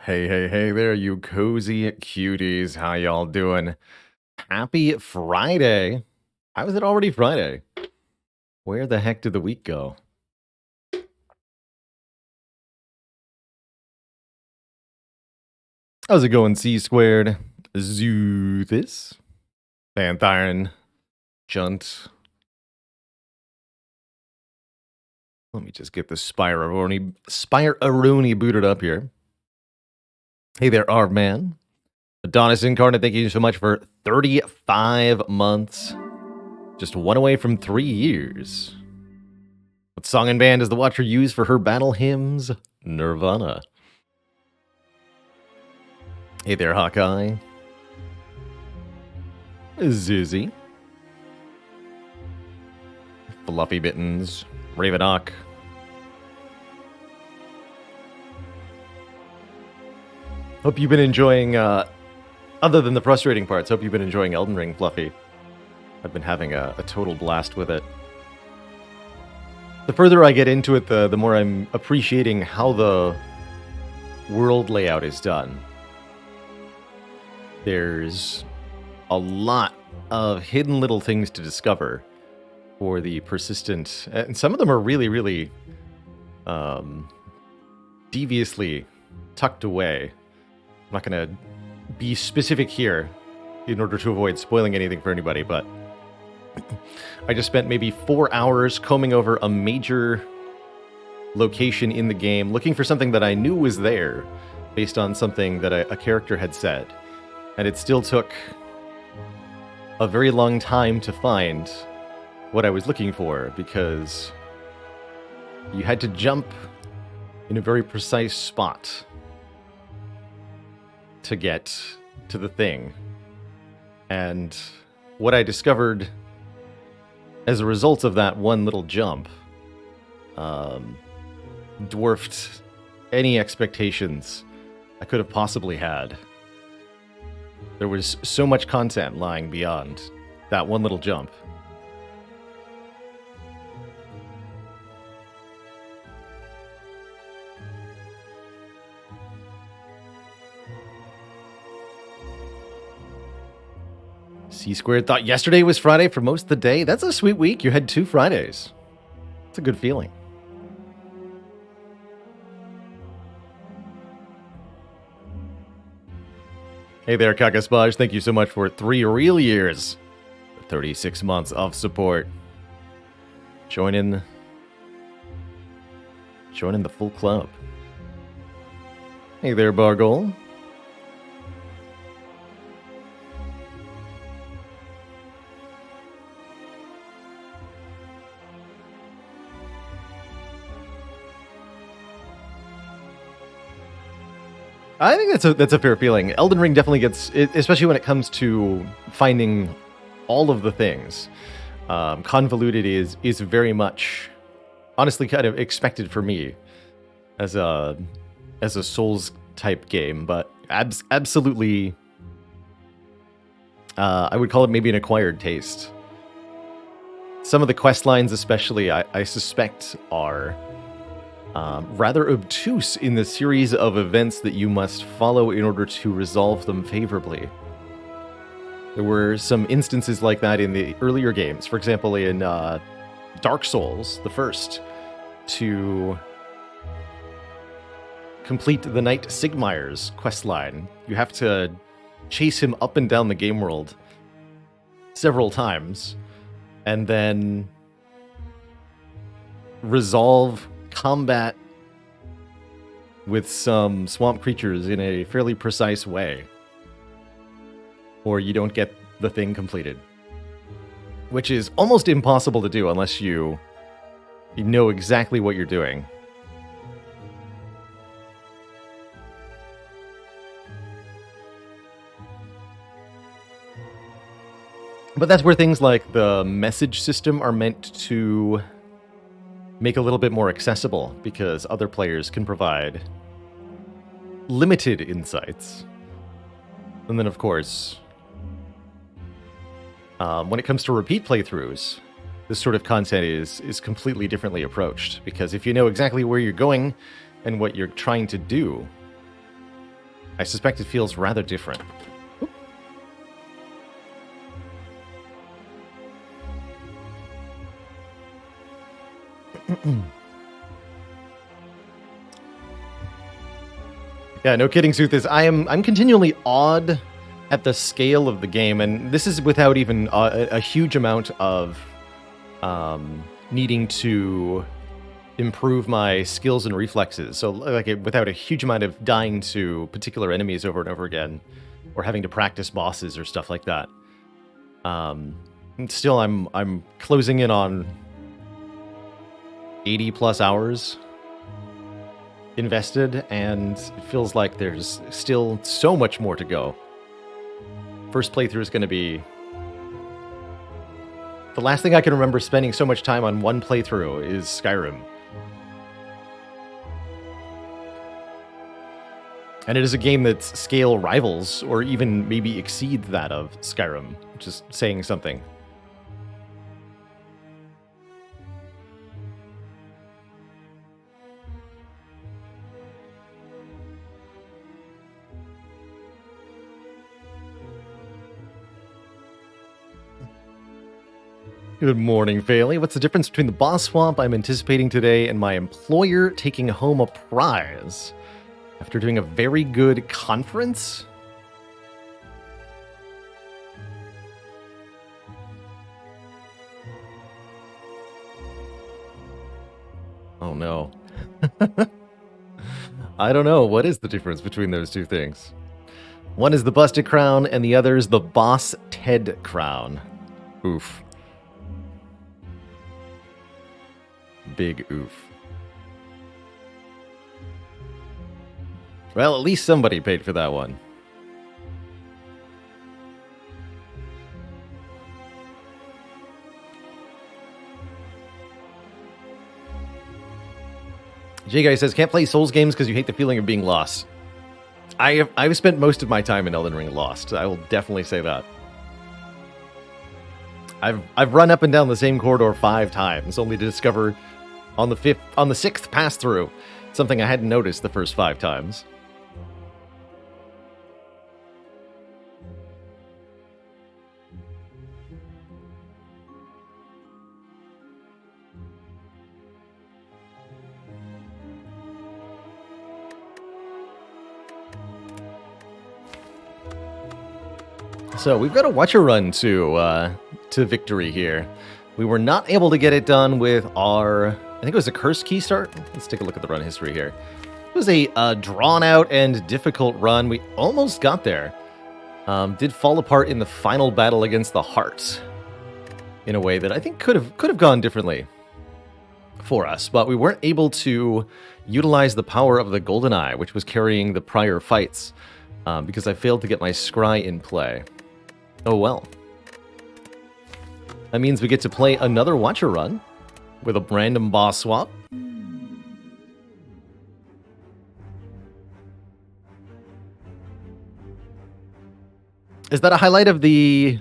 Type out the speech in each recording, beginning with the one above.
Hey, hey, hey there, you cozy cuties. How y'all doing? Happy Friday. How is it already Friday? Where the heck did the week go? How's it going, C squared? Zoothis? Panthiron? Junt? Let me just get the Spire-Aroni booted up here. Hey there, Arvman. Adonis Incarnate, thank you so much for 35 months. Just one away from 3 years. What song and band does the Watcher use for her battle hymns? Nirvana. Hey there, Hawkeye. Zizzy. Fluffy Bittens. Ravenhawk. Hope you've been enjoying, other than the frustrating parts, hope you've been enjoying Elden Ring, Fluffy. I've been having a total blast with it. The further I get into it, the more I'm appreciating how the world layout is done. There's a lot of hidden little things to discover for the persistent, and some of them are really, really deviously tucked away. I'm not going to be specific here in order to avoid spoiling anything for anybody, but I just spent maybe 4 hours combing over a major location in the game, looking for something that I knew was there based on something that a character had said. And it still took a very long time to find what I was looking for, because you had to jump in a very precise spot to get to the thing. And what I discovered as a result of that one little jump dwarfed any expectations I could have possibly had. There was so much content lying beyond that one little jump. C-Squared thought yesterday was Friday for most of the day. That's a sweet week. You had 2 Fridays. It's a good feeling. 。Hey there, Kakaspaj. Thank you so much for 3 real years. 36 months of support. Join in the full club. Hey there, Bargol. I think that's a fair feeling. Elden Ring definitely gets, especially when it comes to finding all of the things. Convoluted is very much, honestly, kind of expected for me as a Souls type game, but absolutely, I would call it maybe an acquired taste. Some of the quest lines, especially, I suspect are rather obtuse in the series of events that you must follow in order to resolve them favorably. There were some instances like that in the earlier games. For example, in Dark Souls, the first, to complete the Knight Sigmire's questline, you have to chase him up and down the game world several times, and then resolve combat with some swamp creatures in a fairly precise way, or you don't get the thing completed, which is almost impossible to do unless you know exactly what you're doing. But that's where things like the message system are meant to make a little bit more accessible, because other players can provide limited insights. And then, of course, when it comes to repeat playthroughs, this sort of content is completely differently approached, because if you know exactly where you're going and what you're trying to do, I suspect it feels rather different. Yeah, no kidding, Soothis. I'm continually awed at the scale of the game, and this is without even a huge amount of needing to improve my skills and reflexes. So, like, without a huge amount of dying to particular enemies over and over again, or having to practice bosses or stuff like that. Still, I'm closing in on 80 plus hours invested, and it feels like there's still so much more to go. First playthrough is going to be the last thing I can remember spending so much time on one playthrough is Skyrim. And it is a game that's scale rivals, or even maybe exceeds that of Skyrim, which is saying something. Good morning, Failey. What's the difference between the boss swamp I'm anticipating today and my employer taking home a prize after doing a very good conference? Oh no. I don't know. What is the difference between those two things? One is the busted crown and the other is the boss Ted crown. Oof. Big oof. Well, at least somebody paid for that one. Jay Guy says, can't play Souls games because you hate the feeling of being lost. I've spent most of my time in Elden Ring lost. I will definitely say that. I've run up and down the same corridor 5 times, only to discover on the 6th pass through something I hadn't noticed the first 5 times. So we've got a Watcher run to victory here. We were not able to get it done with our, I think it was a cursed key start. Let's take a look at the run history here. It was a drawn out and difficult run. We almost got there. Did fall apart in the final battle against the Heart in a way that I think could have gone differently for us, but we weren't able to utilize the power of the Golden Eye, which was carrying the prior fights, because I failed to get my scry in play. Oh well. That means we get to play another Watcher run with a random boss swap. Is that a highlight of the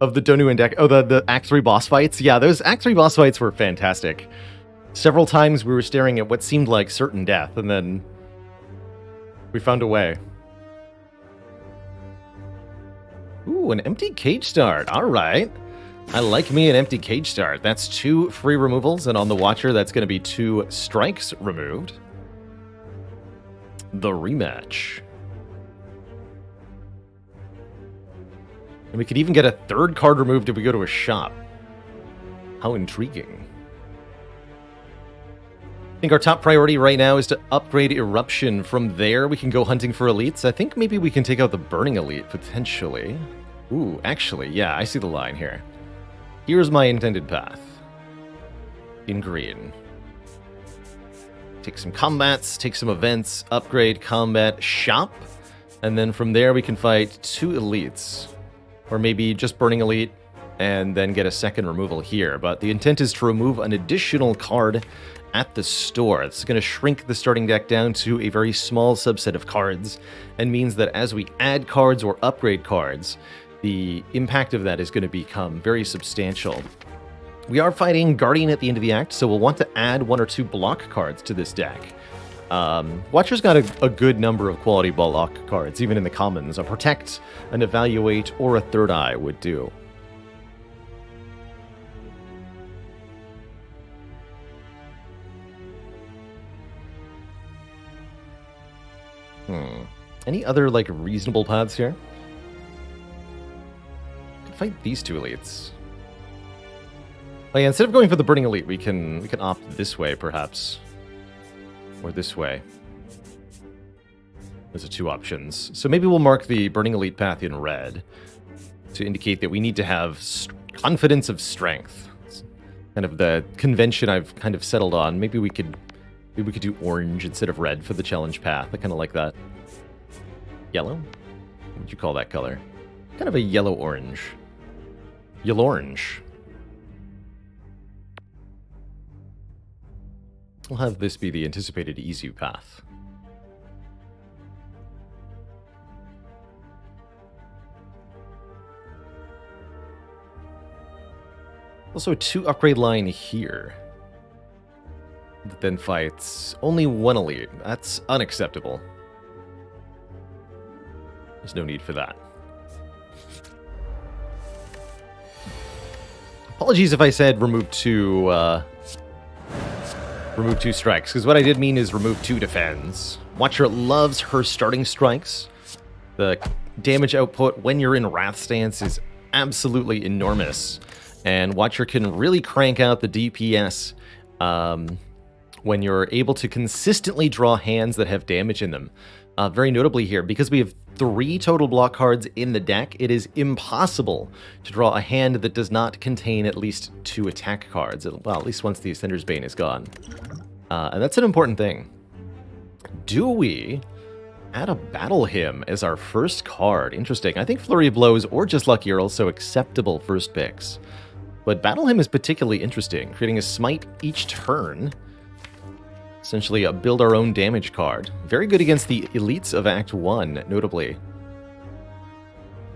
Donu and Deck? Oh, the Act 3 boss fights? Yeah, those Act 3 boss fights were fantastic. Several times we were staring at what seemed like certain death, and then we found a way. Ooh, an empty cage start. All right. I like me an empty cage start. That's 2 free removals, and on the Watcher, that's going to be 2 strikes removed. The rematch. And we could even get a 3rd card removed if we go to a shop. How intriguing. I think our top priority right now is to upgrade Eruption. From there, we can go hunting for elites. I think maybe we can take out the Burning Elite, potentially. Ooh, actually, yeah, I see the line here. Here's my intended path. In green. Take some combats, take some events, upgrade, combat, shop. And then from there, we can fight 2 elites. Or maybe just Burning Elite, and then get a 2nd removal here. But the intent is to remove an additional card at the store. It's going to shrink the starting deck down to a very small subset of cards, and means that as we add cards or upgrade cards, the impact of that is going to become very substantial. We are fighting Guardian at the end of the act, so we'll want to add 1 or 2 block cards to this deck. Watcher's got a good number of quality block cards, even in the commons. A Protect, an Evaluate, or a Third Eye would do. Any other, like, reasonable paths here? We can fight these 2 elites. Oh yeah, instead of going for the Burning Elite, we can opt this way, perhaps. Or this way. Those are 2 options. So maybe we'll mark the Burning Elite path in red to indicate that we need to have confidence of strength. It's kind of the convention I've kind of settled on. Maybe we could do orange instead of red for the challenge path. I kind of like that. Yellow? What would you call that color? Kind of a yellow-orange. Yellow-orange. We'll have this be the anticipated easy path. Also a 2 upgrade line here. That then fights only 1 elite. That's unacceptable. There's no need for that. Apologies if I said remove 2 strikes, because what I did mean is remove 2 defends. Watcher loves her starting strikes. The damage output when you're in Wrath stance is absolutely enormous, and Watcher can really crank out the DPS when you're able to consistently draw hands that have damage in them. Very notably here, because we have 3 total block cards in the deck, it is impossible to draw a hand that does not contain at least 2 attack cards. Well, at least once the Ascender's Bane is gone. And that's an important thing. Do we add a Battle Hymn as our first card? Interesting. I think Flurry of Blows or just Lucky are also acceptable first picks. But Battle Hymn is particularly interesting, creating a smite each turn. Essentially a build our own damage card. Very good against the elites of Act 1, notably.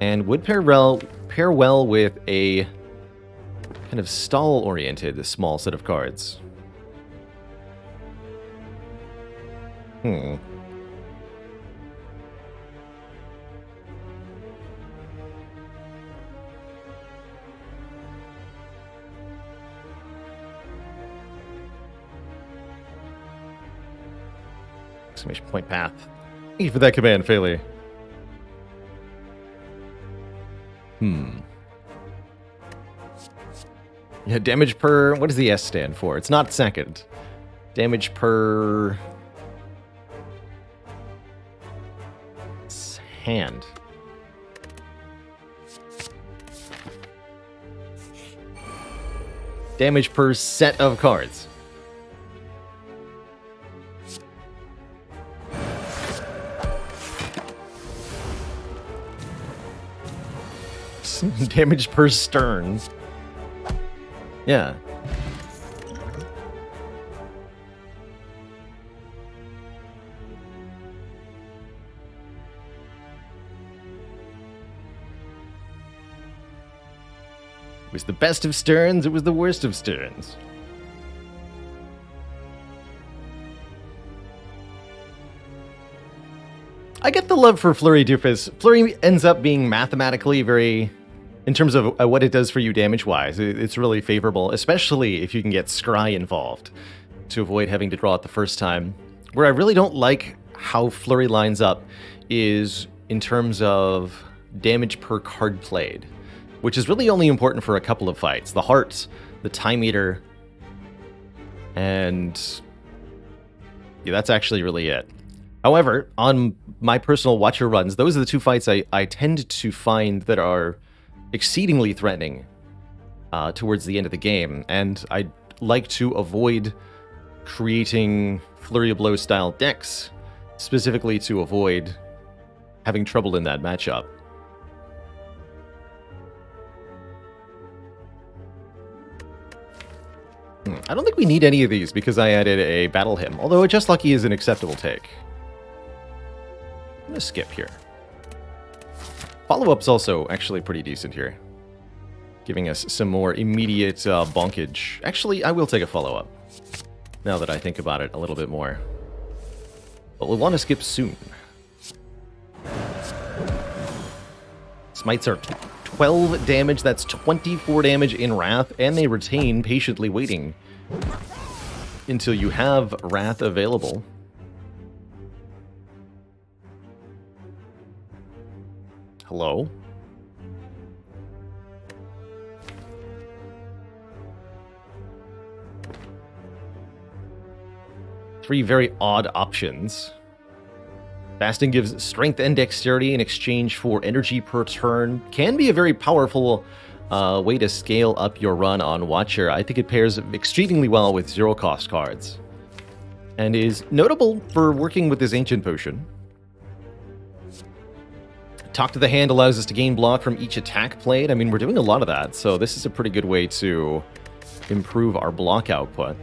And would pair well with a kind of stall-oriented small set of cards. Exclamation point path. Thank you for that command, Phaley. Yeah, damage per... What does the S stand for? It's not second. Damage per... hand. Damage per set of cards. Damage per stern. Yeah. It was the best of sterns, it was the worst of sterns. I get the love for Flurry Doofus. Flurry ends up being mathematically very, in terms of what it does for you damage-wise, it's really favorable, especially if you can get Scry involved to avoid having to draw it the first time. Where I really don't like how Flurry lines up is in terms of damage per card played, which is really only important for a couple of fights. The Heart, the Time Eater, and yeah, that's actually really it. However, on my personal Watcher runs, those are the two fights I tend to find that are exceedingly threatening towards the end of the game, and I like to avoid creating Flurry of Blows style decks, specifically to avoid having trouble in that matchup. I don't think we need any of these because I added a Battle Hymn, although a Just Lucky is an acceptable take. I'm going to skip here. Follow-up's also actually pretty decent here, giving us some more immediate bonkage. Actually, I will take a follow-up, now that I think about it a little bit more. But we'll want to skip soon. Smites are 12 damage, that's 24 damage in Wrath, and they retain patiently waiting until you have Wrath available. Hello? Three very odd options. Fasting gives strength and dexterity in exchange for energy per turn. Can be a very powerful way to scale up your run on Watcher. I think it pairs exceedingly well with zero-cost cards, and is notable for working with this Ancient Potion. Talk to the Hand allows us to gain block from each attack played. I mean, we're doing a lot of that, so this is a pretty good way to improve our block output.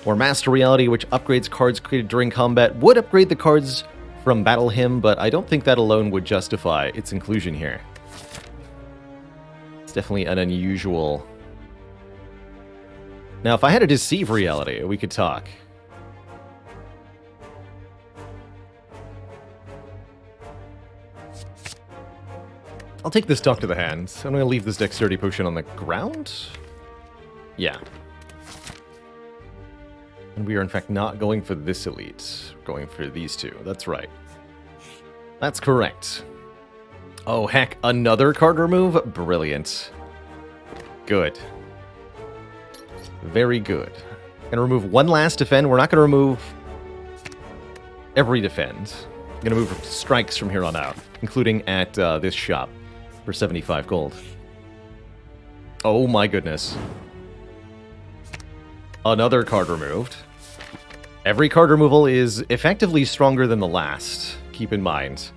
Or Master Reality, which upgrades cards created during combat, would upgrade the cards from Battle Hymn, but I don't think that alone would justify its inclusion here. It's definitely an unusual... Now, if I had a Deceive Reality, we could talk. I'll take this Talk to the Hand. I'm going to leave this Dexterity Potion on the ground. Yeah. And we are, in fact, not going for this elite. We're going for these two. That's right. That's correct. Oh, heck. Another card remove? Brilliant. Good. Very good. Gonna remove one last defend. We're not gonna remove every defend. I'm gonna move strikes from here on out, including at this shop for 75 gold. Oh my goodness. Another card removed. Every card removal is effectively stronger than the last, keep in mind,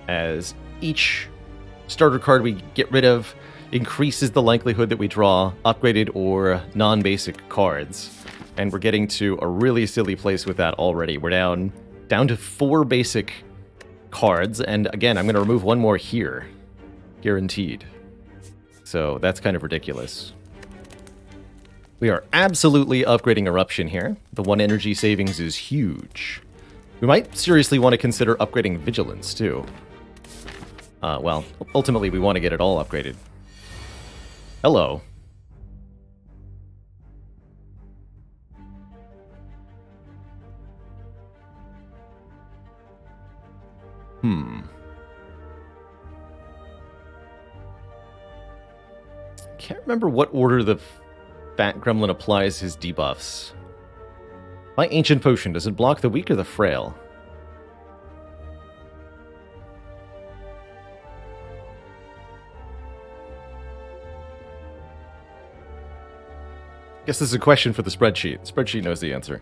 as each starter card we get rid of increases the likelihood that we draw upgraded or non-basic cards. And we're getting to a really silly place with that already. We're down to 4 basic cards, and again, I'm going to remove one more here. Guaranteed. So that's kind of ridiculous. We are absolutely upgrading Eruption here. The 1 energy savings is huge. We might seriously want to consider upgrading Vigilance, too. Well, ultimately we want to get it all upgraded. Hello. Can't remember what order the fat gremlin applies his debuffs. My ancient potion, does it block the weak or the frail? Guess this is a question for the spreadsheet. The spreadsheet knows the answer.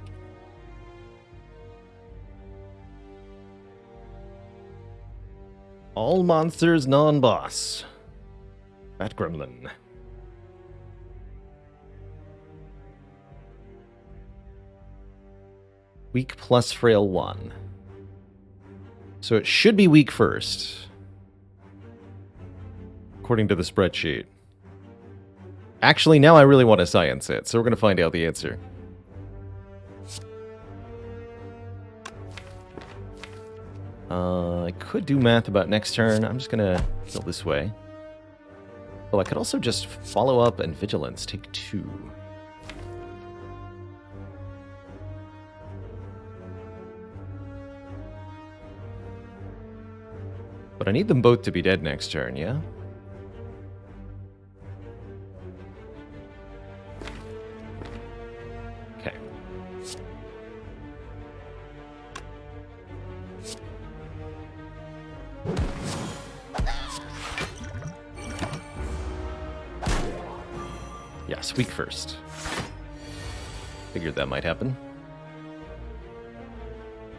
All monsters non-boss. Fat gremlin. Weak plus frail 1. So it should be weak first, according to the spreadsheet. Actually, now I really want to science it, so we're going to find out the answer. I could do math about next turn. I'm just going to go this way. Oh, I could also just follow up and vigilance. Take 2. But I need them both to be dead next turn, yeah? Okay. Yes, weak first. Figured that might happen.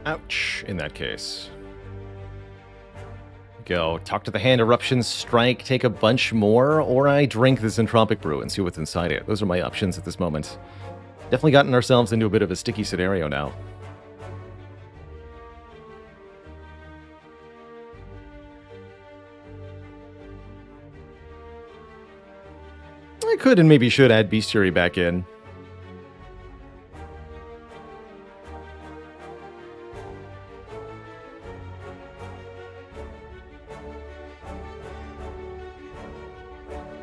Ouch, in that case. Go. Talk to the hand, eruptions, strike, take a bunch more, or I drink this entropic brew and see what's inside it. Those are my options at this moment. Definitely gotten ourselves into a bit of a sticky scenario now. I could and maybe should add bestiary back in.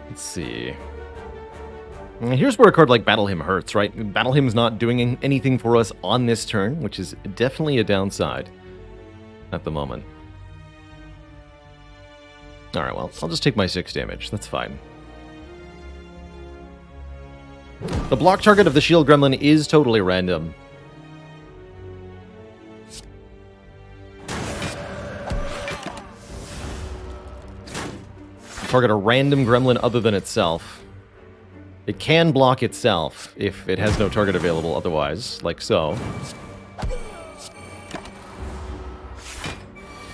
Let's see. Here's where a card like Battle Hymn hurts, right? Battle Hymn's not doing anything for us on this turn, which is definitely a downside at the moment. Alright, well, I'll just take my 6 damage. That's fine. The block target of the Shield Gremlin is totally random. Target a random gremlin other than itself. It can block itself if it has no target available otherwise, like so.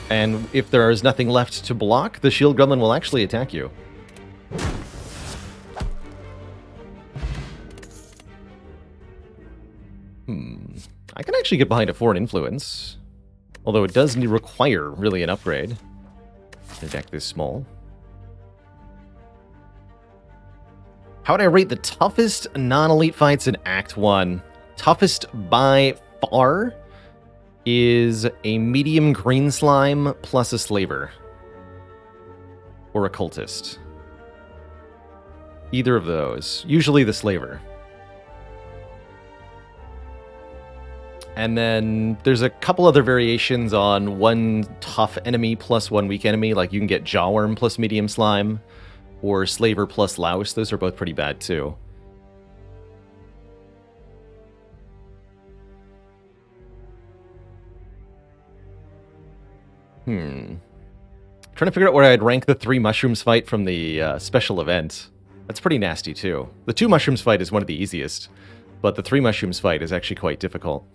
And if there is nothing left to block, the Shield Gremlin will actually attack you. I can actually get behind a Foreign Influence. Although it does require, really, an upgrade. A deck this small. How would I rate the toughest non-elite fights in Act 1? Toughest by far is a medium green slime plus a slaver. Or a cultist. Either of those. Usually the slaver. And then there's a couple other variations on one tough enemy plus one weak enemy. Like you can get Jawworm plus medium slime. Or Slaver plus Louse. Those are both pretty bad, too. Trying to figure out where I'd rank the 3 mushrooms fight from the special event. That's pretty nasty, too. The 2 mushrooms fight is one of the easiest. But the 3 mushrooms fight is actually quite difficult.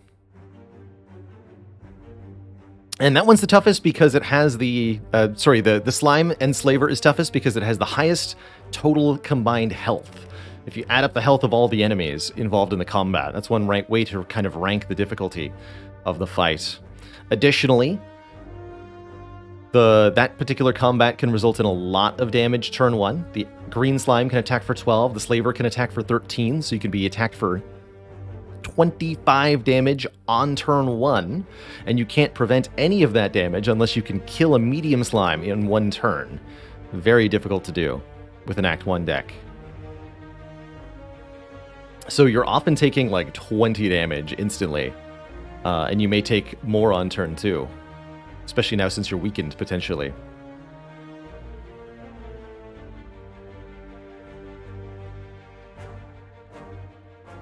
And that one's the toughest because it has the... the slime and slaver is toughest because it has the highest total combined health. If you add up the health of all the enemies involved in the combat, that's one way to kind of rank the difficulty of the fight. Additionally, that particular combat can result in a lot of damage turn 1. The green slime can attack for 12, the slaver can attack for 13, so you can be attacked for 25 damage on turn 1, and you can't prevent any of that damage unless you can kill a medium slime in 1 turn. Very difficult to do with an Act 1 deck. So you're often taking like 20 damage instantly, and you may take more on turn 2, especially now since you're weakened potentially.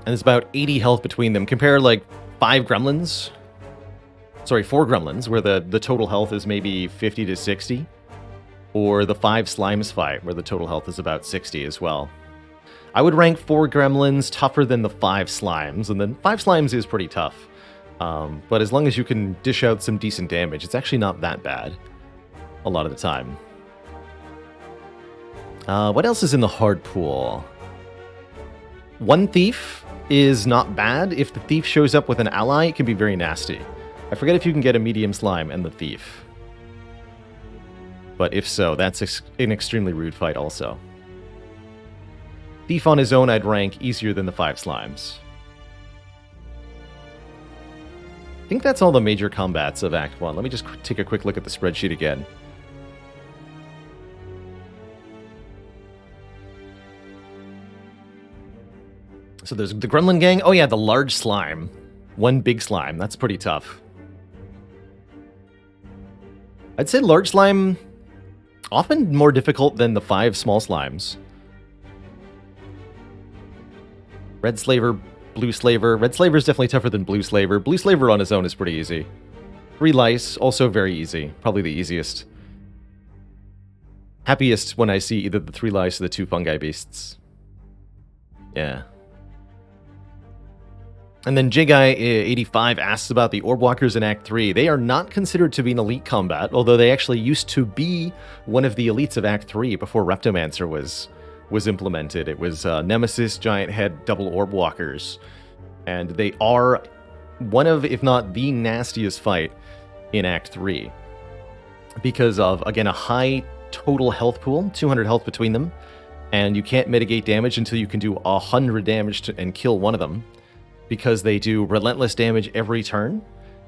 And there's about 80 health between them. Compare, like, 4 gremlins, where the total health is maybe 50 to 60. Or the 5 slimes fight, where the total health is about 60 as well. I would rank 4 gremlins tougher than the 5 slimes, and then 5 slimes is pretty tough. But as long as you can dish out some decent damage, it's actually not that bad a lot of the time. What else is in the hard pool? 1 thief is not bad. If the thief shows up with an ally, it can be very nasty. I forget if you can get a medium slime and the thief. But if so, that's an extremely rude fight also. Thief on his own I'd rank easier than the 5 slimes. I think that's all the major combats of Act 1. Let me just take a quick look at the spreadsheet again. So there's the Gremlin Gang. Oh yeah, the large slime. 1 big slime. That's pretty tough. I'd say large slime often more difficult than the 5 small slimes. Red Slaver, Blue Slaver. Red Slaver is definitely tougher than Blue Slaver. Blue Slaver on his own is pretty easy. 3 lice, also very easy. Probably the easiest. Happiest when I see either the 3 lice or the 2 fungi beasts. Yeah. And then J-Guy85 asks about the Orb Walkers in Act 3. They are not considered to be an elite combat, although they actually used to be one of the elites of Act 3 before Reptomancer was implemented. It was Nemesis, Giant Head, Double Orb Walkers. And they are one of, if not the nastiest fight in Act 3. Because of, again, a high total health pool, 200 health between them. And you can't mitigate damage until you can do 100 damage and kill one of them. Because they do relentless damage every turn,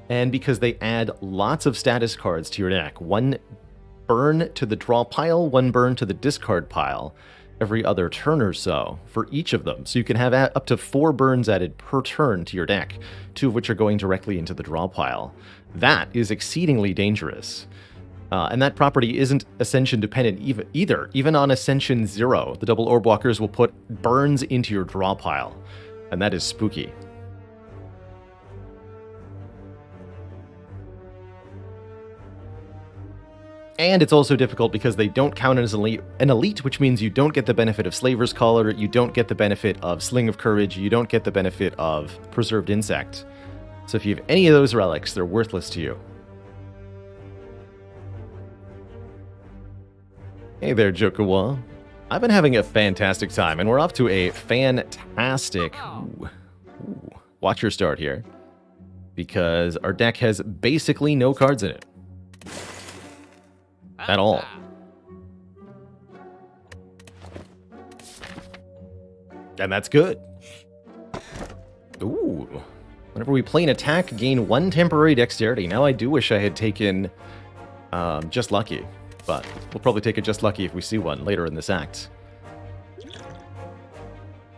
and because they add lots of status cards to your deck. 1 burn to the draw pile, 1 burn to the discard pile, every other turn or so for each of them. So you can have up to 4 burns added per turn to your deck, 2 of which are going directly into the draw pile. That is exceedingly dangerous. And that property isn't Ascension dependent either. Even on Ascension 0, the Double Orb Walkers will put burns into your draw pile, and that is spooky. And it's also difficult because they don't count as an elite, which means you don't get the benefit of Slaver's Collar, you don't get the benefit of Sling of Courage, you don't get the benefit of Preserved Insect. So if you have any of those relics, they're worthless to you. Hey there, Jokawa. I've been having a fantastic time, and we're off to a fantastic... watch your start here. Because our deck has basically no cards in it. At all. And that's good. Ooh. Whenever we play an attack, gain 1 temporary dexterity. Now I do wish I had taken Just Lucky. But we'll probably take a Just Lucky if we see one later in this act.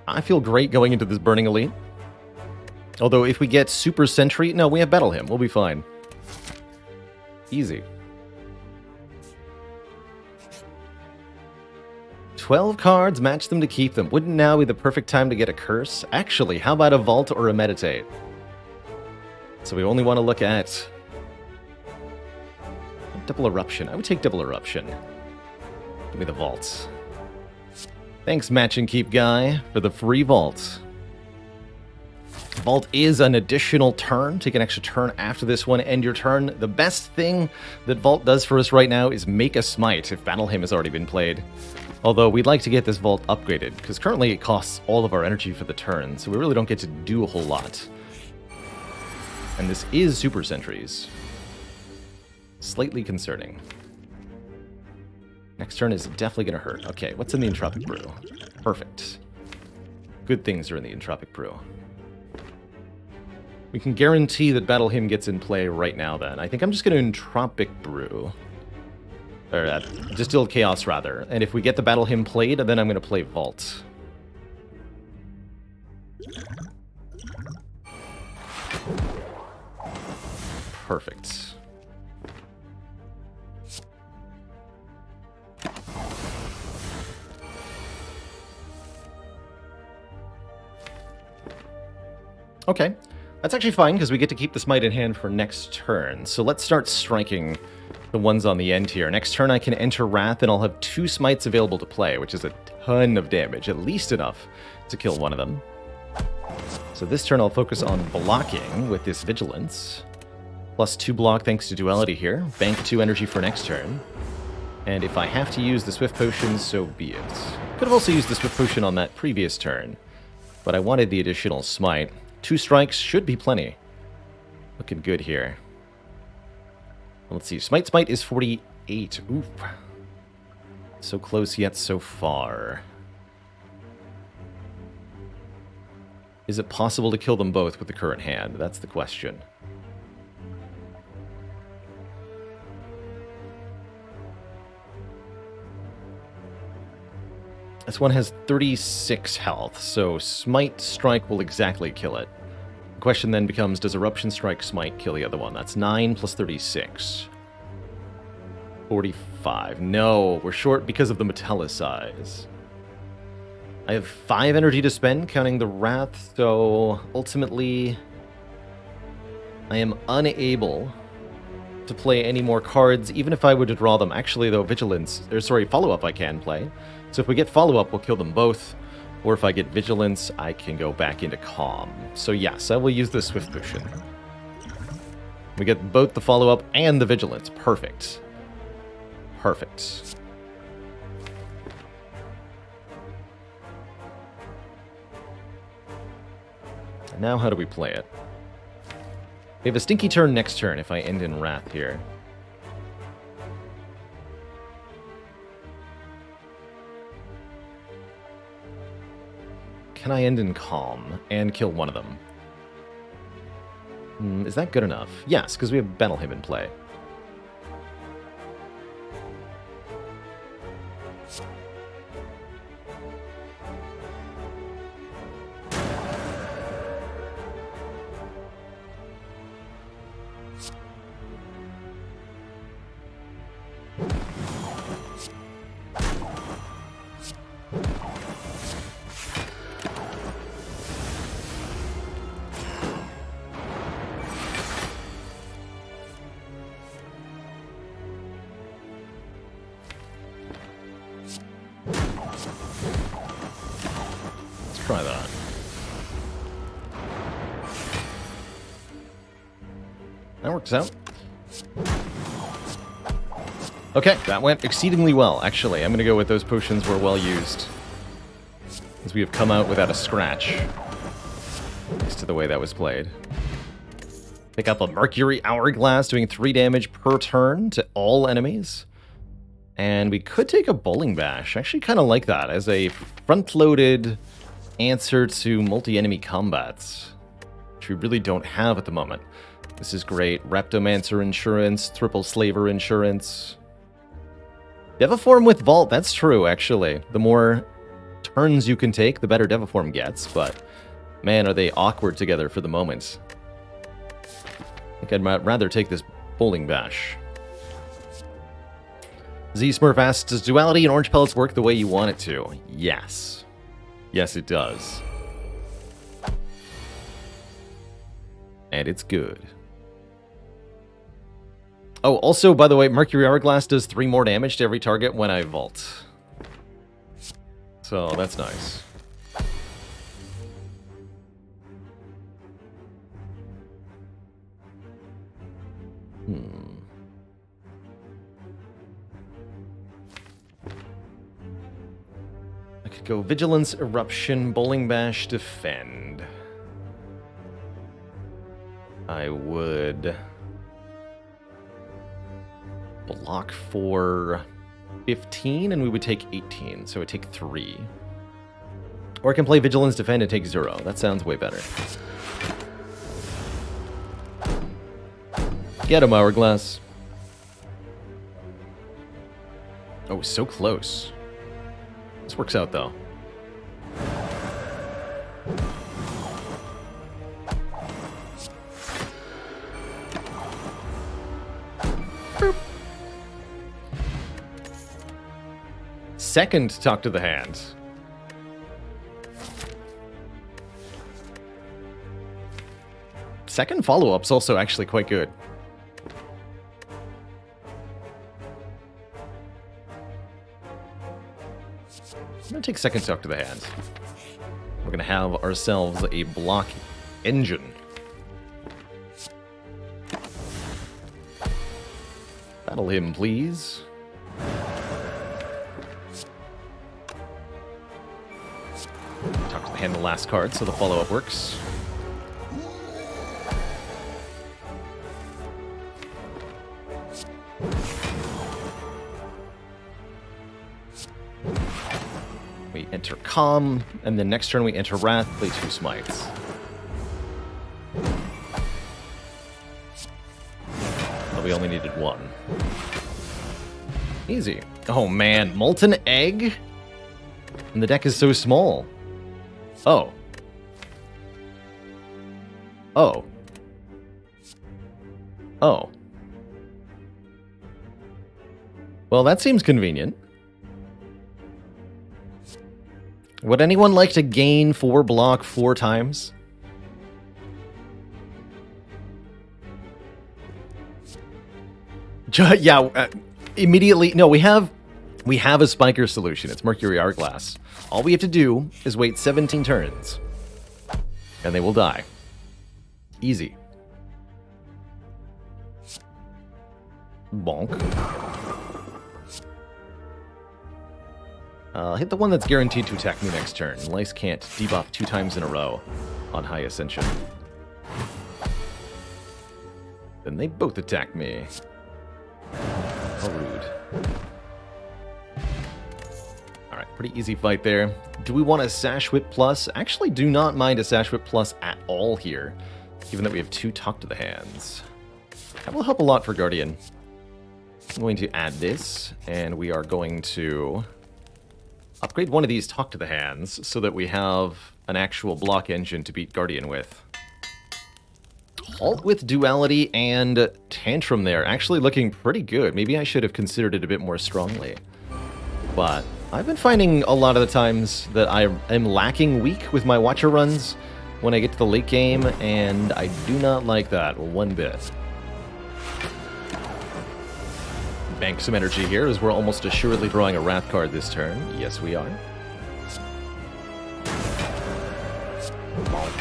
I feel great going into this Burning Elite. Although if we get Super Sentry... No, we have Battle Hymn. We'll be fine. Easy. 12 cards, match them to keep them. Wouldn't now be the perfect time to get a curse? Actually, how about a Vault or a Meditate? So we only want to look at... Double Eruption. I would take Double Eruption. Give me the Vault. Thanks, Match and Keep guy, for the free Vault. Vault is an additional turn. Take an extra turn after this one. End your turn. The best thing that Vault does for us right now is make a Smite if Battle Hymn has already been played. Although we'd like to get this Vault upgraded, because currently it costs all of our energy for the turn, so we really don't get to do a whole lot. And this is Super Sentries. Slightly concerning. Next turn is definitely going to hurt. Okay, what's in the Entropic Brew? Perfect. Good things are in the Entropic Brew. We can guarantee that Battle Hymn gets in play right now then. I think I'm just going to Entropic Brew. Or Distilled Chaos, rather. And if we get the Battle Hymn played, then I'm going to play Vault. Perfect. Okay, that's actually fine because we get to keep the smite in hand for next turn. So let's start striking the ones on the end here. Next turn I can enter Wrath and I'll have 2 smites available to play, which is a ton of damage, at least enough to kill one of them. So this turn I'll focus on blocking with this Vigilance. Plus 2 block thanks to Duality here. Bank 2 energy for next turn. And if I have to use the Swift Potion, so be it. Could have also used the Swift Potion on that previous turn, but I wanted the additional smite. 2 strikes should be plenty. Looking good here. Let's see. Smite is 48. Oof. So close yet so far. Is it possible to kill them both with the current hand? That's the question. This one has 36 health, so Smite Strike will exactly kill it. The question then becomes, does Eruption Strike Smite kill the other one? That's 9 plus 36. 45. No, we're short because of the Metallicize. I have 5 energy to spend, counting the Wrath, so ultimately I am unable to play any more cards, even if I were to draw them. Actually, though, Follow-Up I can play. So if we get Follow-Up, we'll kill them both. Or if I get Vigilance, I can go back into Calm. So yes, I will use the Swift Potion. We get both the Follow-Up and the Vigilance. Perfect. Perfect. Now how do we play it? We have a stinky turn next turn if I end in Wrath here. Can I end in Calm and kill one of them? Is that good enough? Yes, because we have Battle Hymn in play. Try that. That works out. Okay, that went exceedingly well, actually. I'm going to go with those potions were well used, as we have come out without a scratch, thanks to the way that was played. Pick up a Mercury Hourglass, doing 3 damage per turn to all enemies. And we could take a Bowling Bash. I actually kind of like that as a front-loaded answer to multi-enemy combats, which we really don't have at the moment. This is great. Reptomancer insurance, Triple Slaver insurance. Deviform with Vault, that's true, actually. The more turns you can take, the better Deviform gets, but man, are they awkward together for the moment. I think I'd rather take this Bowling Bash. Z-Smurf asks, does Duality and Orange Pellets work the way you want it to? Yes. Yes, it does. And it's good. Oh, also, by the way, Mercury Hourglass does 3 more damage to every target when I vault. So, that's nice. I could go Vigilance, Eruption, Bowling Bash, Defend. I would block for 15, and we would take 18, so it would take 3. Or I can play Vigilance, Defend, and take 0. That sounds way better. Get him, Hourglass. Oh, so close. This works out, though. Boop. Second Talk to the Hand. Second follow-up's also actually quite good. I'm going to take second talk to the hands. We're going to have ourselves a block engine. Battle him, please. Talk to the hand the last card so the follow-up works. We enter Calm, and then next turn we enter Wrath, play 2 Smites. But we only needed 1. Easy. Oh man, Molten Egg? And the deck is so small. Oh. Oh. Oh. Well, that seems convenient. Would anyone like to gain 4 block 4 times? Yeah, immediately. No, we have a Spiker solution. It's Mercury Hourglass. All we have to do is wait 17 turns, and they will die. Easy. Bonk. Hit the one that's guaranteed to attack me next turn. Lice can't debuff 2 times in a row on High Ascension. Then they both attack me. How rude. Alright, pretty easy fight there. Do we want a Sash Whip Plus? Actually do not mind a Sash Whip Plus at all here, given that we have 2 Talk to the Hands. That will help a lot for Guardian. I'm going to add this, and we are going to upgrade one of these Talk to the Hands so that we have an actual block engine to beat Guardian with. Halt with Duality and Tantrum there. Actually looking pretty good. Maybe I should have considered it a bit more strongly. But I've been finding a lot of the times that I am lacking weak with my Watcher runs when I get to the late game, and I do not like that one bit. Bank some energy here, as we're almost assuredly drawing a Wrath card this turn. Yes, we are. Bonk.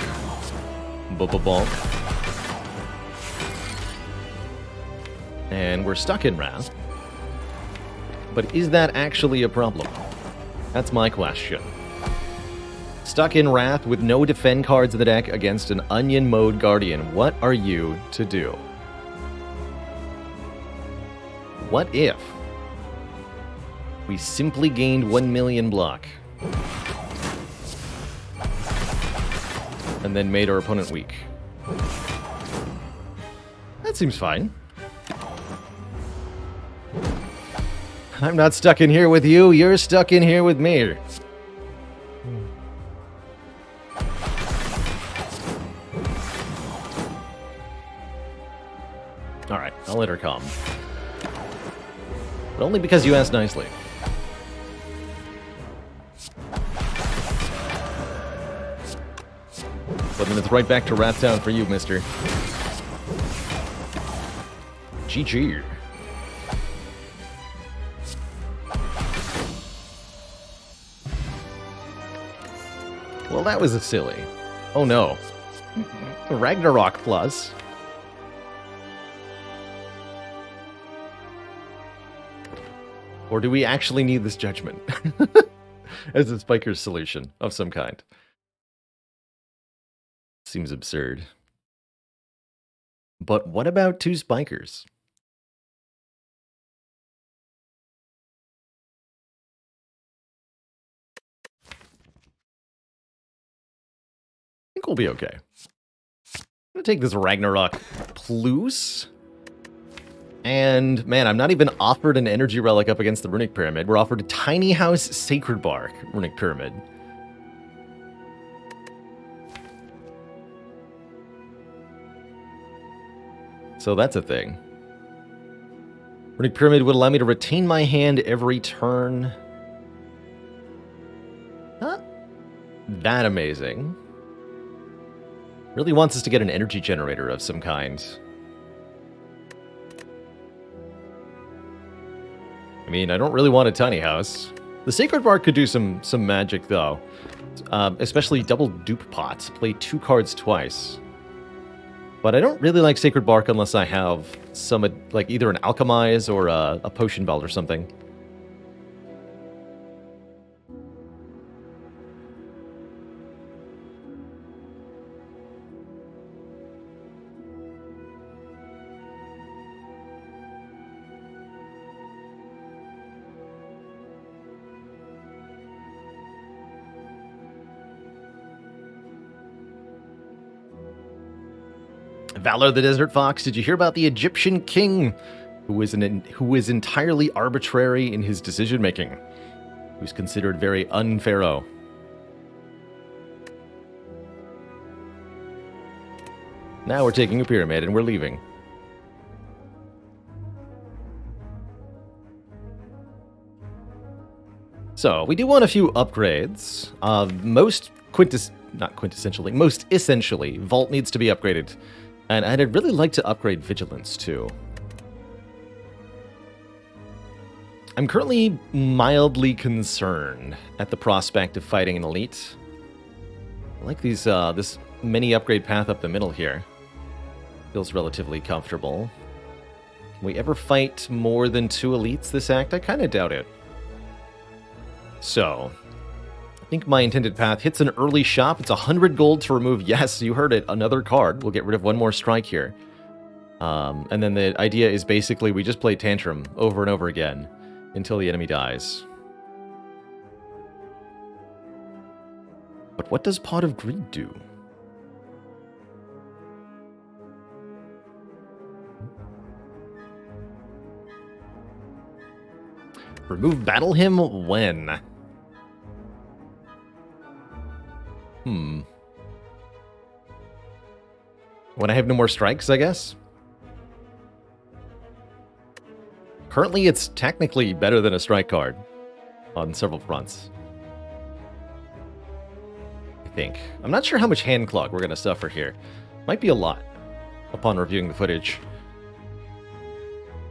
Bonk. And we're stuck in Wrath. But is that actually a problem? That's my question. Stuck in Wrath with no defend cards in the deck against an Onion Mode Guardian. What are you to do? What if we simply gained 1 million block and then made our opponent weak? That seems fine. I'm not stuck in here with you, you're stuck in here with me. Alright, I'll let her come. But only because you asked nicely. But then it's right back to Wrath Town for you, mister. GG. Well, that was a silly. Oh no. Ragnarok Plus. Or do we actually need this judgment? As a Spiker's solution of some kind. Seems absurd. But what about 2 Spikers? I think we'll be okay. I'm gonna take this Ragnarok Plus. And, man, I'm not even offered an Energy Relic up against the Runic Pyramid. We're offered a Tiny House Sacred Bark Runic Pyramid. So that's a thing. Runic Pyramid would allow me to retain my hand every turn. Not that amazing. Really wants us to get an energy generator of some kind. I mean, I don't really want a tiny house. The Sacred Bark could do some magic, though. Especially double dupe pots. Play 2 cards twice. But I don't really like Sacred Bark unless I have some, like, either an Alchemize or a Potion Belt or something. Valor the Desert Fox, did you hear about the Egyptian king who is entirely arbitrary in his decision-making? Who's considered very un-pharaoh. Now we're taking a pyramid and we're leaving. So, we do want a few upgrades. Most essentially, Vault needs to be upgraded. And I'd really like to upgrade Vigilance, too. I'm currently mildly concerned at the prospect of fighting an elite. I like these, this mini upgrade path up the middle here. Feels relatively comfortable. Can we ever fight more than 2 elites this act? I kind of doubt it. So, I think my intended path hits an early shop. It's 100 gold to remove. Yes, you heard it. Another card. We'll get rid of 1 more strike here. And then the idea is basically we just play Tantrum over and over again until the enemy dies. But what does Pot of Greed do? Remove Battle Hymn when? When I have no more strikes, I guess? Currently, it's technically better than a strike card on several fronts. I think. I'm not sure how much hand clog we're going to suffer here. Might be a lot upon reviewing the footage.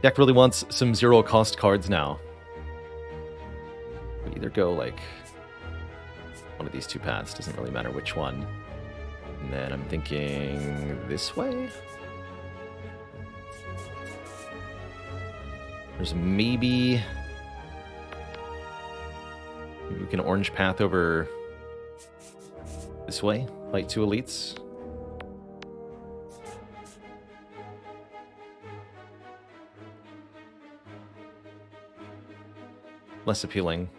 Deck really wants some 0-cost cards now. We either go, like, one of these 2 paths. Doesn't really matter which one. And then I'm thinking this way? There's maybe we can orange path over this way, fight 2 elites. Less appealing.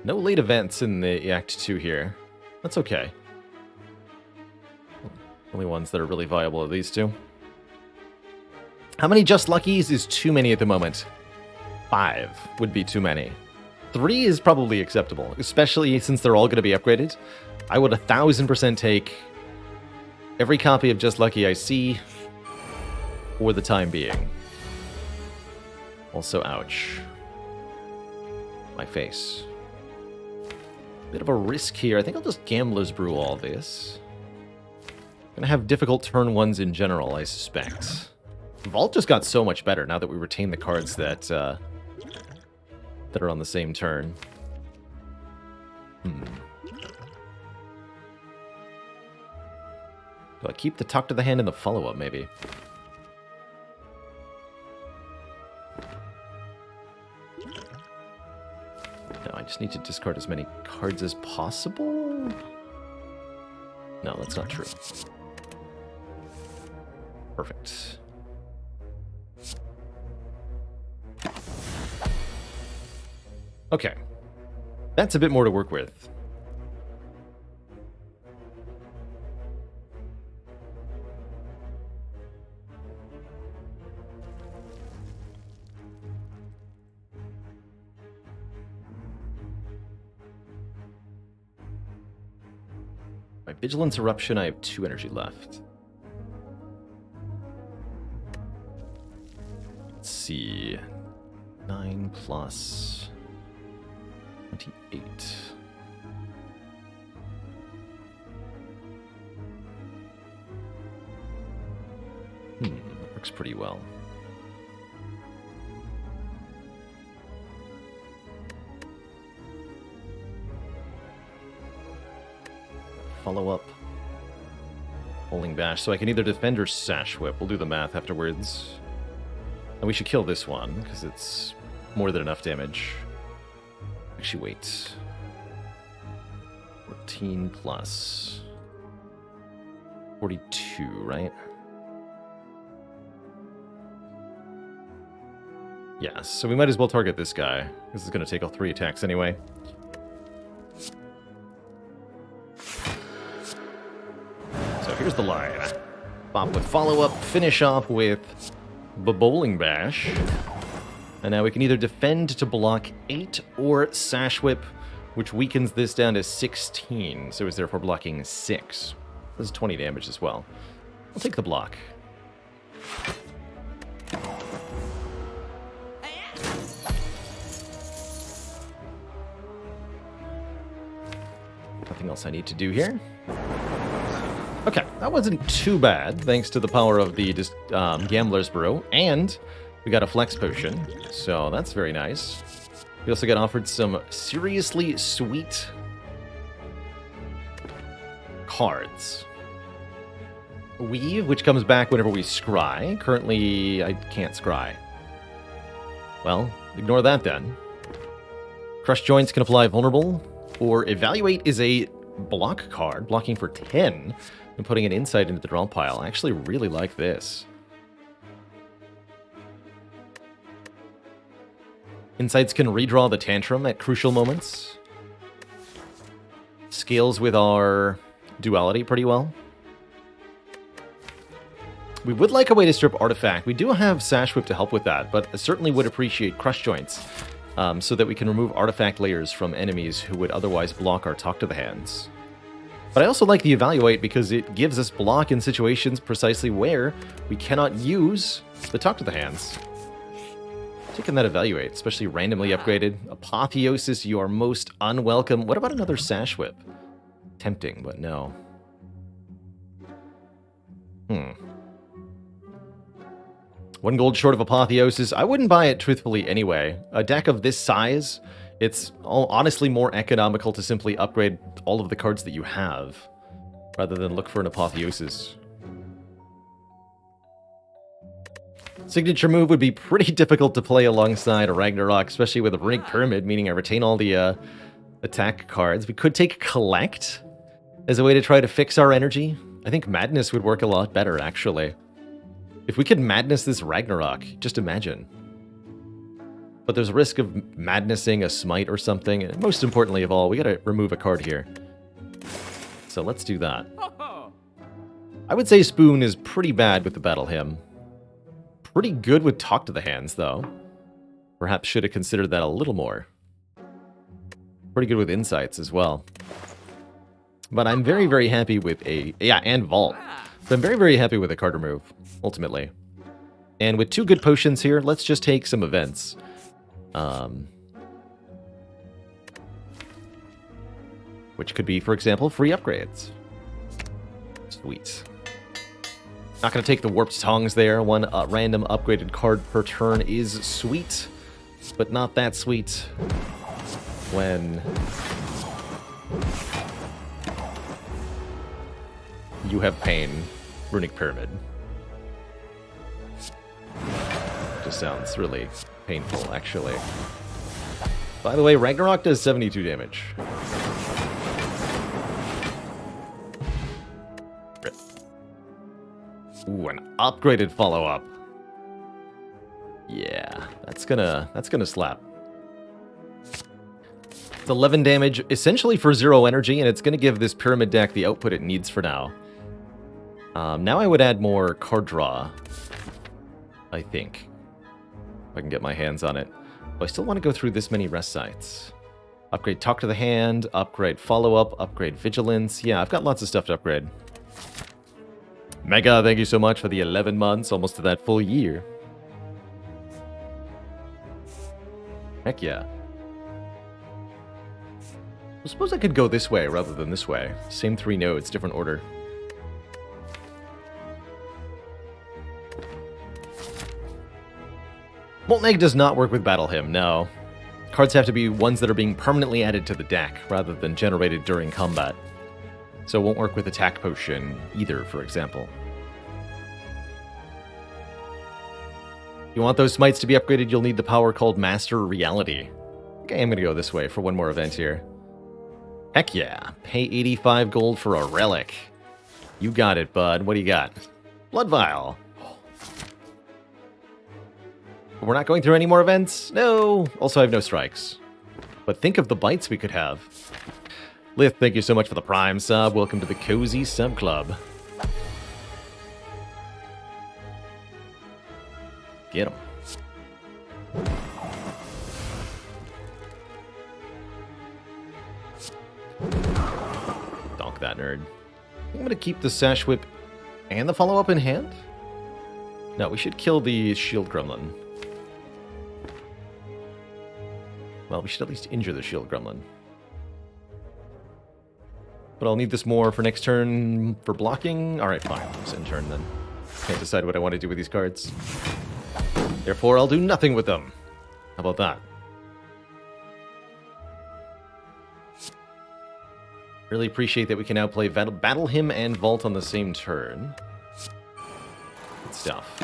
No late events in the Act 2 here. That's okay. Only ones that are really viable are these 2. How many Just Luckies is too many at the moment? 5 would be too many. 3 is probably acceptable, especially since they're all going to be upgraded. I would 1000% take every copy of Just Lucky I see for the time being. Also, ouch. My face. Bit of a risk here. I think I'll just Gambler's Brew all this. Gonna have difficult turn 1s in general, I suspect. Vault just got so much better now that we retain the cards that that are on the same turn. Do I keep the Talk to the Hand in the follow-up, maybe? No, I just need to discard as many cards as possible? No, that's not true. Perfect. Okay. That's a bit more to work with. My Vigilance Eruption, I have 2 energy left. Let's see. 9 plus 28. works pretty well. Follow up. Holding bash. So I can either defend or sash whip. We'll do the math afterwards. And we should kill this one, because it's more than enough damage. Actually, wait. 14 plus 42, right? Yeah, so we might as well target this guy. This is going to take all 3 attacks anyway. So here's the line. Bop with follow-up, finish off with the bowling bash. And now we can either defend to block 8 or sash whip, which weakens this down to 16, so is therefore blocking 6. This is 20 damage as well. I'll take the block. Nothing else I need to do here. Okay, that wasn't too bad, thanks to the power of the Gambler's Brew, and we got a flex potion, so that's very nice. We also got offered some seriously sweet cards. Weave, which comes back whenever we scry. Currently, I can't scry. Well, ignore that then. Crush Joints can apply Vulnerable, or Evaluate is a block card, blocking for 10, and putting an insight into the draw pile. I actually really like this. Insights can redraw the Tantrum at crucial moments. Scales with our duality pretty well. We would like a way to strip Artifact. We do have Sash Whip to help with that, but I certainly would appreciate Crush Joints so that we can remove Artifact layers from enemies who would otherwise block our Talk to the Hands. But I also like the Evaluate because it gives us block in situations precisely where we cannot use the Talk to the Hands. Taking that Evaluate, especially randomly upgraded. Apotheosis, you are most unwelcome. What about another Sash Whip? Tempting, but no. One gold short of Apotheosis. I wouldn't buy it truthfully anyway. A deck of this size, it's honestly more economical to simply upgrade all of the cards that you have, rather than look for an Apotheosis. Signature move would be pretty difficult to play alongside a Ragnarok, especially with a Runic Pyramid, meaning I retain all the attack cards. We could take Collect as a way to try to fix our energy. I think Madness would work a lot better, actually. If we could Madness this Ragnarok, just imagine. But there's a risk of Madnessing a Smite or something, and most importantly of all, we gotta remove a card here. So let's do that. I would say Spoon is pretty bad with the Battle Hymn. Pretty good with Talk to the Hands, though. Perhaps should have considered that a little more. Pretty good with Insights as well. But I'm very, very happy with and Vault. But I'm very, very happy with a card remove, ultimately. And with 2 good potions here, let's just take some events. Which could be, for example, free upgrades. Sweet. Not going to take the Warped Tongues there. One random upgraded card per turn is sweet, but not that sweet when you have pain. Runic Pyramid. Just sounds really painful, actually. By the way, Ragnarok does 72 damage. Ooh, an upgraded follow-up. Yeah, that's gonna slap. It's 11 damage, essentially for 0 energy, and it's gonna give this Pyramid deck the output it needs for now. Now I would add more card draw, I think. If I can get my hands on it. But I still want to go through this many rest sites. Upgrade Talk to the Hand, upgrade Follow-Up, upgrade Vigilance. Yeah, I've got lots of stuff to upgrade. Mega, thank you so much for the 11 months, almost to that full year. Heck yeah. I suppose I could go this way rather than this way. Same 3 nodes, different order. Molten Egg does not work with Battle Hymn, no. Cards have to be ones that are being permanently added to the deck, rather than generated during combat. So it won't work with Attack Potion either, for example. If you want those smites to be upgraded, you'll need the power called Master Reality. Okay, I'm going to go this way for one more event here. Heck yeah, pay 85 gold for a relic. You got it, bud. What do you got? Blood Vial. We're not going through any more events? No. Also, I have no strikes. But think of the bites we could have. Lith, thank you so much for the Prime sub. Welcome to the Cozy Sub Club. Get him. Donk that nerd. I'm going to keep the Sash Whip and the follow-up in hand? No, we should kill the Shield Gremlin. Well, we should at least injure the Shield Gremlin. But I'll need this more for next turn for blocking. Alright, fine. Let's end turn then. Can't decide what I want to do with these cards. Therefore, I'll do nothing with them. How about that? Really appreciate that we can now play Battle Hymn and Vault on the same turn. Good stuff.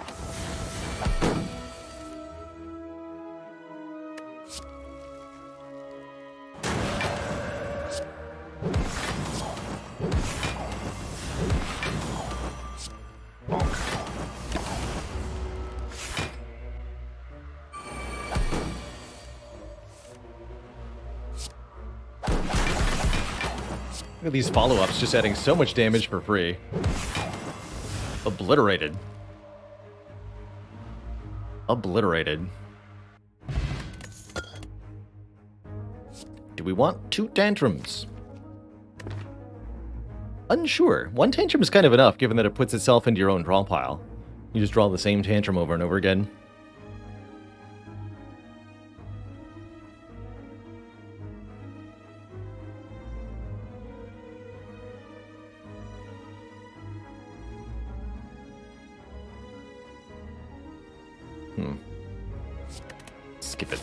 Look at these follow-ups just adding so much damage for free. Obliterated. Obliterated. Do we want 2 tantrums? Unsure. 1 tantrum is kind of enough, given that it puts itself into your own draw pile. You just draw the same tantrum over and over again. Skip it.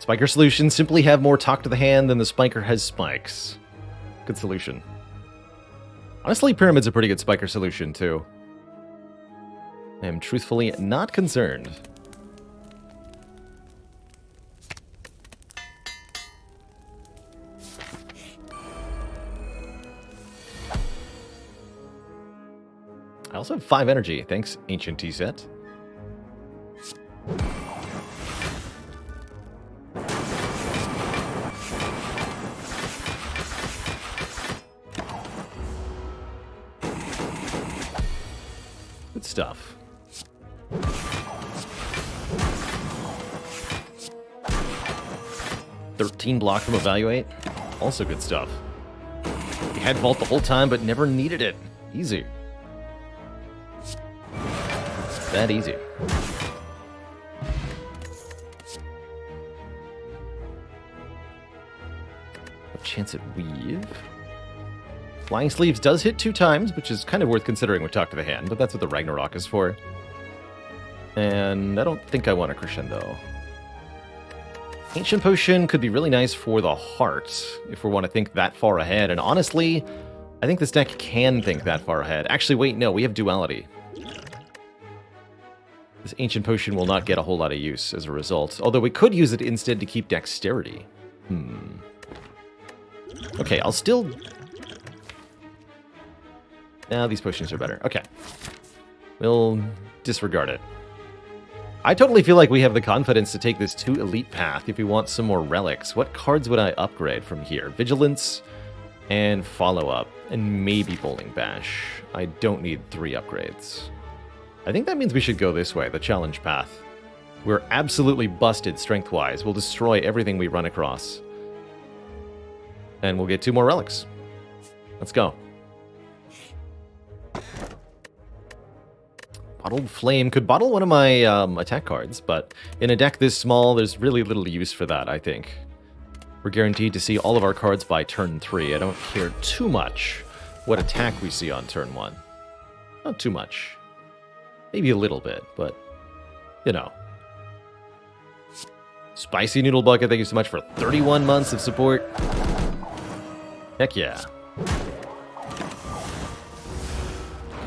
Spiker solution, simply have more talk to the hand than the spiker has spikes. Good solution. Honestly, Pyramid's a pretty good spiker solution, too. I am truthfully not concerned. I also have 5 energy. Thanks, Ancient T-Set. Good stuff. $13 block from Evaluate. Also good stuff. We had Vault the whole time, but never needed it. Easy. That easy. A chance at Weave. Flying Sleeves does hit 2 times, which is kind of worth considering with Talk to the Hand, but that's what the Ragnarok is for. And I don't think I want a Crescendo. Ancient Potion could be really nice for the heart, if we want to think that far ahead. And honestly, I think this deck can think that far ahead. Actually, wait, no, we have Duality. This Ancient Potion will not get a whole lot of use as a result. Although we could use it instead to keep Dexterity. Okay, I'll still... Now these potions are better. Okay. We'll disregard it. I totally feel like we have the confidence to take this to Elite Path if we want some more relics. What cards would I upgrade from here? Vigilance and Follow-Up. And maybe Bowling Bash. I don't need 3 upgrades. I think that means we should go this way, the challenge path. We're absolutely busted strength-wise. We'll destroy everything we run across. And we'll get 2 more relics. Let's go. Bottled Flame. Could bottle one of my attack cards, but in a deck this small, there's really little use for that, I think. We're guaranteed to see all of our cards by turn 3. I don't care too much what attack we see on turn 1. Not too much. Maybe a little bit, but, you know. Spicy Noodle Bucket, thank you so much for 31 months of support. Heck yeah. Could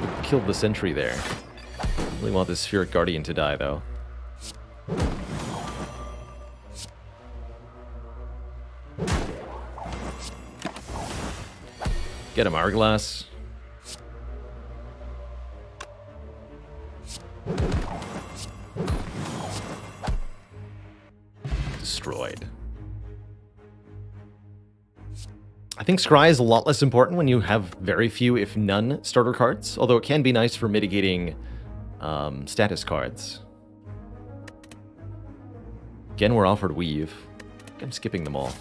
have killed the sentry there. Really want this Spheric Guardian to die, though. Get him, Hourglass. Destroyed. I think Scry is a lot less important when you have very few, if none, starter cards, although it can be nice for mitigating status cards. Again, we're offered Weave. I'm skipping them all.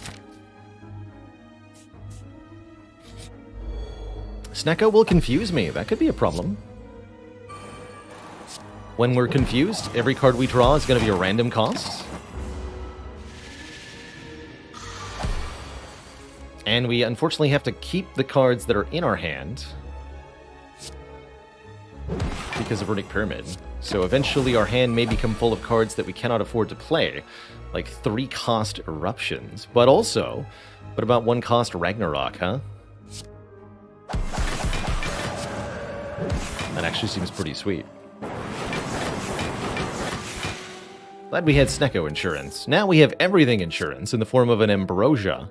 Snecko will confuse me. That could be a problem. When we're confused, every card we draw is going to be a random cost. And we unfortunately have to keep the cards that are in our hand because of Runic Pyramid. So eventually our hand may become full of cards that we cannot afford to play, like 3-cost Eruptions. But also, what about 1-cost Ragnarok, huh? That actually seems pretty sweet. Glad we had Snecko insurance. Now we have everything insurance in the form of an Ambrosia.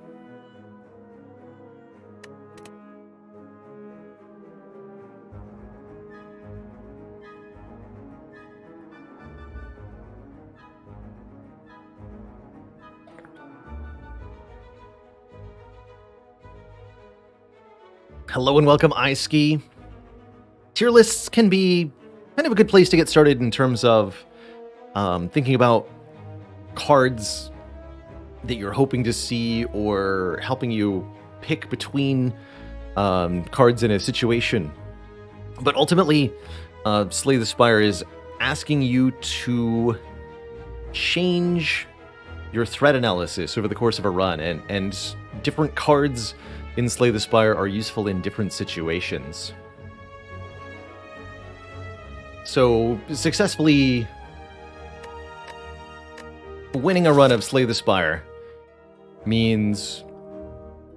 Hello and welcome, iSki. Tier lists can be kind of a good place to get started in terms of thinking about cards that you're hoping to see or helping you pick between cards in a situation. But ultimately, Slay the Spire is asking you to change your threat analysis over the course of a run, and different cards in Slay the Spire are useful in different situations. So, successfully winning a run of Slay the Spire means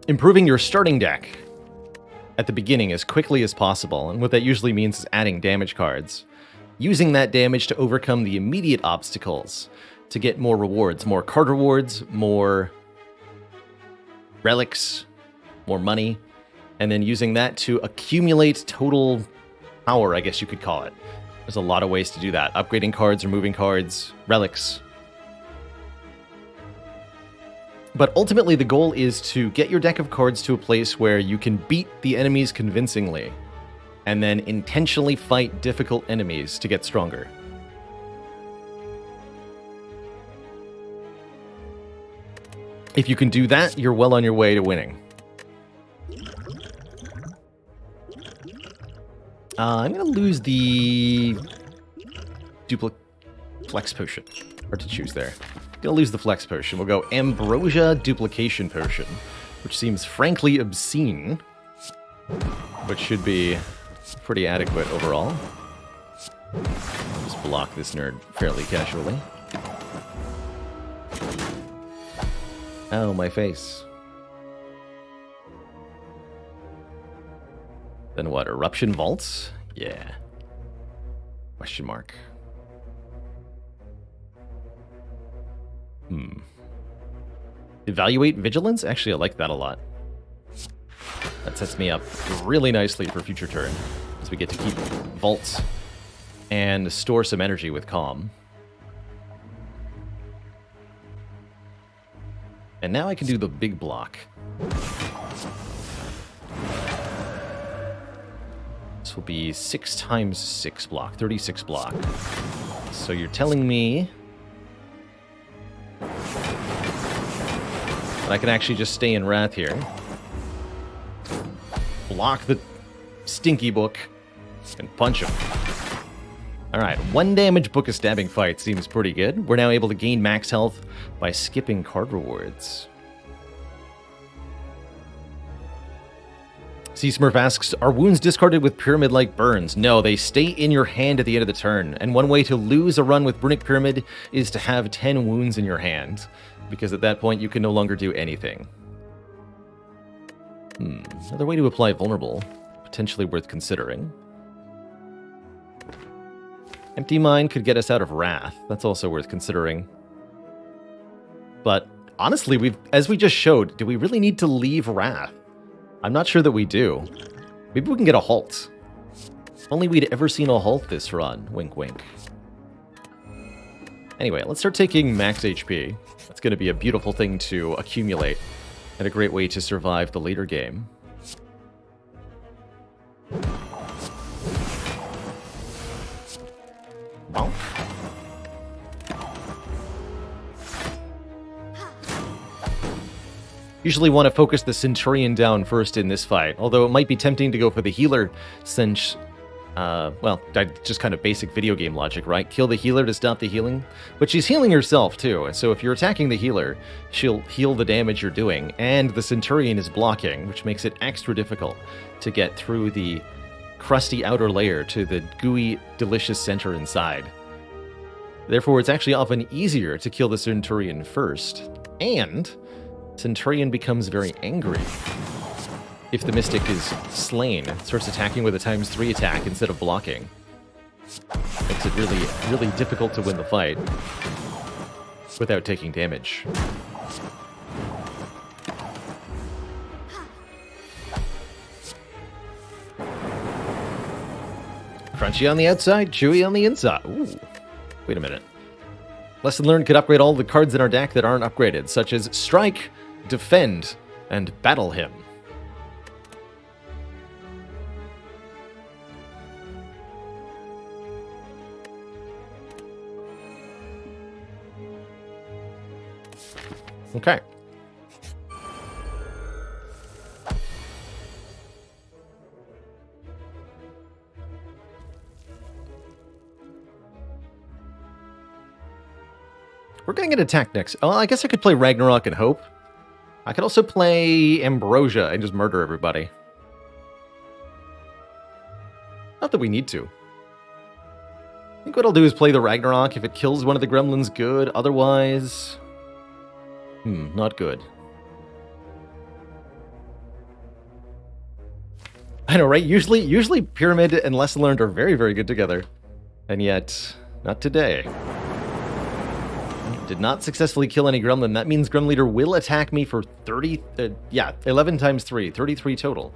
improving your starting deck at the beginning as quickly as possible, and what that usually means is adding damage cards. Using that damage to overcome the immediate obstacles to get more rewards, more card rewards, more relics, more money, and then using that to accumulate total power, I guess you could call it. There's a lot of ways to do that. Upgrading cards, removing cards, relics. But ultimately, the goal is to get your deck of cards to a place where you can beat the enemies convincingly, and then intentionally fight difficult enemies to get stronger. If you can do that, you're well on your way to winning. I'm going to lose the Flex Potion. Hard to choose there. Going to lose the Flex Potion. We'll go Ambrosia Duplication Potion, which seems frankly obscene, but should be pretty adequate overall. Just block this nerd fairly casually. Oh, my face. Then what, Eruption Vaults? Yeah. Question mark. Evaluate Vigilance? Actually, I like that a lot. That sets me up really nicely for future turn, as we get to keep Vaults and store some energy with Calm. And now I can do the big block. This will be 6 times 6 block, 36 block. So you're telling me that I can actually just stay in Wrath here, block the Stinky Book, and punch him. Alright, 1 damage Book of Stabbing Fight seems pretty good. We're now able to gain max health by skipping card rewards. C Smurf asks, are wounds discarded with pyramid-like burns? No, they stay in your hand at the end of the turn, and one way to lose a run with Runic Pyramid is to have 10 wounds in your hand, because at that point you can no longer do anything. Another way to apply Vulnerable, potentially worth considering. Empty Mind could get us out of Wrath, that's also worth considering. But honestly, as we just showed, do we really need to leave Wrath? I'm not sure that we do. Maybe we can get a halt. If only we'd ever seen a halt this run. Wink, wink. Anyway, let's start taking max HP. That's going to be a beautiful thing to accumulate, and a great way to survive the later game. Bonk. Usually want to focus the Centurion down first in this fight, although it might be tempting to go for the healer since, well, just kind of basic video game logic, right? Kill the healer to stop the healing. But she's healing herself too, so if you're attacking the healer, she'll heal the damage you're doing, and the Centurion is blocking, which makes it extra difficult to get through the crusty outer layer to the gooey, delicious center inside. Therefore, it's actually often easier to kill the Centurion first, and Centurion becomes very angry if the Mystic is slain. It starts attacking with a ×3 attack instead of blocking. Makes it really, really difficult to win the fight without taking damage. Crunchy on the outside, chewy on the inside. Ooh, wait a minute. Lesson learned could upgrade all the cards in our deck that aren't upgraded, such as Strike, Defend, and Battle Him. Okay. We're going to get attacked next. Oh, I guess I could play Ragnarok and Hope. I could also play Ambrosia and just murder everybody. Not that we need to. I think what I'll do is play the Ragnarok. If it kills one of the gremlins, good. Otherwise... not good. I know, right? Usually Pyramid and Lesson Learned are very, very good together. And yet, not today. Did not successfully kill any gremlin. That means Grem Leader will attack me for 11 times 3, 33 total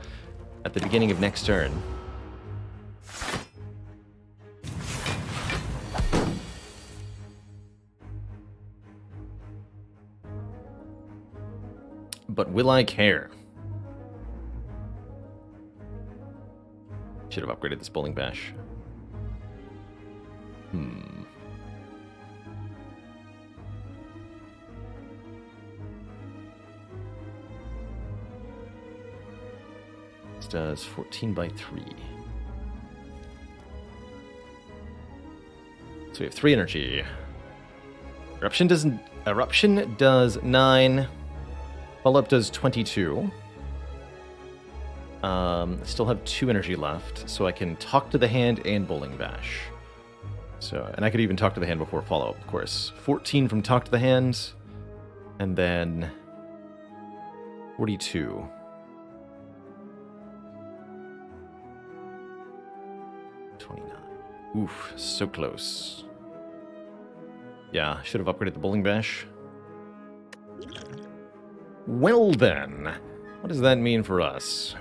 at the beginning of next turn. But will I care? Should have upgraded this bowling bash. This does 14 by 3. So we have 3 energy. Eruption does 9. Follow-up does 22. I still have 2 energy left, so I can talk to the hand and bowling bash. So, and I could even talk to the hand before follow-up, of course. 14 from talk to the hand, and then 42. Oof, so close. Yeah, should have upgraded the bowling bash. Well then, what does that mean for us?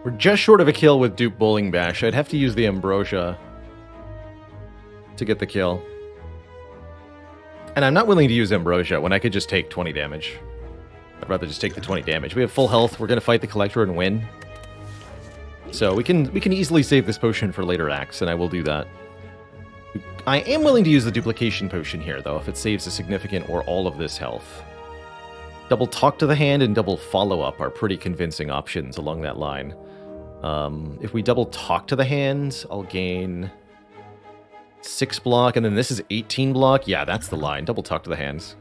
We're just short of a kill with Dupe Bowling Bash. I'd have to use the Ambrosia to get the kill. And I'm not willing to use Ambrosia when I could just take 20 damage. I'd rather just take the 20 damage. We have full health. We're going to fight the Collector and win. So we can easily save this potion for later acts, and I will do that. I am willing to use the duplication potion here, though, if it saves a significant or all of this health. Double talk to the hand and double follow-up are pretty convincing options along that line. If we double talk to the hand, I'll gain 6 block, and then this is 18 block. Yeah, that's the line. Double talk to the hands.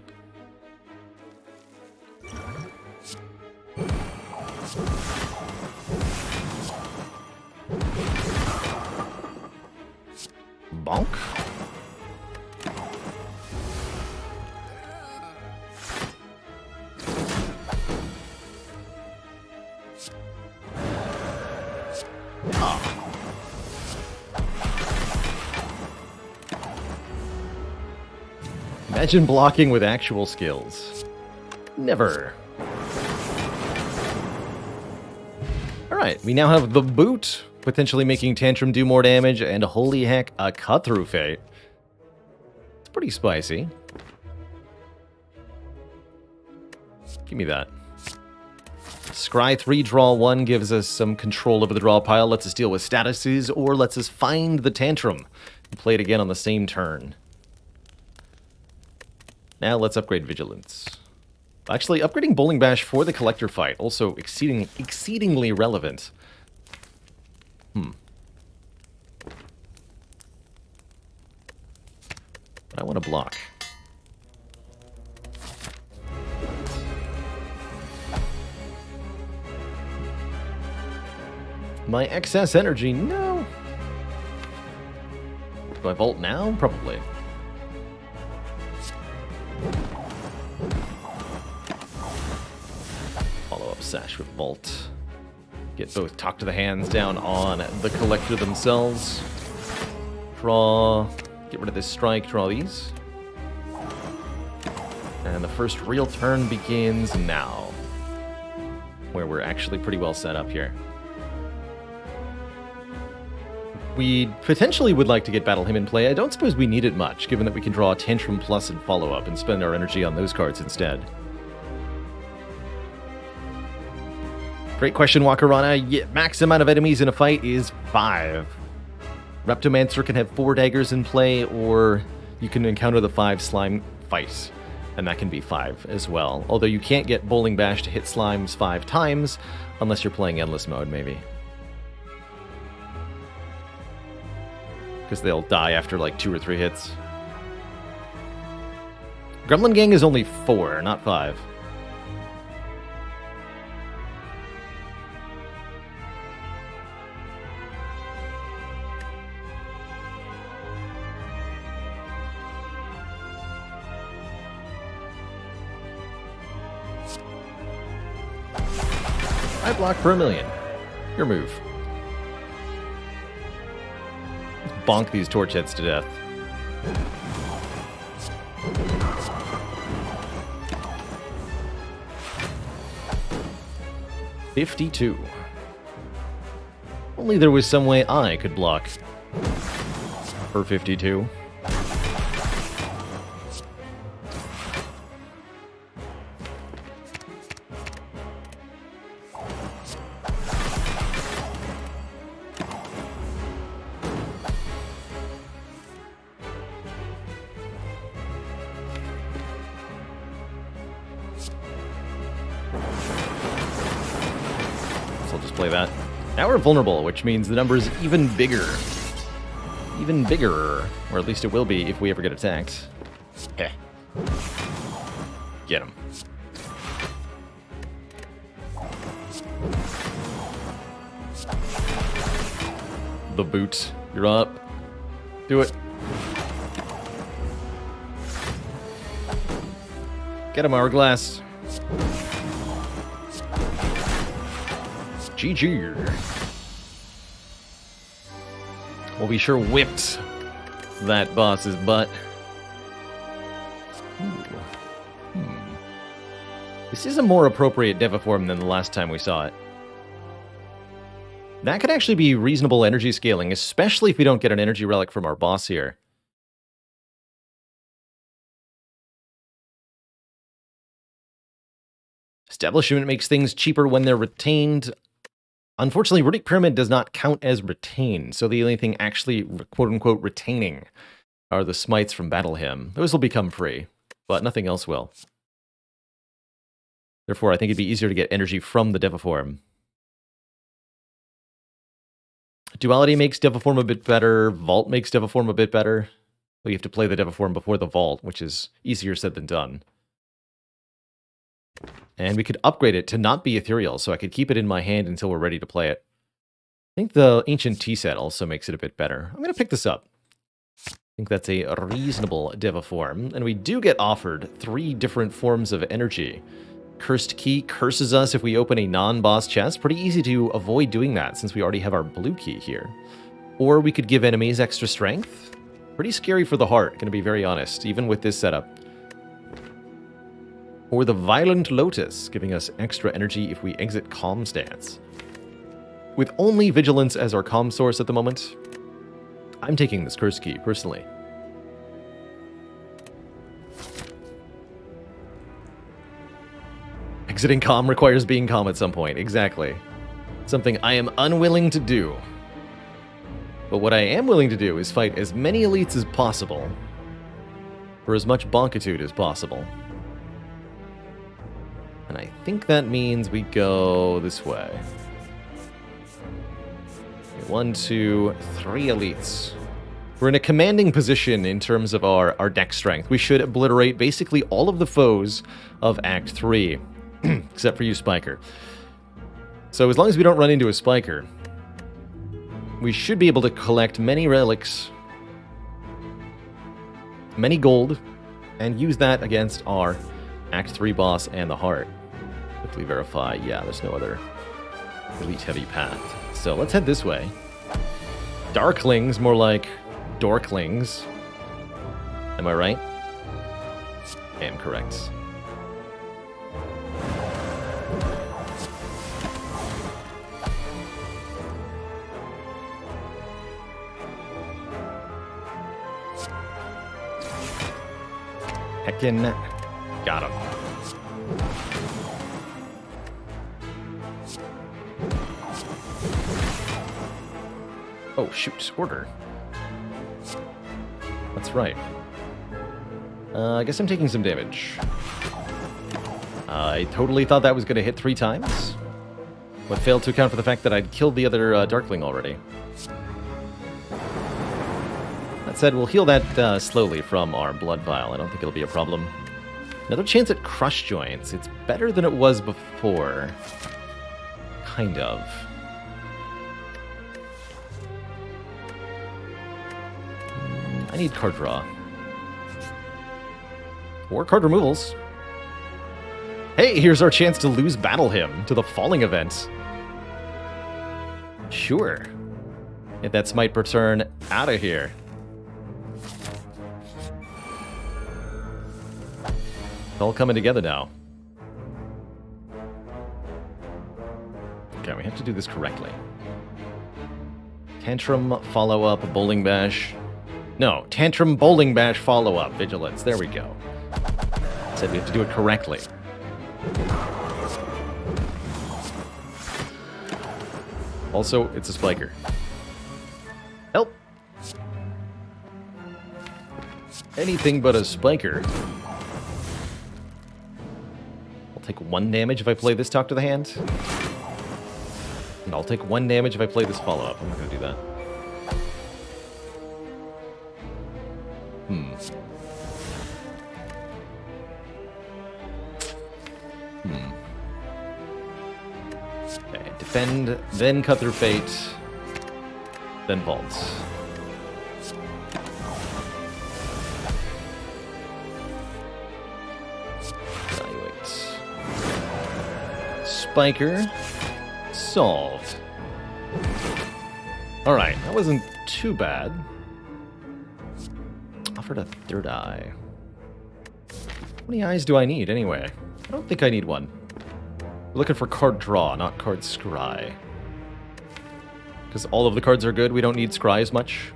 Bonk. Imagine blocking with actual skills. Never. Alright, we now have the boot, potentially making Tantrum do more damage, and holy heck, a cut-through fate. It's pretty spicy. Give me that. Scry 3, draw 1 gives us some control over the draw pile, lets us deal with statuses, or lets us find the Tantrum and play it again on the same turn. Now let's upgrade Vigilance. Actually, upgrading Bowling Bash for the Collector fight, also exceedingly relevant. But I want to block. My excess energy, no. Do I vault now? Probably. Follow-up Sash with Vault. Get both Talk to the Hands down on the Collector themselves. Draw. Get rid of this strike, draw these. And the first real turn begins now. Where we're actually pretty well set up here. We potentially would like to get Battle Hymn in play. I don't suppose we need it much, given that we can draw Tantrum Plus and Follow-Up and spend our energy on those cards instead. Great question, Wakarana. Yeah, max amount of enemies in a fight is 5. Reptomancer can have 4 daggers in play, or you can encounter the 5 slime fight, and that can be 5 as well. Although you can't get Bowling Bash to hit slimes 5 times, unless you're playing Endless Mode, maybe. Because they'll die after like 2 or 3 hits. Gremlin Gang is only 4, not 5. I block for 1,000,000. Your move. Bonk these torch heads to death. $52. Only there was some way I could block for 52. Play that. Now we're vulnerable, which means the number is even bigger. Even bigger. Or at least it will be if we ever get attacked. Heh. Get him. The boot. You're up. Do it. Get him, Hourglass. GG. Well, we sure whipped that boss's butt. This is a more appropriate Deviform than the last time we saw it. That could actually be reasonable energy scaling, especially if we don't get an energy relic from our boss here. Establishment makes things cheaper when they're retained. Unfortunately, Runic Pyramid does not count as retained, so the only thing actually, quote-unquote, retaining are the smites from Battle Hymn. Those will become free, but nothing else will. Therefore, I think it'd be easier to get energy from the Deviform. Duality makes Deviform a bit better. Vault makes Deviform a bit better. But you have to play the Deviform before the Vault, which is easier said than done. And we could upgrade it to not be ethereal, so I could keep it in my hand until we're ready to play it. I think the Ancient Tea set also makes it a bit better. I'm going to pick this up. I think that's a reasonable Deviform. And we do get offered 3 different forms of energy. Cursed Key curses us if we open a non-boss chest. Pretty easy to avoid doing that since we already have our blue key here. Or we could give enemies extra strength. Pretty scary for the heart, gonna be very honest, even with this setup. Or the Violent Lotus, giving us extra energy if we exit Calm stance. With only Vigilance as our calm source at the moment, I'm taking this Curse Key, personally. Exiting calm requires being calm at some point, exactly. Something I am unwilling to do. But what I am willing to do is fight as many elites as possible, for as much bonkitude as possible. And I think that means we go this way. 1, 2, 3 elites. We're in a commanding position in terms of our deck strength. We should obliterate basically all of the foes of Act 3. Except for you, Spiker. So as long as we don't run into a Spiker, we should be able to collect many relics, many gold, and use that against our Act 3 boss and the heart. Quickly verify, yeah, there's no other elite heavy path. So let's head this way. Darklings, more like Dorklings. Am I right? I am correct. Heckin' got him. Oh, shoot. Order. That's right. I guess I'm taking some damage. I totally thought that was going to hit 3 times, but failed to account for the fact that I'd killed the other Darkling already. That said, we'll heal that slowly from our Blood Vial. I don't think it'll be a problem. Another chance at Crush Joints. It's better than it was before. Kind of. I need card draw. Or card removals. Hey, here's our chance to lose Battle Hymn to the Falling event. Sure. Get that Smite per turn out of here. It's all coming together now. Okay, we have to do this correctly. Tantrum, follow-up, Bowling Bash. No, Tantrum, Bowling Bash, follow-up, Vigilance. There we go. Said we have to do it correctly. Also, it's a Spiker. Help! Anything but a Spiker. I'll take 1 damage if I play this Talk to the Hand. And I'll take 1 damage if I play this follow-up. I'm not going to do that. Okay, defend, then cut through fate, then vault. Evaluate. Spiker. Solved. Alright, that wasn't too bad. Offered a 3rd eye. How many eyes do I need, anyway? I don't think I need 1. We're looking for card draw, not card scry. Because all of the cards are good, we don't need scry as much.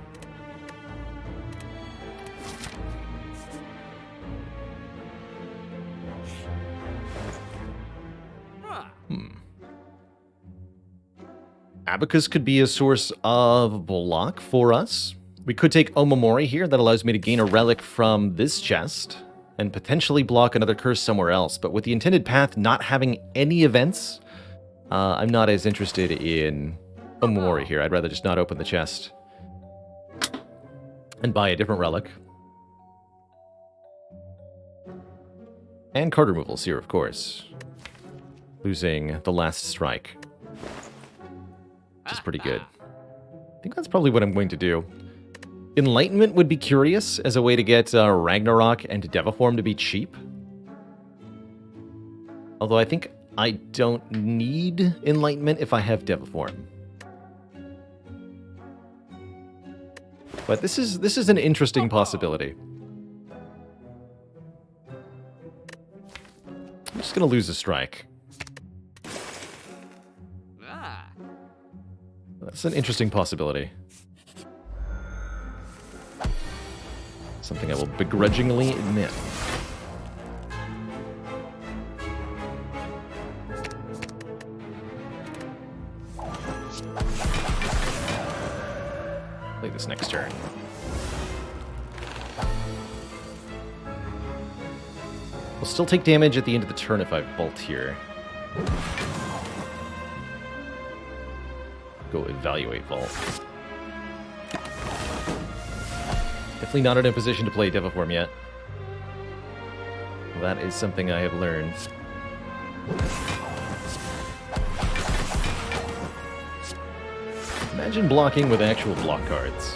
Abacus could be a source of block for us. We could take Omamori here. That allows me to gain a relic from this chest and potentially block another curse somewhere else. But with the intended path not having any events, I'm not as interested in Omamori here. I'd rather just not open the chest and buy a different relic. And card removals here, of course. Losing the last strike, which is pretty good. I think that's probably what I'm going to do. Enlightenment would be curious as a way to get Ragnarok and Devaform to be cheap. Although I think I don't need Enlightenment if I have Devaform. But this is an interesting possibility. I'm just going to lose a strike. That's an interesting possibility. Something I will begrudgingly admit. Play this next turn. We'll still take damage at the end of the turn if I bolt here. Go evaluate Vault. Definitely not in a position to play Devaform yet. That is something I have learned. Imagine blocking with actual block cards.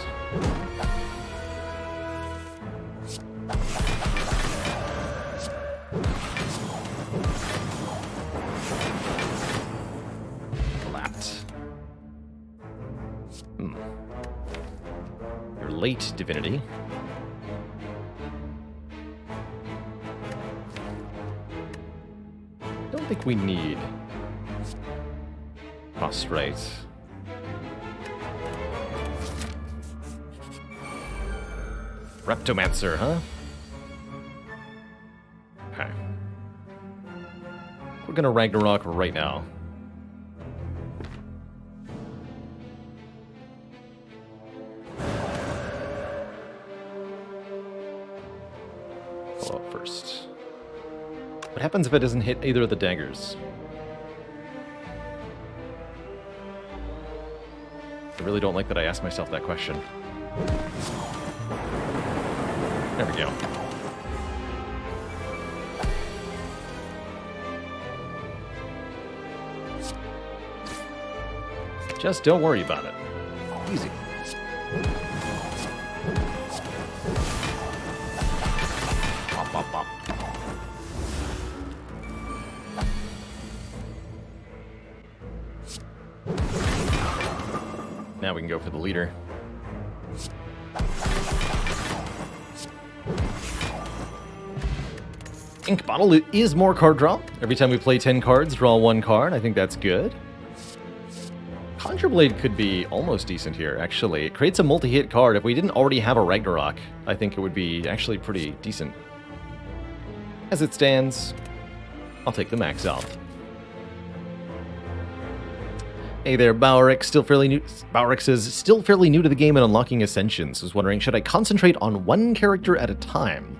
Late Divinity. Don't think we need Prostrate. Reptomancer, huh? Okay. We're gonna Ragnarok right now. First. What happens if it doesn't hit either of the daggers? I really don't like that I asked myself that question. There we go. Just don't worry about it. Easy. Now we can go for the leader. Ink Bottle is more card draw. Every time we play 10 cards, draw 1 card. I think that's good. Conjure Blade could be almost decent here, actually. It creates a multi-hit card. If we didn't already have a Ragnarok, I think it would be actually pretty decent. As it stands, I'll take the max out. Hey there, Bowrick. Bowrick says, still fairly new to the game and unlocking Ascension. So I was wondering, should I concentrate on one character at a time?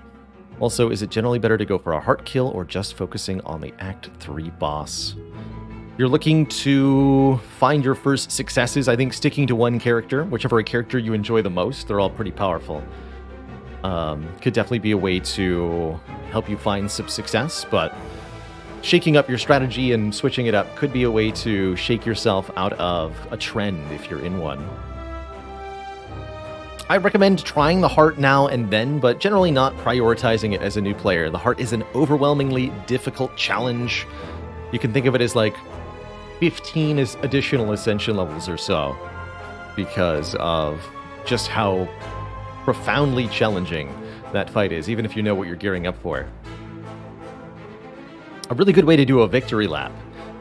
Also, is it generally better to go for a heart kill or just focusing on the Act 3 boss? You're looking to find your first successes. I think sticking to one character, whichever character you enjoy the most, they're all pretty powerful. Could definitely be a way to help you find some success, but shaking up your strategy and switching it up could be a way to shake yourself out of a trend if you're in one. I recommend trying the heart now and then, but generally not prioritizing it as a new player. The heart is an overwhelmingly difficult challenge. You can think of it as like 15 additional Ascension levels or so, because of just how profoundly challenging that fight is, even if you know what you're gearing up for. A really good way to do a victory lap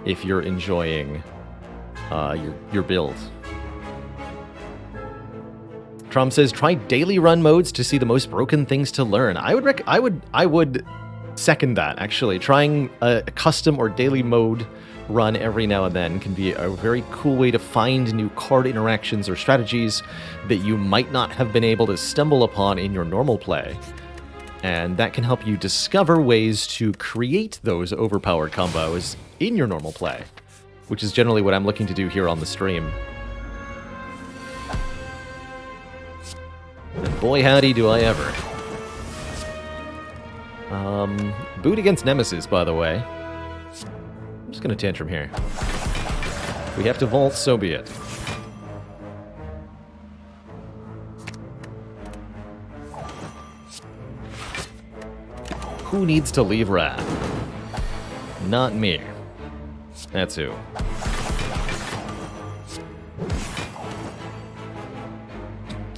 if you're enjoying your build. Trom says, try daily run modes to see the most broken things to learn. I would second that, actually. Trying a custom or daily mode run every now and then can be a very cool way to find new card interactions or strategies that you might not have been able to stumble upon in your normal play. And that can help you discover ways to create those overpowered combos in your normal play, which is generally what I'm looking to do here on the stream. And boy howdy do I ever. Boot against Nemesis, by the way. I'm just gonna tantrum here. If we have to vault, so be it. Who needs to leave Wrath? Not me. That's who.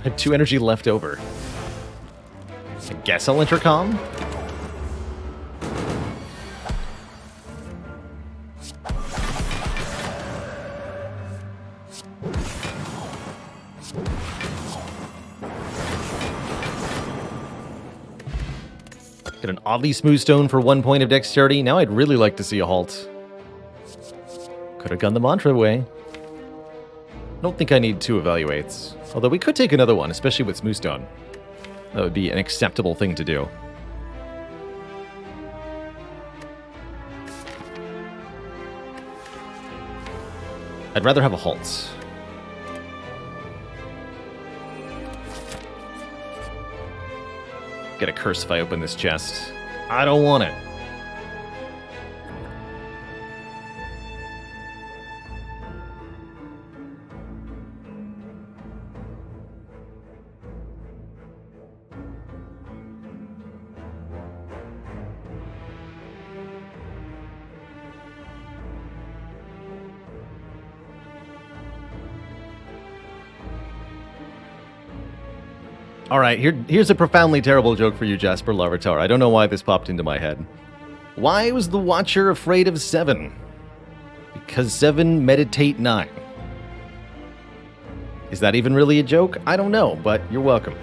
I had 2 energy left over. I guess I'll intercom? Get an oddly smooth stone for 1 point of dexterity. Now I'd really like to see a halt. Could have gone the mantra way. Don't think I need 2 evaluates. Although we could take another one, especially with smooth stone. That would be an acceptable thing to do. I'd rather have a halt. Get a curse if I open this chest. I don't want it. All right, here's a profoundly terrible joke for you, Jasper Larvitar. I don't know why this popped into my head. Why was the Watcher afraid of 7? Because 7 meditate 9. Is that even really a joke? I don't know, but you're welcome.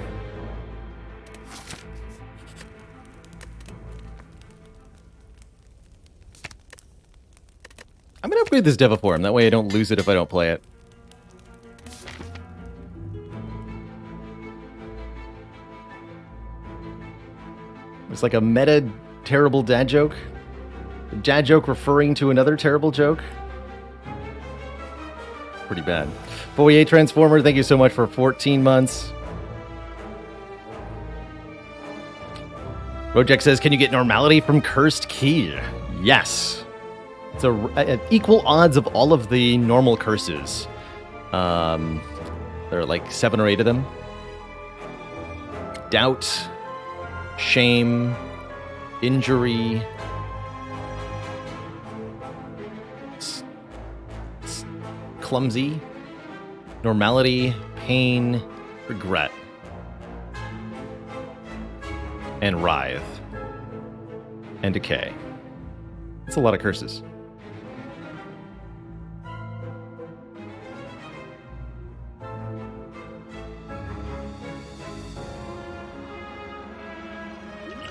I'm gonna upgrade this Deviform, that way I don't lose it if I don't play it. It's like a meta terrible dad joke. A dad joke referring to another terrible joke. Pretty bad. Boye Transformer, thank you so much for 14 months. Rojek says, can you get normality from Cursed Key? Yes. It's equal odds of all of the normal curses. There are like 7 or 8 of them. Doubt. Shame, injury, clumsy, normality, pain, regret, and writhe, and decay. That's a lot of curses.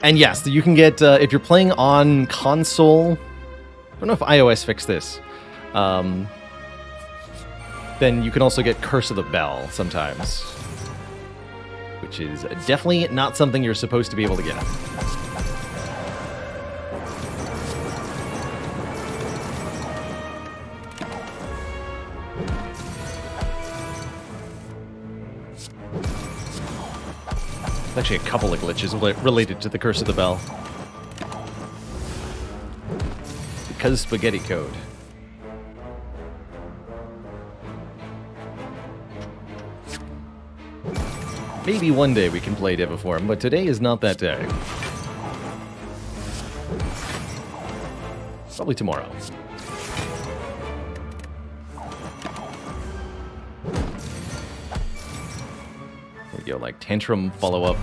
And yes, you can get, if you're playing on console, I don't know if iOS fixed this, then you can also get Curse of the Bell sometimes, which is definitely not something you're supposed to be able to get. Actually a couple of glitches related to the Curse of the Bell. Because spaghetti code. Maybe one day we can play Deviform, but today is not that day. Probably tomorrow. There we go, like Tantrum follow-up.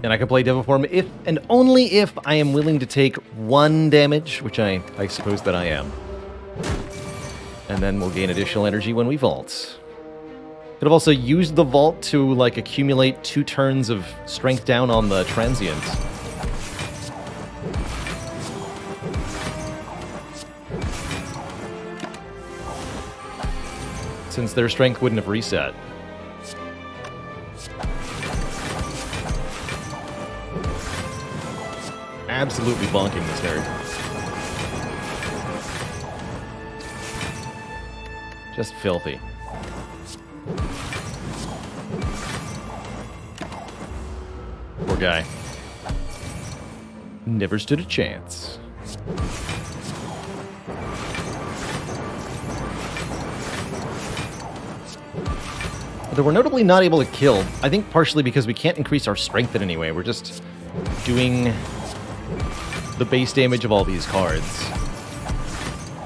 And I can play Deviform if and only if I am willing to take 1 damage, which I suppose that I am. And then we'll gain additional energy when we vault. Could have also used the vault to like accumulate 2 turns of strength down on the transient. since their strength wouldn't have reset. Absolutely bonking this nerd. Just filthy. Poor guy. Never stood a chance. Although we're notably not able to kill, I think partially because we can't increase our strength in any way. We're just doing the base damage of all these cards,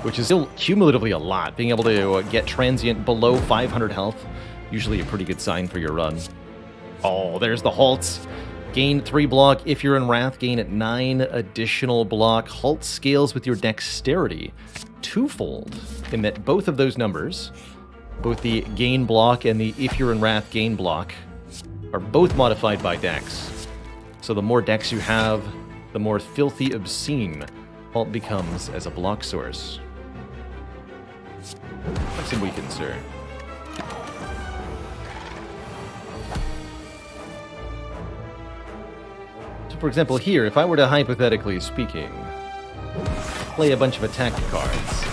which is still cumulatively a lot. Being able to get transient below 500 health, usually a pretty good sign for your run. Oh, there's the halts. Gain 3 block if you're in Wrath, gain at 9 additional block. Halt scales with your dexterity twofold, in that both of those numbers, both the gain block and the if you're in Wrath gain block, are both modified by dex. So the more dex you have, the more filthy obscene Halt becomes as a block source. Have some weakens, sir. So for example here, if I were to, hypothetically speaking, play a bunch of attack cards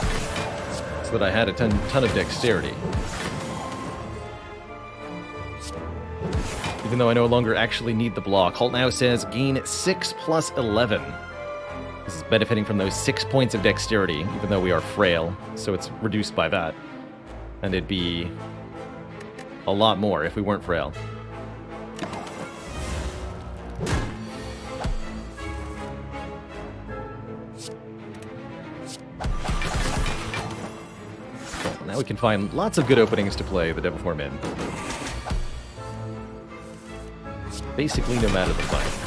so that I had a ton of dexterity, even though I no longer actually need the block, Halt now says gain 6 plus 11. This is benefiting from those 6 points of dexterity, even though we are frail, so it's reduced by that. And it'd be a lot more if we weren't frail. Well, now we can find lots of good openings to play the Devil Form in. Basically, no matter the fight.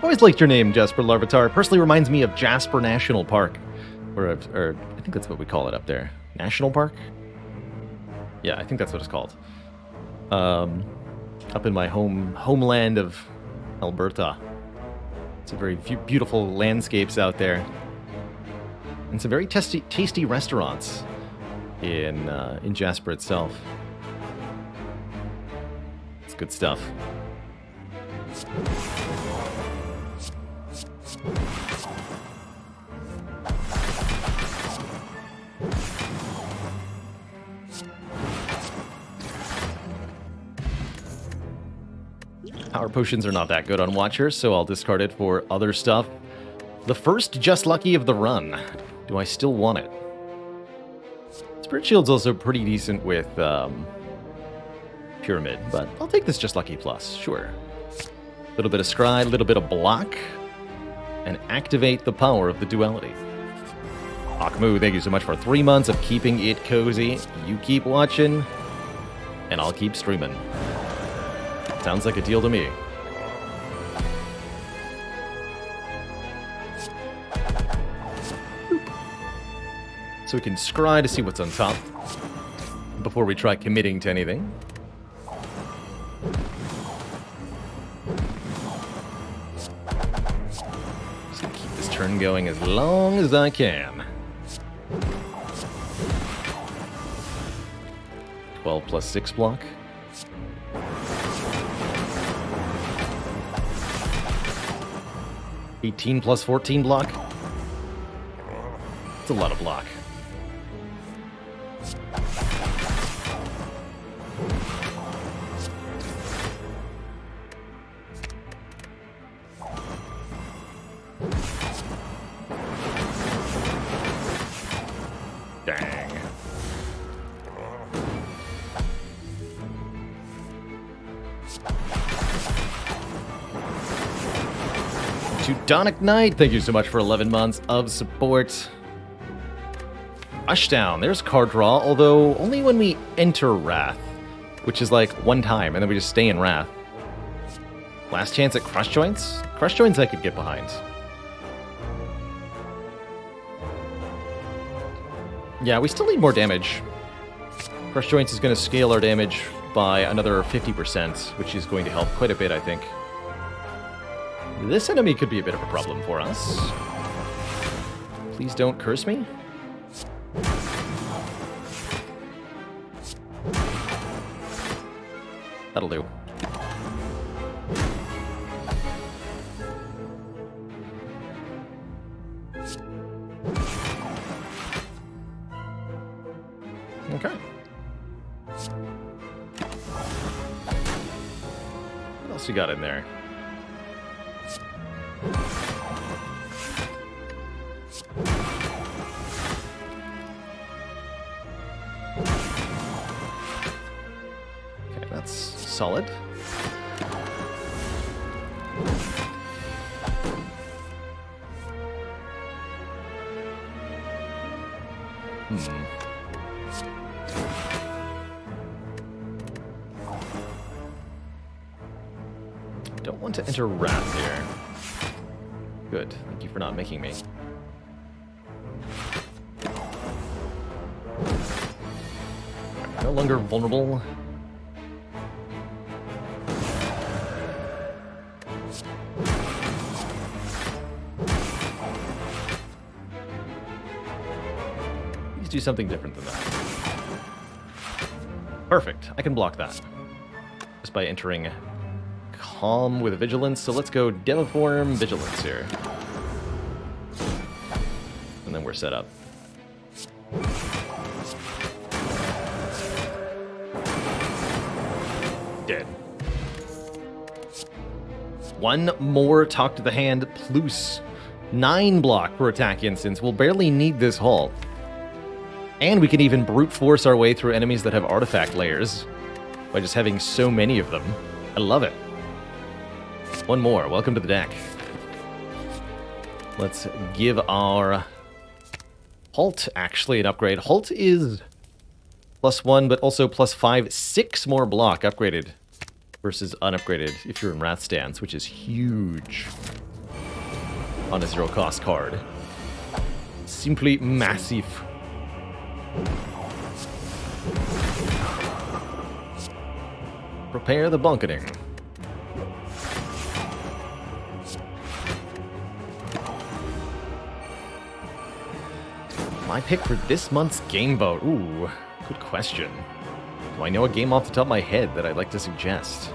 Always liked your name, Jasper Larvitar. Personally reminds me of Jasper National Park. Or I think that's what we call it up there. National Park? Yeah, I think that's what it's called. Up in my homeland of Alberta. Some very beautiful landscapes out there. And some very tasty restaurants in Jasper itself. It's good stuff. Power potions are not that good on Watcher, so I'll discard it for other stuff. The first Just Lucky of the run. Do I still want it? Spirit Shield's also pretty decent with Pyramid, but I'll take this Just Lucky Plus, sure. A little bit of Scry, a little bit of Block, and activate the power of the duality. Akmu, thank you so much for 3 months of keeping it cozy. You keep watching, and I'll keep streaming. Sounds like a deal to me. So we can scry to see what's on top before we try committing to anything. Just gonna keep this turn going as long as I can. 12 plus 6 block. 18 plus 14 block. It's a lot of block. Dang. Teutonic Knight, thank you so much for 11 months of support. Ashdown, there's card draw, although only when we enter Wrath, which is like one time, and then we just stay in Wrath. Last chance at crush joints? Crush joints I could get behind. Yeah, we still need more damage. Crush joints is going to scale our damage by another 50%, which is going to help quite a bit, I think. This enemy could be a bit of a problem for us. Please don't curse me. That'll do. Okay. What else you got in there? Okay, that's solid. Don't want to enter Wrath here. Good. Thank you for not making me. No longer vulnerable. Please do something different than that. Perfect. I can block that. Just by entering Calm with Vigilance. So let's go Deviform Vigilance here. And then we're set up. Dead. One more Talk to the Hand plus 9 block per attack instance. We'll barely need this haul. And we can even brute force our way through enemies that have artifact layers by just having so many of them. I love it. One more. Welcome to the deck. Let's give our Halt actually an upgrade. Halt is +1, but also +5, 6 more block upgraded versus unupgraded if you're in Wrath stance, which is huge on a 0-cost card. Simply massive. Prepare the bunketing. My pick for this month's game vote. Ooh, good question. Do I know a game off the top of my head that I'd like to suggest?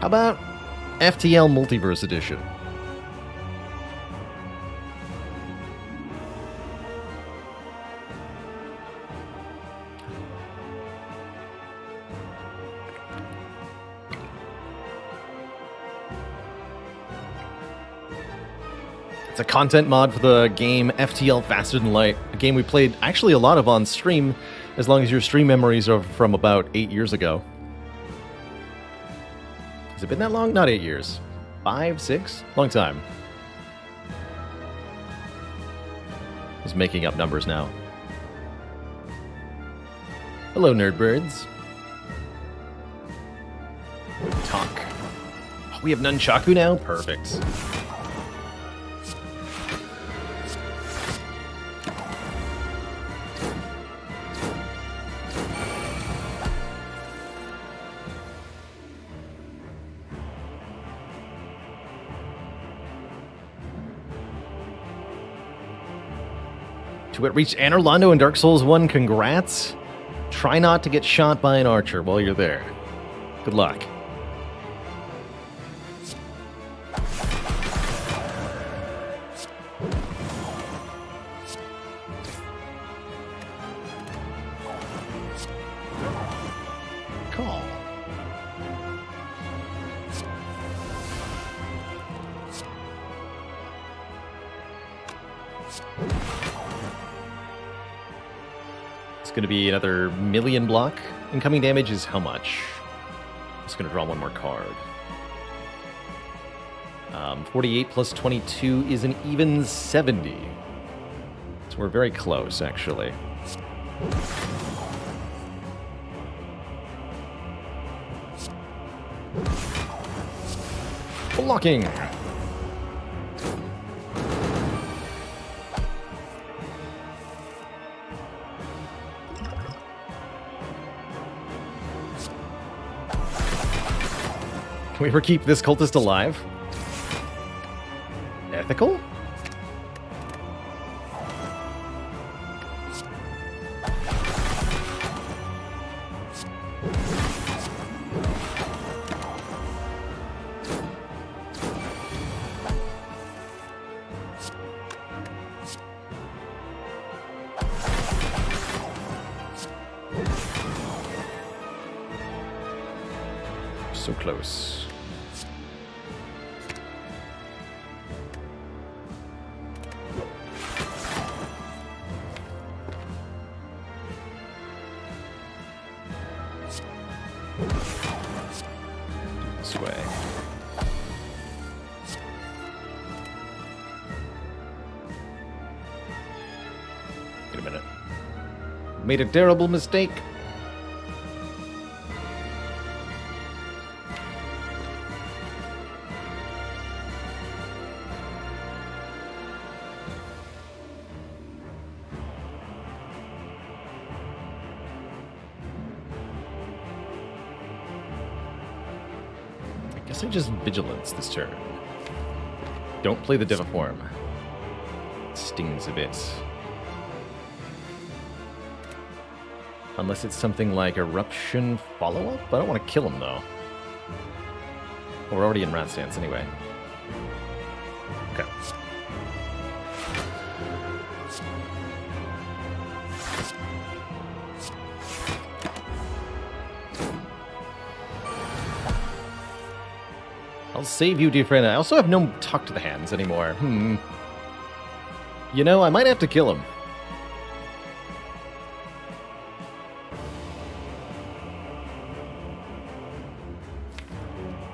How about FTL Multiverse Edition? It's a content mod for the game FTL Faster Than Light, a game we played actually a lot of on stream, as long as your stream memories are from about 8 years ago. Has it been that long? Not 8 years. 5, 6? Long time. Just making up numbers now. Hello, nerdbirds. Talk. Oh, we have Nunchaku now? Perfect. To it reached Anne Orlando in Dark Souls 1, congrats. Try not to get shot by an archer while you're there. Good luck. Call. Going to be another million block. Incoming damage is how much? I'm just going to draw one more card. 48 plus 22 is an even 70. So we're very close, actually. Blocking. Can we ever keep this cultist alive? Ethical? So close. This way. Wait a minute. Made a terrible mistake. I just vigilance this turn. Don't play the Deviform. It stings a bit. Unless it's something like Eruption follow-up? I don't want to kill him, though. Well, we're already in Wrath Stance anyway. Okay. I'll save you, dear friend. I also have no Tuck to the Hands anymore. You know, I might have to kill him.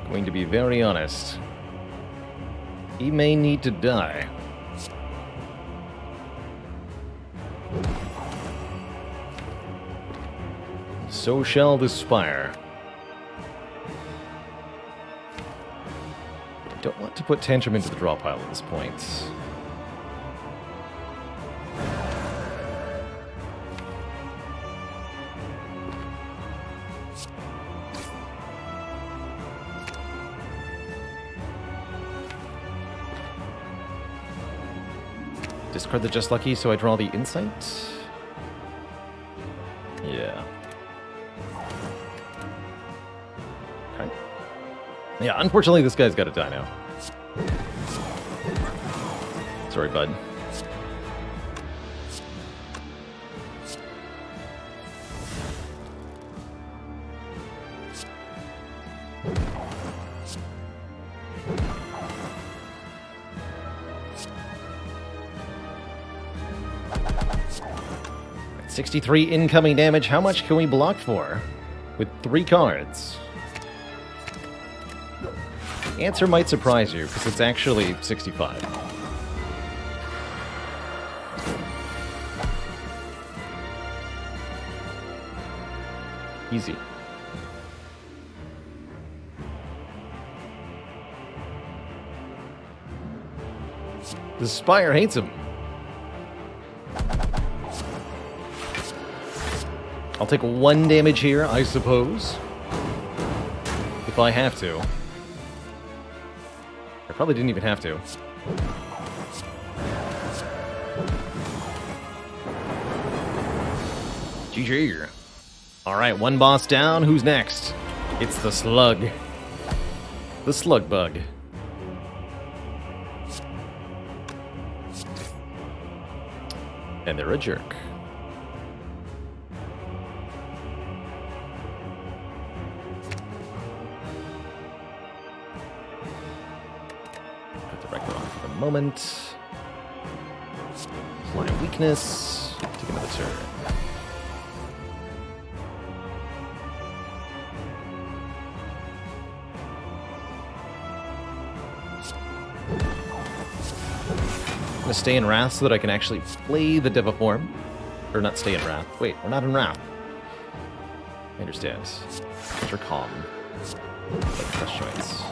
Going to be very honest. He may need to die. So shall the Spire. Don't want to put Tantrum into the draw pile at this point. Discard the Just Lucky so I draw the Insight? Yeah. Okay. Yeah, unfortunately this guy's got to die now. Sorry, bud. At 63 incoming damage, how much can we block for? With 3 cards. The answer might surprise you, because it's actually 65. Easy. The Spire hates him. I'll take 1 damage here, I suppose. If I have to. I probably didn't even have to. GG. Alright, 1 boss down. Who's next? It's the Slug. The Slug Bug. And they're a jerk. Put the Rector on for the moment. Apply weakness. Take another turn. I'm gonna stay in Wrath so that I can actually play the Deviform. Or not stay in Wrath. Wait, we're not in Wrath. I understand. Enter Calm. Like Crush Joints.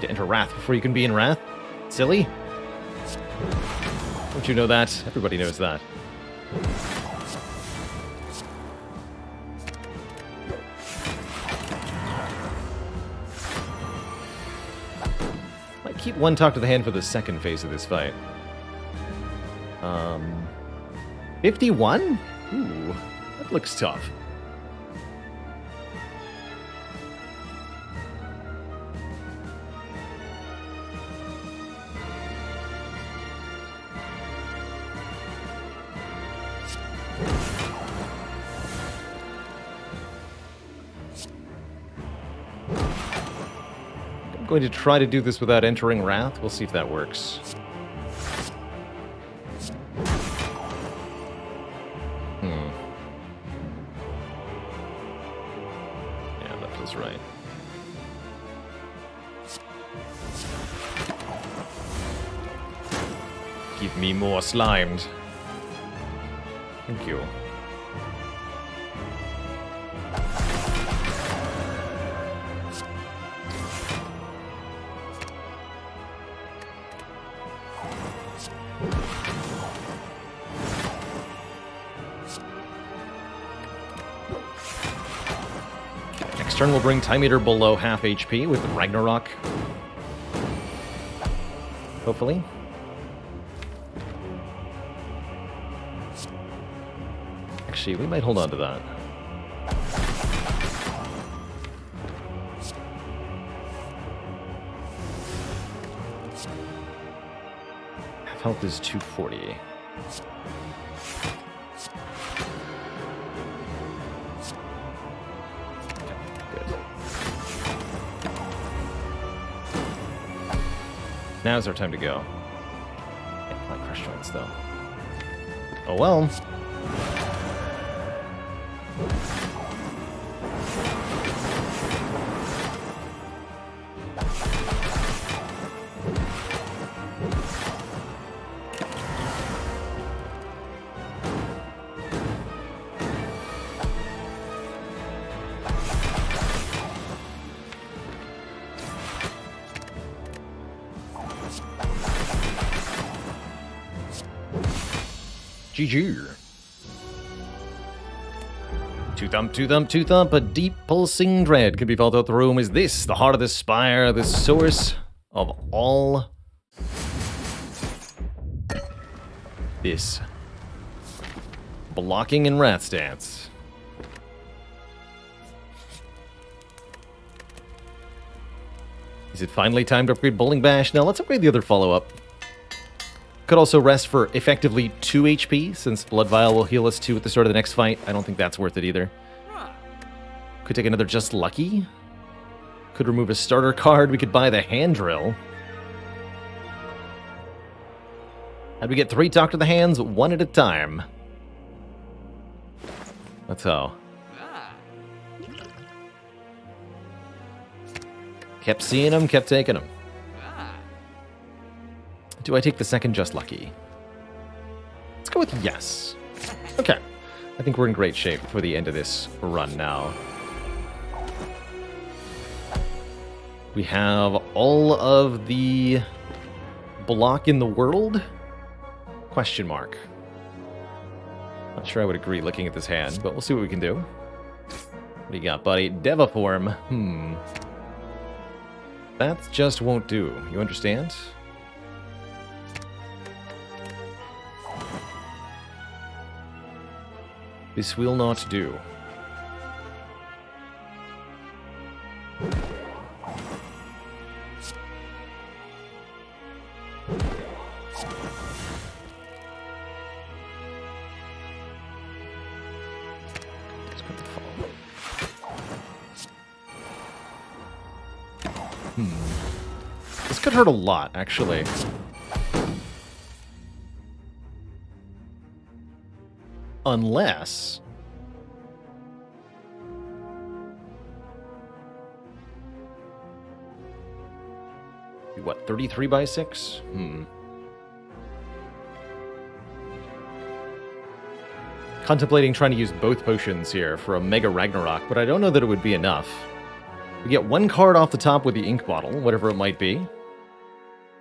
To enter Wrath before you can be in Wrath? Silly? Don't you know that? Everybody knows that. Might keep one talk to the hand for the second phase of this fight. 51? Ooh, that looks tough. I'm going to try to do this without entering Wrath. We'll see if that works. Yeah, that feels right. Give me more slimed. Thank you. Next turn, we'll bring Time Eater below half HP with Ragnarok. Hopefully. Actually, we might hold on to that. Half health is 240. Now's our time to go. Can't apply Crush Joints, though. Oh well. GG. Two thump, two thump, two thump. A deep pulsing dread can be felt out the room. Is this the heart of the Spire, the source of all this blocking and Wrath stance? Is it finally time to upgrade Bowling Bash? Now let's upgrade the other follow-up. Could also rest for effectively 2 HP, since Blood Vial will heal us 2 at the start of the next fight. I don't think that's worth it either. Could take another Just Lucky. Could remove a starter card. We could buy the Hand Drill. How'd we get 3 Talk to the Hands, 1 at a time? That's how. Kept seeing them, kept taking them. Do I take the second Just Lucky? Let's go with yes. Okay. I think we're in great shape for the end of this run now. We have all of the block in the world? Question mark. Not sure I would agree looking at this hand, but we'll see what we can do. What do you got, buddy? Devaform. That just won't do. You understand? This will not do. This could hurt a lot, actually. Unless... What, 33 by 6? contemplating trying to use both potions here for a Mega Ragnarok, but I don't know that it would be enough. We get one card off the top with the ink bottle, whatever it might be.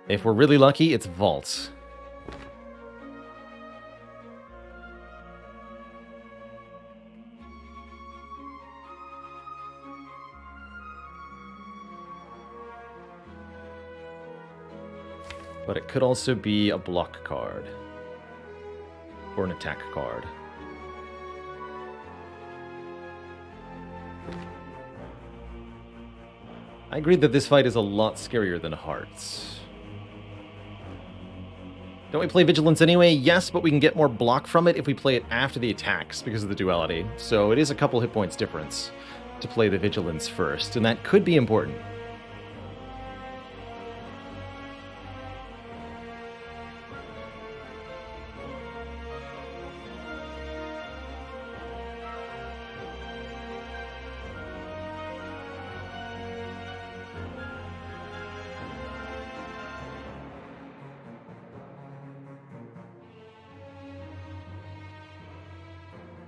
If we're really lucky, it's Vault. But it could also be a block card. Or an attack card. I agree that this fight is a lot scarier than Hearts. Don't we play Vigilance anyway? Yes, but we can get more block from it if we play it after the attacks because of the duality. So it is a couple hit points difference to play the Vigilance first, and that could be important.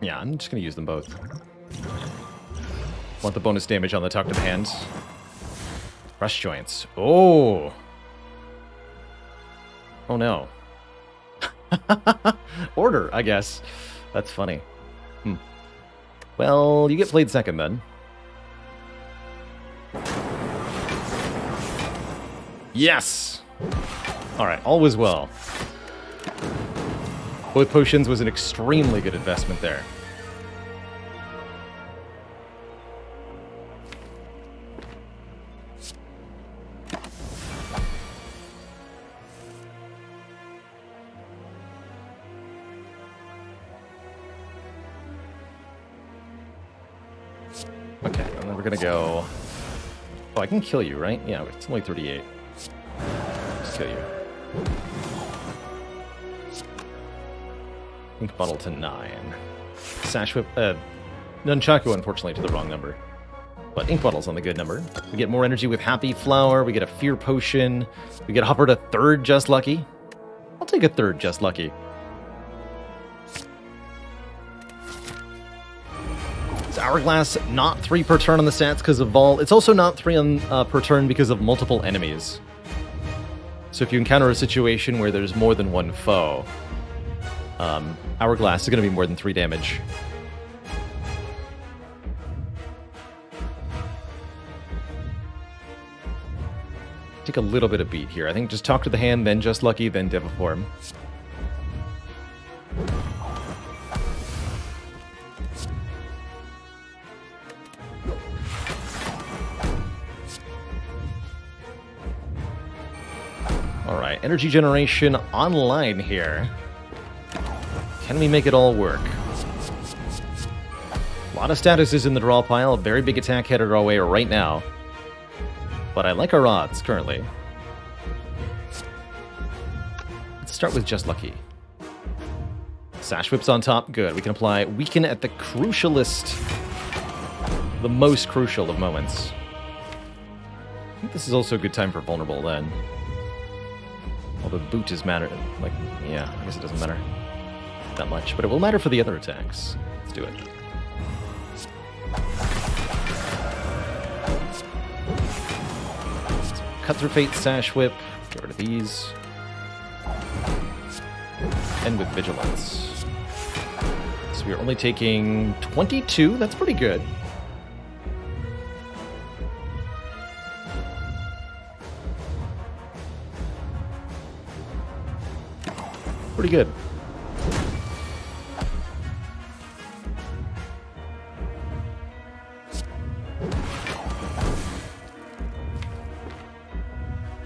Yeah, I'm just going to use them both. Want the bonus damage on the tuck to the hands. Crush joints. Oh! Oh no. Order, I guess. That's funny. Well, you get played second then. Yes! Alright, all was well. Both potions was an extremely good investment there. Okay, and then we're gonna go... Oh, I can kill you, right? Yeah, it's only 38. Just kill you. Ink bottle to 9. Sash whip, Nunchaku, unfortunately, to the wrong number. But ink bottle's on the good number. We get more energy with Happy Flower. We get a Fear Potion. We get Hopper to 3rd Just Lucky. I'll take a 3rd Just Lucky. It's Hourglass, not 3 per turn on the stats because of Vault. It's also not 3 on, per turn because of multiple enemies. So if you encounter a situation where there's more than one foe, Hourglass is going to be more than 3 damage. Take a little bit of beat here. I think just Talk to the Hand, then Just Lucky, then Deviform. Alright, energy generation online here. Can we make it all work? A lot of statuses in the draw pile, a very big attack headed our way right now. But I like our odds currently. Let's start with Just Lucky. Sash Whip's on top, good. We can apply Weaken at the crucialist, the most crucial of moments. I think this is also a good time for Vulnerable then. Although Boot is matter, like, yeah, I guess it doesn't matter that much, but it will matter for the other attacks. Let's do it. Cut Through Fate, Sash Whip, get rid of these. And with Vigilance. So we're only taking 22, that's pretty good. Pretty good.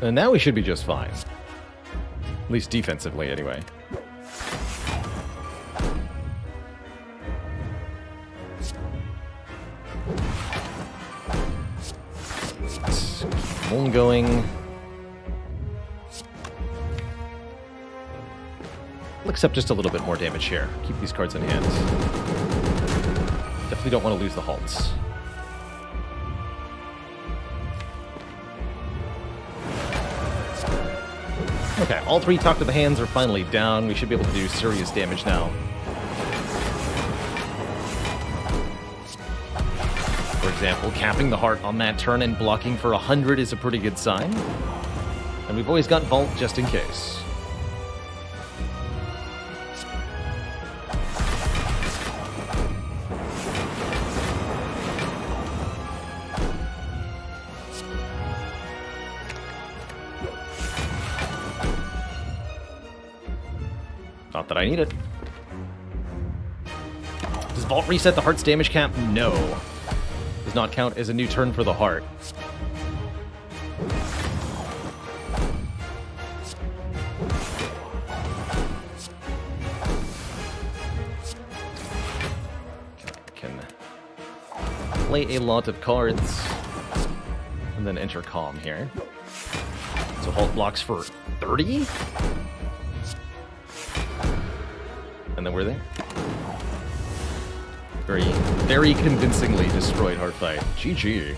And now we should be just fine. At least defensively, anyway. Let's keep on going. We'll accept just a little bit more damage here. Keep these cards in hand. Definitely don't want to lose the halts. Okay, all 3 Talk to the Hands are finally down. We should be able to do serious damage now. example. Capping the heart on that turn and blocking for 100 is a pretty good sign. And we've always got Vault just in case. Not that I need it. Does Vault reset the heart's damage cap? No. Does not count as a new turn for the heart. I can play a lot of cards and then enter calm here. So Vault blocks for 30? And then we're there. Very, very convincingly destroyed Heartfight. GG.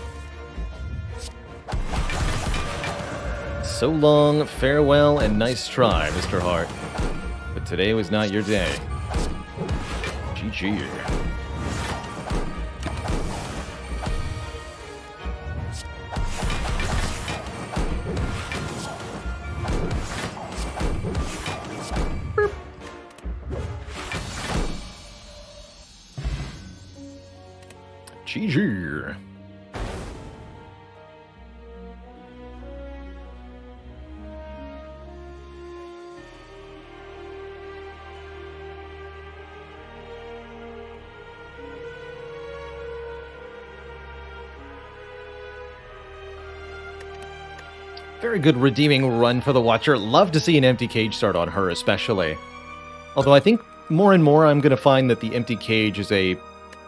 So long, farewell, and nice try, Mr. Hart. But today was not your day. GG. GG. Very good redeeming run for the Watcher. Love to see an empty cage start on her, especially. Although I think more and more I'm going to find that the empty cage is a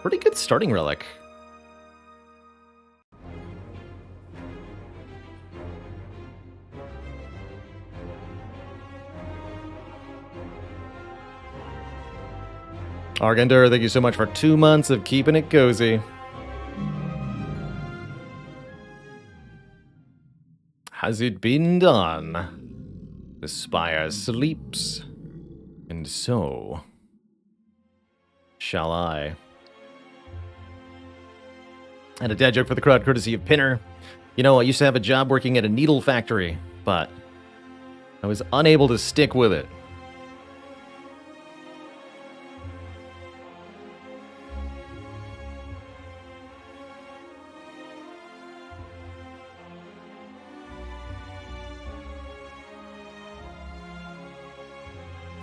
pretty good starting relic. Argender, thank you so much for 2 months of keeping it cozy. Has it been done? The Spire sleeps, and so shall I. And a dad joke for the crowd, courtesy of Pinner. You know, I used to have a job working at a needle factory, but I was unable to stick with it.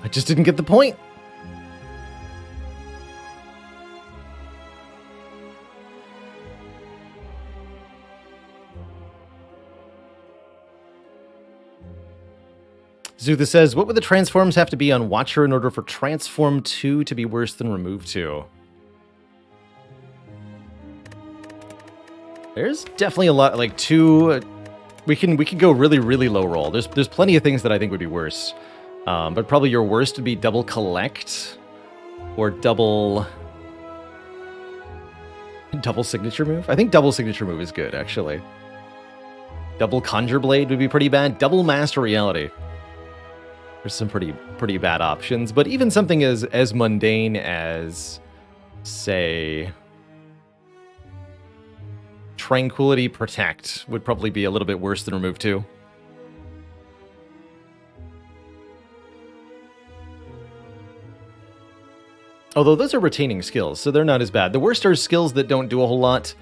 I just didn't get the point. Zutha says, what would the transforms have to be on Watcher in order for Transform 2 to be worse than Remove 2? There's definitely a lot, like 2... We can go really, really low roll. There's plenty of things that I think would be worse. But probably your worst would be double collect or double signature move. I think double signature move is good, actually. Double conjure blade would be pretty bad. Double master reality. There's some pretty bad options, but even something as mundane as, say, Tranquility Protect would probably be a little bit worse than Remove 2. Although those are retaining skills, so they're not as bad. The worst are skills that don't do a whole lot,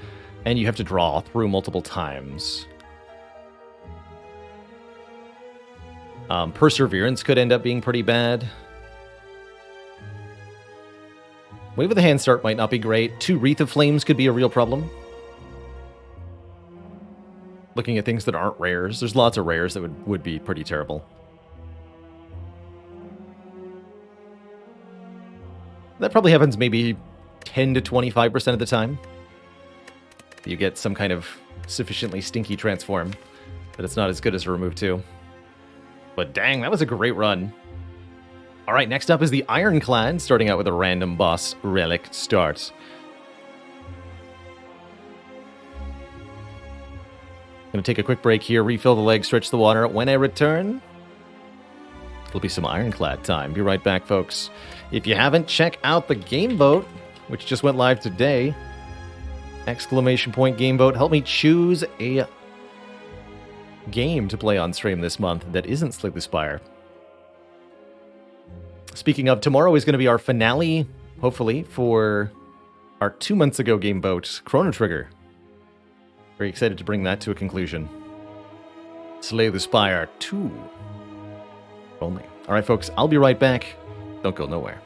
and you have to draw through multiple times. Perseverance could end up being pretty bad. Wave of the Hand start might not be great. 2 Wreath of Flames could be a real problem. Looking at things that aren't rares, there's lots of rares that would be pretty terrible. That probably happens maybe 10 to 25% of the time. You get some kind of sufficiently stinky transform, but it's not as good as Remove 2. But dang, that was a great run. All right, next up is the Ironclad, starting out with a random boss relic start. Gonna take a quick break here, refill the leg, stretch the water. When I return, it'll be some Ironclad time. Be right back, folks. If you haven't, check out the game vote, which just went live today. Exclamation point game vote. Help me choose a game to play on stream this month that isn't Slay the Spire. Speaking of, tomorrow is going to be our finale, hopefully, for our 2 months ago game vote, Chrono Trigger. Very excited to bring that to a conclusion. Slay the Spire 2. Only. All right, folks, I'll be right back. Don't go nowhere.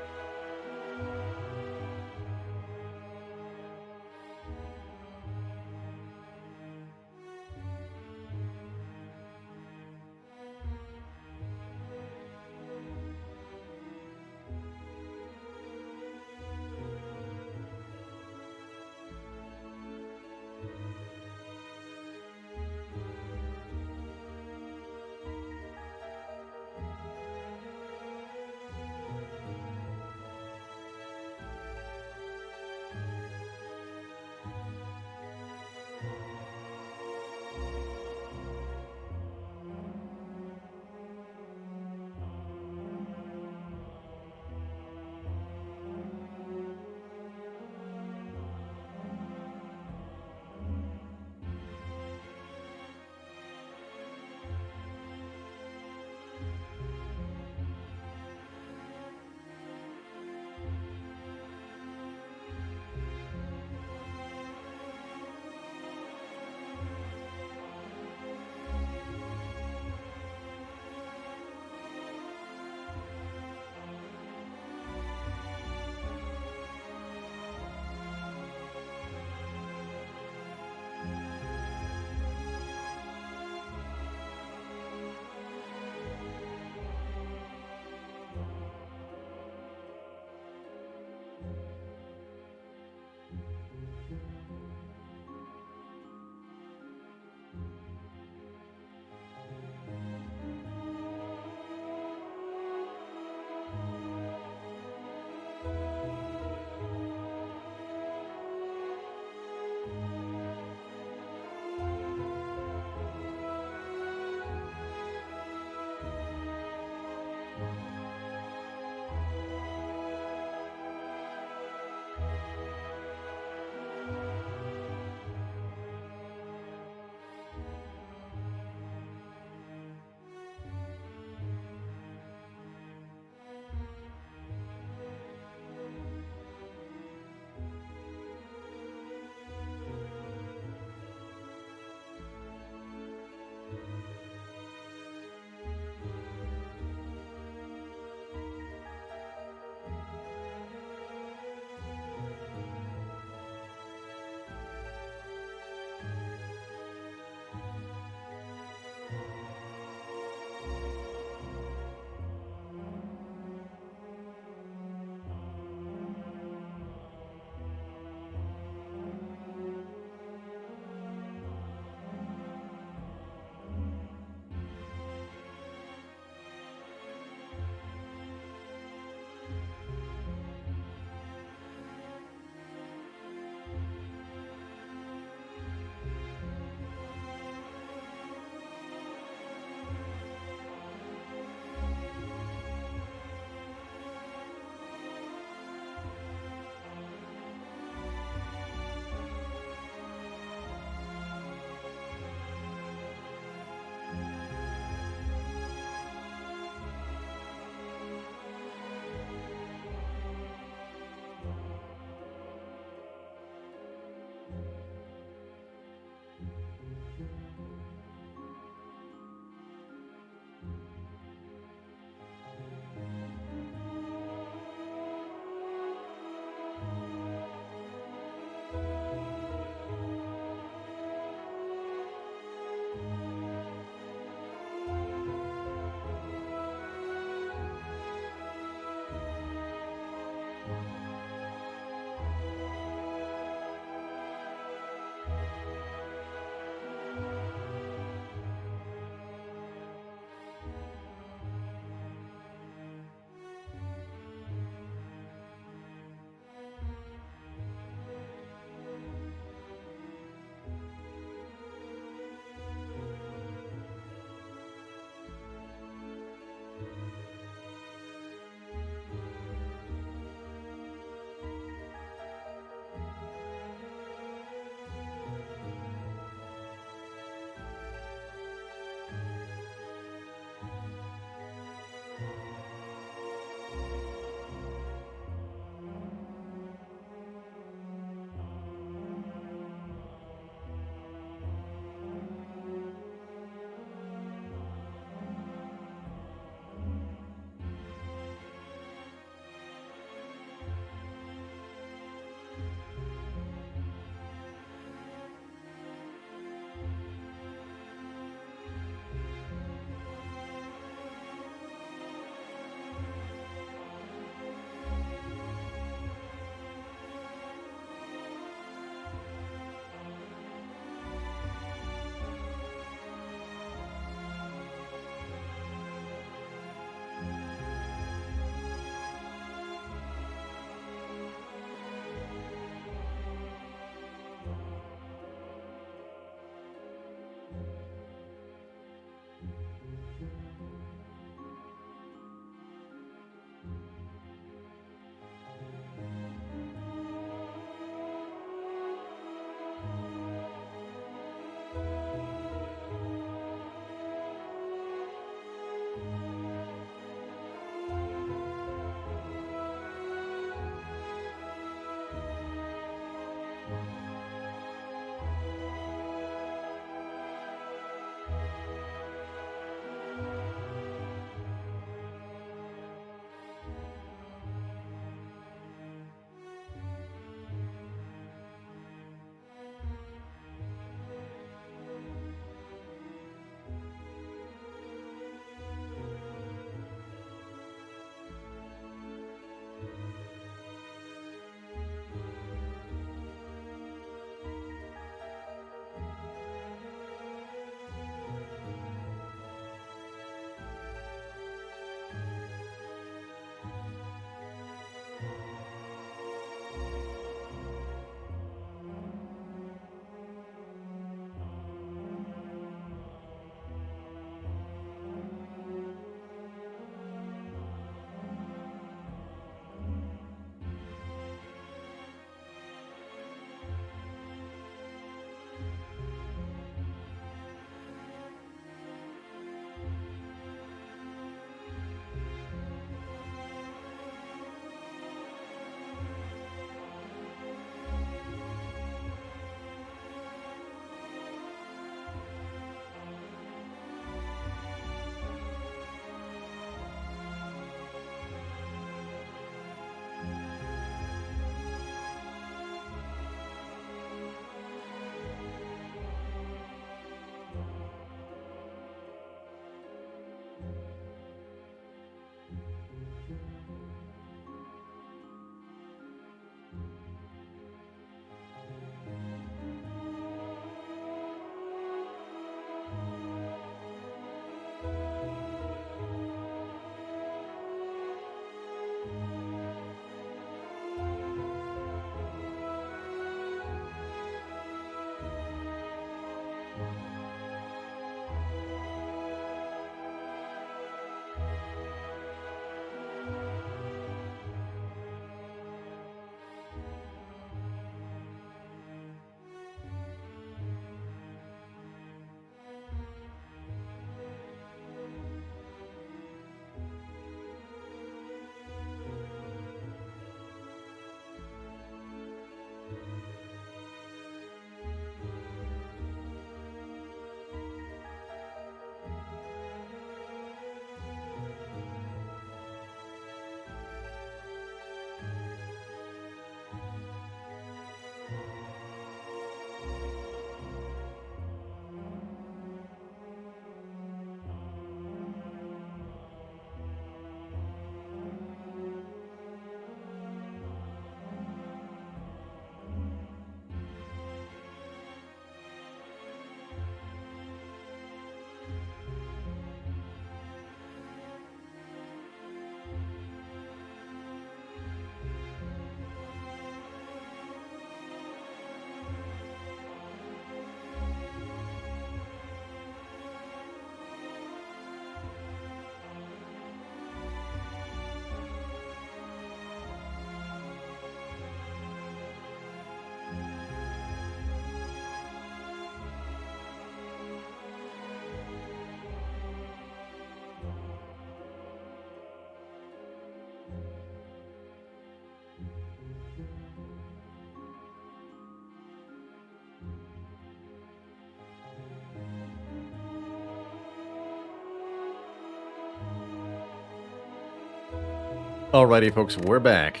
Alrighty, folks, we're back.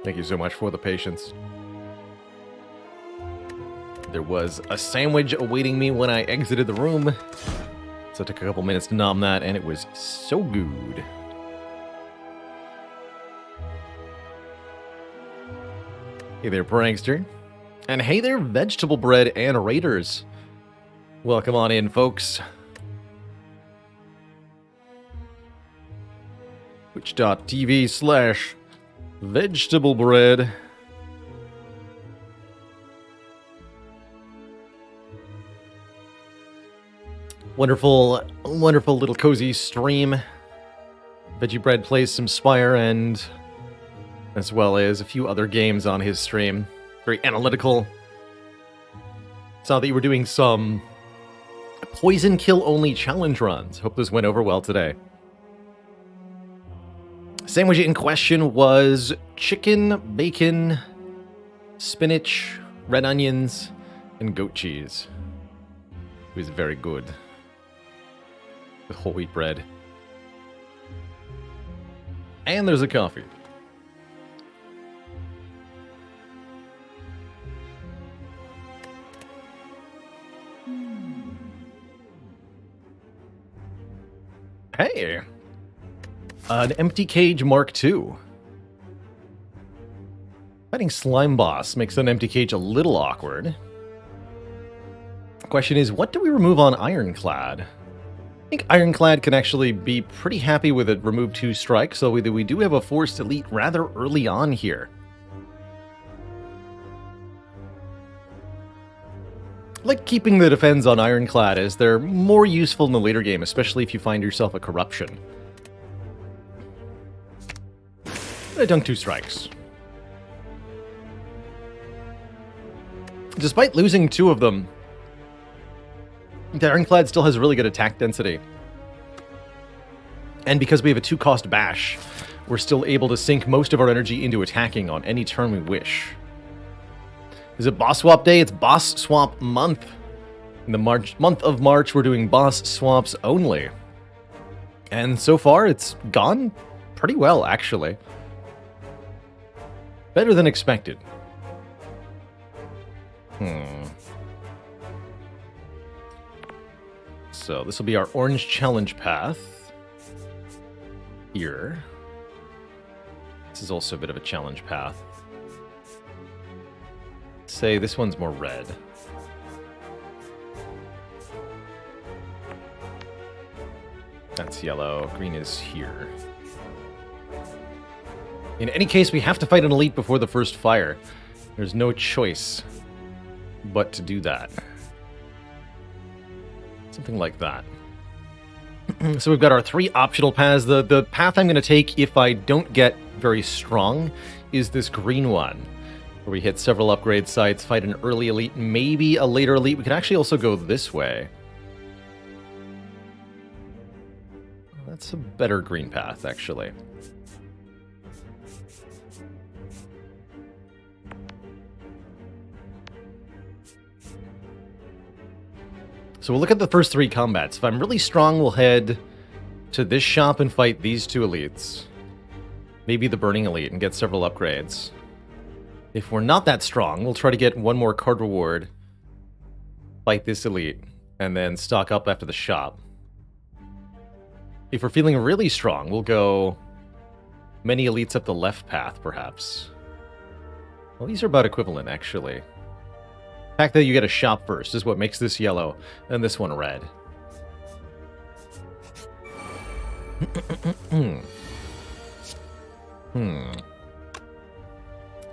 Thank you so much for the patience. There was a sandwich awaiting me when I exited the room, so it took a couple minutes to nom that, and it was so good. Hey there, Prankster. And hey there, Vegetable Bread and Raiders. Welcome on in, folks. Twitch.tv/Vegetable Bread. Wonderful, wonderful little cozy stream. Veggie Bread plays some Spire and as well as a few other games on his stream. Very analytical. Saw that you were doing some poison kill only challenge runs. Hope those went over well today. Sandwich in question was chicken, bacon, spinach, red onions, and goat cheese. It was very good. With whole wheat bread. And there's a coffee. Hey! An empty cage Mark II. Fighting Slime Boss makes an empty cage a little awkward. The question is, what do we remove on Ironclad? I think Ironclad can actually be pretty happy with it remove 2 strikes, so we do have a forced elite rather early on here. I like keeping the defense on Ironclad as they're more useful in the later game, especially if you find yourself a corruption. I dunked 2 strikes. Despite losing 2 of them, the Ironclad still has really good attack density. And because we have a 2-cost bash, we're still able to sink most of our energy into attacking on any turn we wish. Is it boss swap day? It's boss swap month. In the month of March, we're doing boss swaps only. And so far, it's gone pretty well, actually. Better than expected. So this will be our orange challenge path. Here. This is also a bit of a challenge path. Say this one's more red. That's yellow. Green is here. In any case, we have to fight an elite before the first fire. There's no choice but to do that. Something like that. So we've got our 3 optional paths. The path I'm going to take if I don't get very strong is this green one, where we hit several upgrade sites, fight an early elite, maybe a later elite. We could actually also go this way. That's a better green path, actually. So we'll look at the first 3 combats. If I'm really strong, we'll head to this shop and fight these 2 elites. Maybe the Burning Elite and get several upgrades. If we're not that strong, we'll try to get 1 more card reward, fight this elite, and then stock up after the shop. If we're feeling really strong, we'll go many elites up the left path, perhaps. Well, these are about equivalent, actually. The fact that you get a shop first is what makes this yellow, and this one red.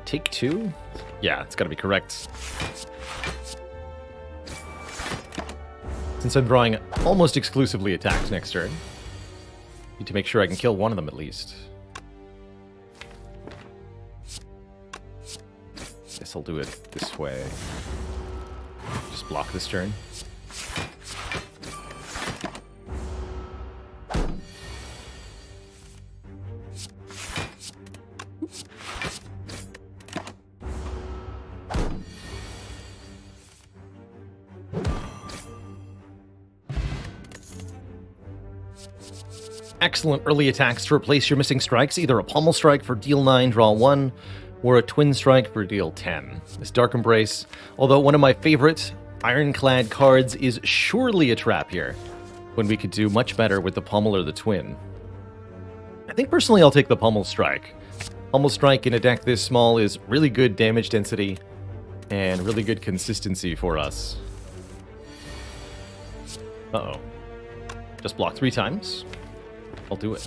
Take 2? Yeah, it's gotta be correct. Since I'm drawing almost exclusively attacks next turn, need to make sure I can kill one of them at least. Guess I'll do it this way. Just block this turn. excellent early attacks to replace your missing strikes, either a pommel strike for deal 9, draw 1, or a twin strike for deal 10. This Dark Embrace, although one of my favorite Ironclad cards, is surely a trap here, when we could do much better with the pommel or the twin. I think personally I'll take the pommel strike. Pommel strike in a deck this small is really good damage density and really good consistency for us. Uh-oh. Just block 3 times. I'll do it.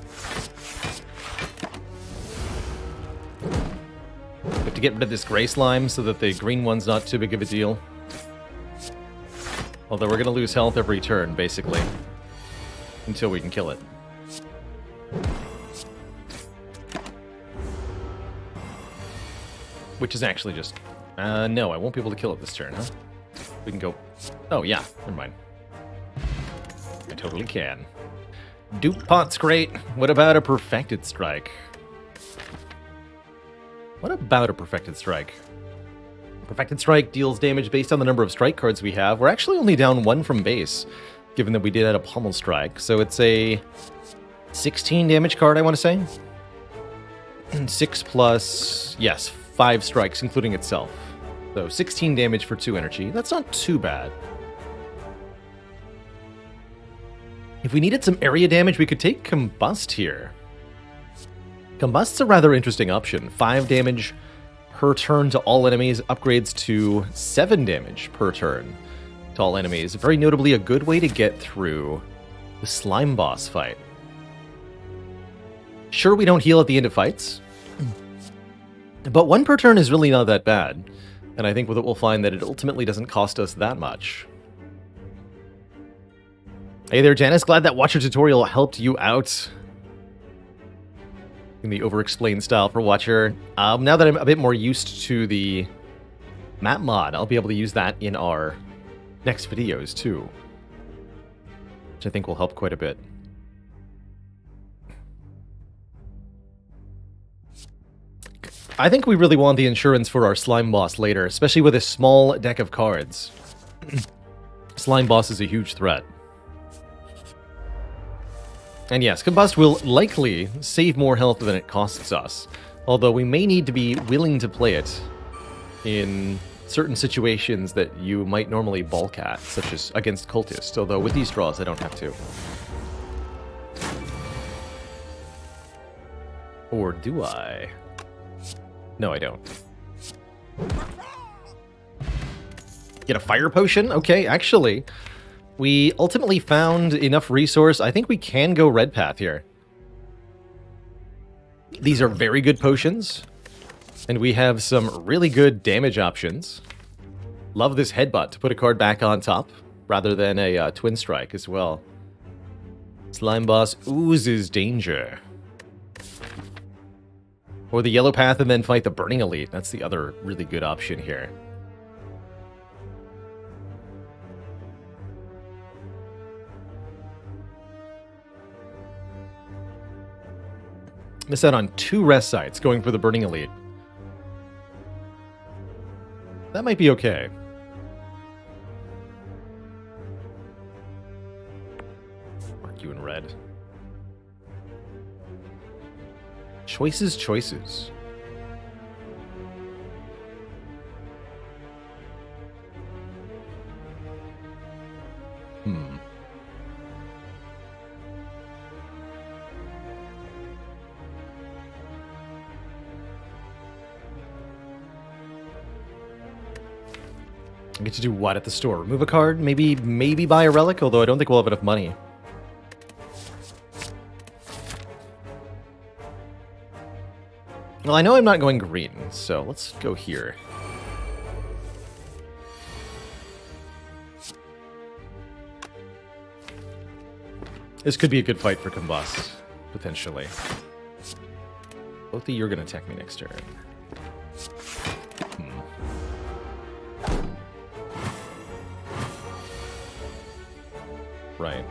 We have to get rid of this gray slime so that the green one's not too big of a deal. Although we're going to lose health every turn, basically. Until we can kill it. Which is actually just... no, I won't be able to kill it this turn, huh? We can go... Oh, yeah. Never mind. I totally can. Dupe Pot's great. What about a Perfected Strike? What about a Perfected Strike? Perfected Strike deals damage based on the number of strike cards we have. We're actually only down 1 from base, given that we did add a Pommel Strike. So it's a 16 damage card, I want to say. 6 plus... Yes, 5 strikes, including itself. So 16 damage for 2 energy. That's not too bad. If we needed some area damage, we could take Combust here. Combust's a rather interesting option. 5 damage per turn to all enemies, upgrades to 7 damage per turn to all enemies. Very notably a good way to get through the slime boss fight. Sure, we don't heal at the end of fights, but 1 per turn is really not that bad. And I think with it we'll find that it ultimately doesn't cost us that much. Hey there, Janice. Glad that Watcher tutorial helped you out. In the over-explained style for Watcher. Now that I'm a bit more used to the map mod, I'll be able to use that in our next videos too. Which I think will help quite a bit. I think we really want the insurance for our slime boss later, especially with a small deck of cards. Slime boss is a huge threat. And yes, Combust will likely save more health than it costs us, although we may need to be willing to play it in certain situations that you might normally bulk at, such as against Cultists, although with these draws I don't have to. Or do I? No, I don't. Get a fire potion? Okay, actually, we ultimately found enough resource. I think we can go red path here. These are very good potions, and we have some really good damage options. Love this headbutt to put a card back on top, rather than a twin strike as well. Slime boss oozes danger. Or the yellow path and then fight the Burning Elite. That's the other really good option here. Miss out on 2 rest sites going for the Burning Elite. That might be okay. Mark you in red. Choices, choices. I get to do what at the store? Remove a card? Maybe buy a relic, although I don't think we'll have enough money. Well, I know I'm not going green, so let's go here. This could be a good fight for Combust, potentially. Both of you are going to attack me next turn. Right.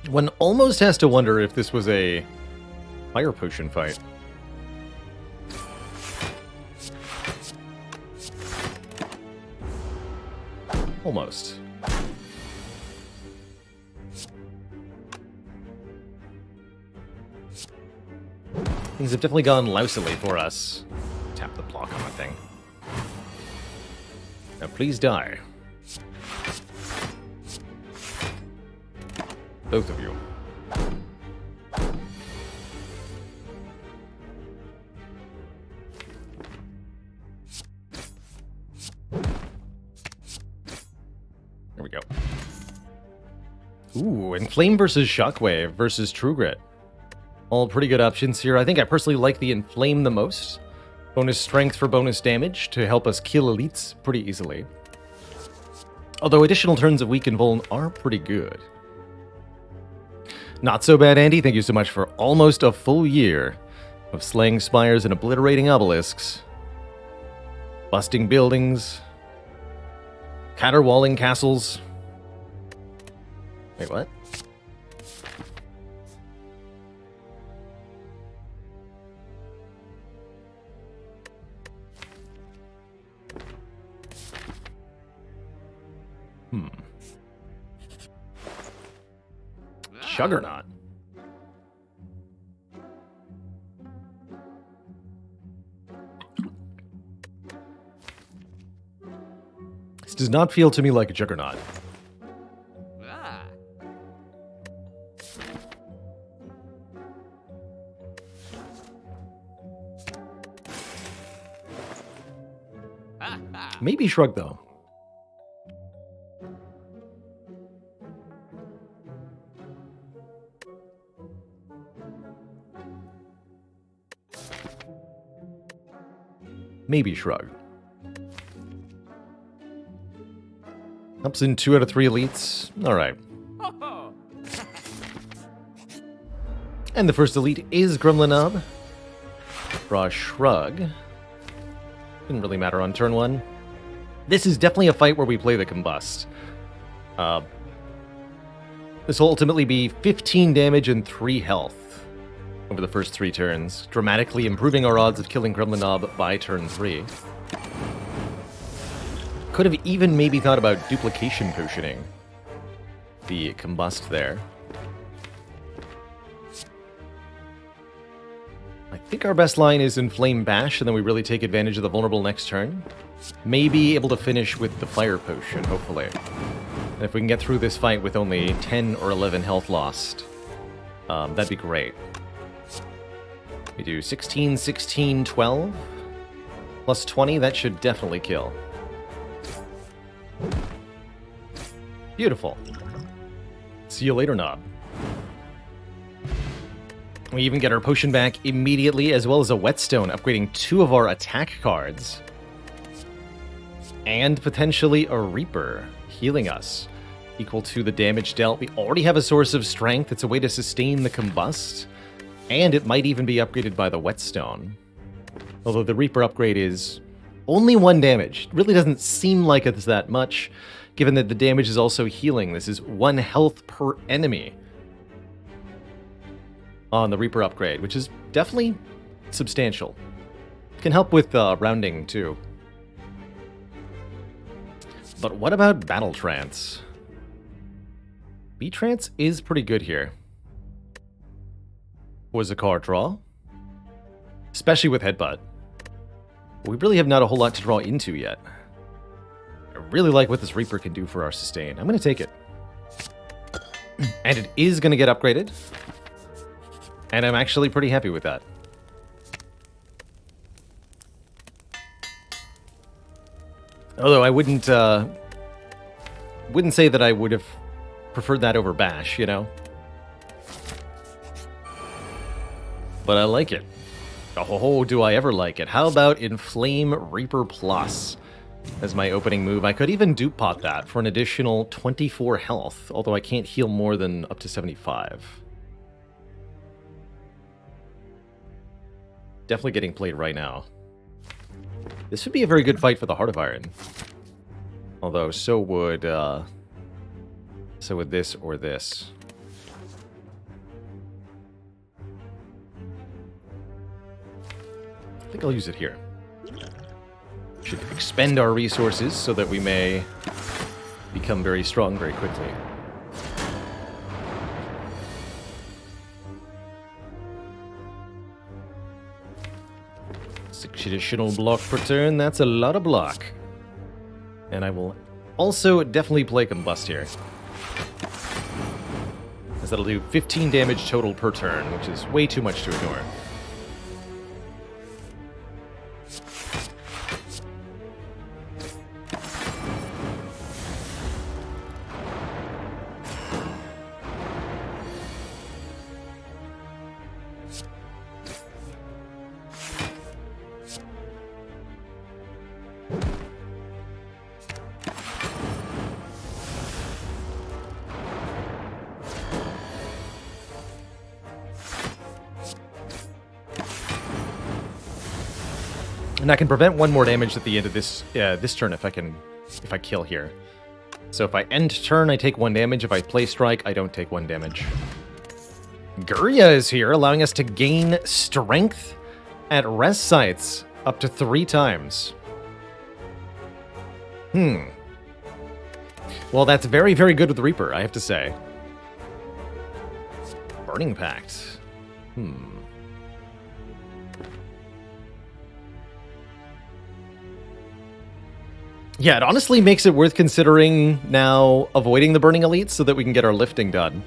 One almost has to wonder if this was a fire potion fight. Almost. Things have definitely gone lousily for us. Tap the block on that thing. Now please die. Both of you. There we go. Ooh, Inflame versus Shockwave versus True Grit. All pretty good options here. I think I personally like the Inflame the most. Bonus strength for bonus damage to help us kill elites pretty easily. Although additional turns of Weak and Vuln are pretty good. Not so bad, Andy. Thank you so much for almost a full year of slaying spires and obliterating obelisks. Busting buildings. Caterwauling castles. Wait, what? Juggernaut. This does not feel to me like a Juggernaut. Maybe Shrug, though. Maybe Shrug. Helps in 2 out of 3 elites. Alright. And the first elite is Gremlinob. Draw Shrug. Didn't really matter on turn 1. This is definitely a fight where we play the Combust. This will ultimately be 15 damage and 3 health over the first 3 turns, dramatically improving our odds of killing Gremlinob by turn 3. Could have even maybe thought about duplication potioning the Combust there. I think our best line is Inflame Bash, and then we really take advantage of the vulnerable next turn. Maybe able to finish with the Fire Potion, hopefully. And if we can get through this fight with only 10 or 11 health lost, that'd be great. We do 16, 16, 12. Plus 20, that should definitely kill. Beautiful. See you later, Knob. We even get our potion back immediately, as well as a Whetstone, upgrading 2 of our attack cards. And potentially a Reaper, healing us, equal to the damage dealt. We already have a source of strength. It's a way to sustain the Combust. And it might even be upgraded by the Whetstone. Although the Reaper upgrade is only 1 damage. It really doesn't seem like it's that much, given that the damage is also healing. This is 1 health per enemy on the Reaper upgrade, which is definitely substantial. Can help with rounding, too. But what about Battle Trance? B-Trance is pretty good here. Was a card draw, especially with Headbutt. We really have not a whole lot to draw into yet. I really like what this Reaper can do for our sustain. I'm going to take it. And it is going to get upgraded. And I'm actually pretty happy with that. Although I wouldn't say that I would have preferred that over Bash, you know? But I like it. Oh, do I ever like it. How about Inflame Reaper Plus as my opening move? I could even dupe pot that for an additional 24 health, although I can't heal more than up to 75. Definitely getting played right now. This would be a very good fight for the Heart of Iron. Although, so would this or this. think I'll use it here. Should expend our resources so that we may become very strong very quickly. Six additional block per turn, that's a lot of block. And I will also definitely play Combust here. As that'll do 15 damage total per turn, which is way too much to ignore. And I can prevent one more damage at the end of this turn if I kill here. So if I end turn, I take 1 damage. If I play strike, I don't take 1 damage. Gurya is here, allowing us to gain strength at rest sites up to 3 times. Well, that's very, very good with Reaper, I have to say. Burning Pact. Yeah, it honestly makes it worth considering now avoiding the Burning Elites so that we can get our lifting done.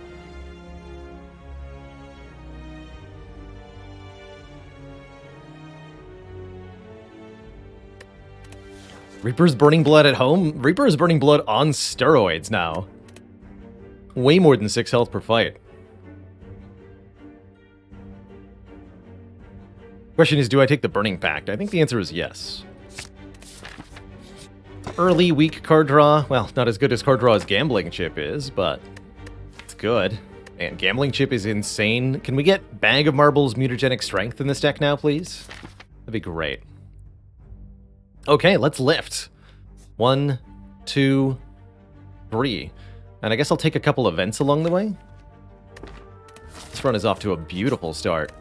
Reaper's Burning Blood at home? Reaper is Burning Blood on steroids now. Way more than 6 health per fight. Question is, do I take the Burning Pact? I think the answer is yes. Early, weak card draw. Well, not as good as card draw as Gambling Chip is, but it's good. And Gambling Chip is insane. Can we get Bag of Marbles Mutagenic Strength in this deck now, please? That'd be great. Okay, let's lift. 1, 2, 3. And I guess I'll take a couple events along the way. This run is off to a beautiful start.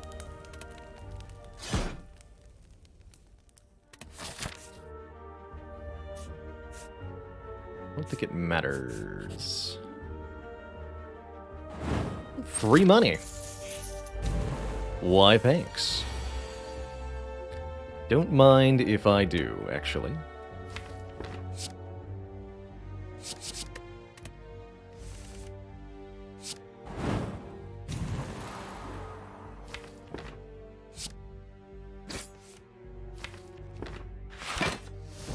I don't think it matters. Free money. Why, thanks. Don't mind if I do, actually.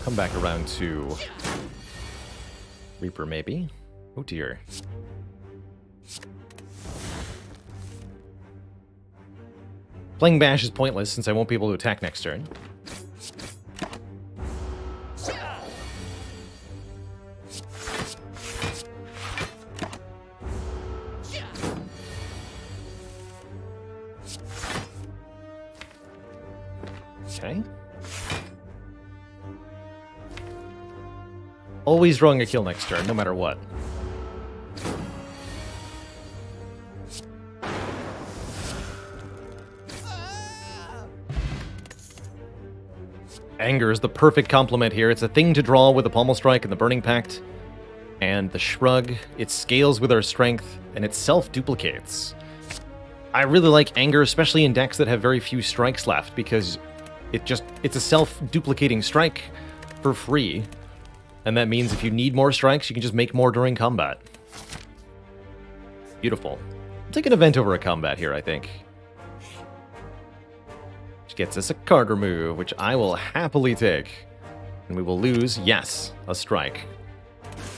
Come back around to Reaper, maybe. Oh dear. Playing Bash is pointless since I won't be able to attack next turn. Okay. Always drawing a kill next turn, no matter what. Anger is the perfect complement here. It's a thing to draw with the Pommel Strike and the Burning Pact. And the Shrug, it scales with our strength, and it self-duplicates. I really like Anger, especially in decks that have very few strikes left, because it's a self-duplicating strike for free. And that means if you need more strikes, you can just make more during combat. Beautiful. I'll take an event over a combat here, I think. Which gets us a card remove, which I will happily take. And we will lose, yes, a strike.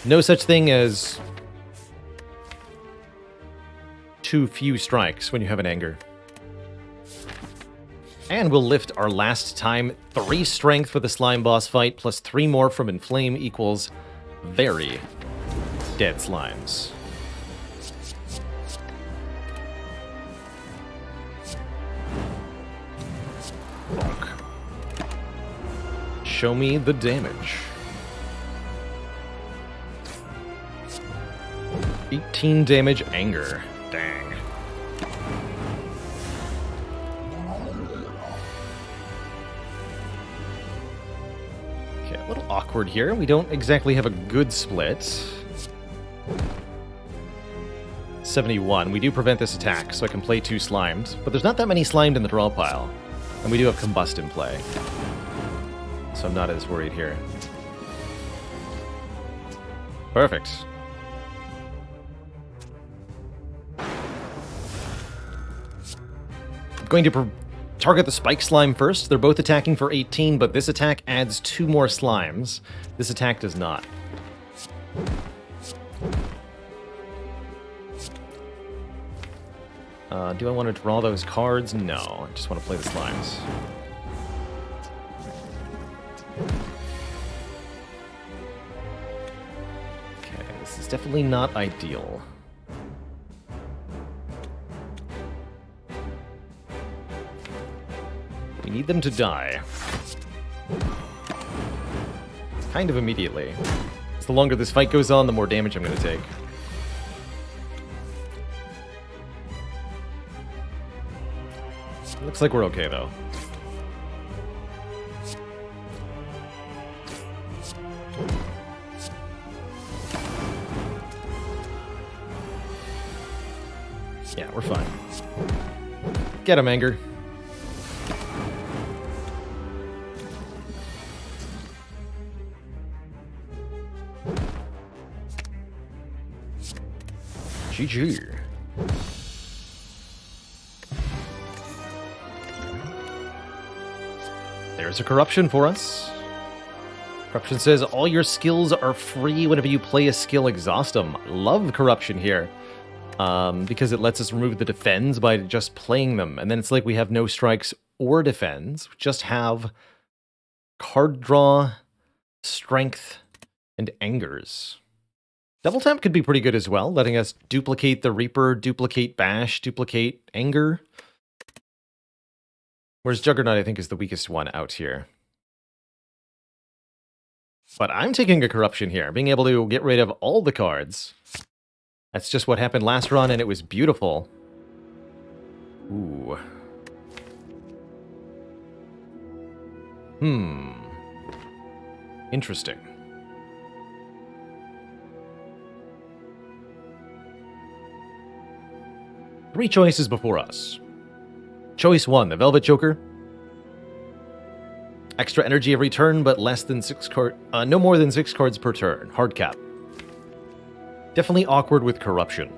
No such thing as too few strikes when you have an Anger. And we'll lift our last time 3 strength for the slime boss fight, plus 3 more from Inflame equals very dead slimes. Bonk. Show me the damage. 18 damage Anger. Dang. A little awkward here. We don't exactly have a good split. 71. We do prevent this attack, so I can play 2 slimes. But there's not that many slimed in the draw pile. And we do have Combust in play. So I'm not as worried here. Perfect. I'm going to target the Spike Slime first. They're both attacking for 18, but this attack adds 2 more slimes. This attack does not. Do I want to draw those cards? No, I just want to play the slimes. Okay, this is definitely not ideal. We need them to die. Kind of immediately. As the longer this fight goes on, the more damage I'm going to take. Looks like we're okay, though. Yeah, we're fine. Get him, Anger. GG. There's a corruption for us. Corruption says all your skills are free whenever you play a skill, exhaust them. Love corruption here. Because it lets us remove the defends by just playing them. And then it's like we have no strikes or defends. We just have card draw, strength, and angers. Double tap could be pretty good as well, letting us duplicate the Reaper, duplicate Bash, duplicate Anger. Whereas Juggernaut, I think, is the weakest one out here. But I'm taking a corruption here, being able to get rid of all the cards. That's just what happened last run, and it was beautiful. Ooh. Interesting. Three choices before us. Choice 1, the Velvet Joker. Extra energy every turn, but less than 6 cards. No more than 6 cards per turn. Hard cap. Definitely awkward with corruption.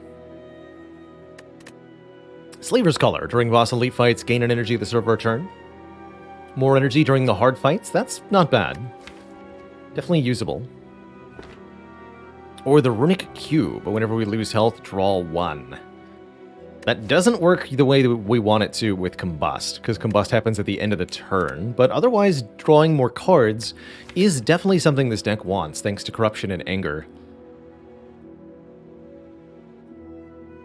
Slaver's Color. During boss elite fights, gain an energy at the start of our turn. More energy during the hard fights. That's not bad. Definitely usable. Or the Runic Cube. But whenever we lose health, draw 1. That doesn't work the way that we want it to with Combust, because Combust happens at the end of the turn, but otherwise drawing more cards is definitely something this deck wants, thanks to Corruption and Anger.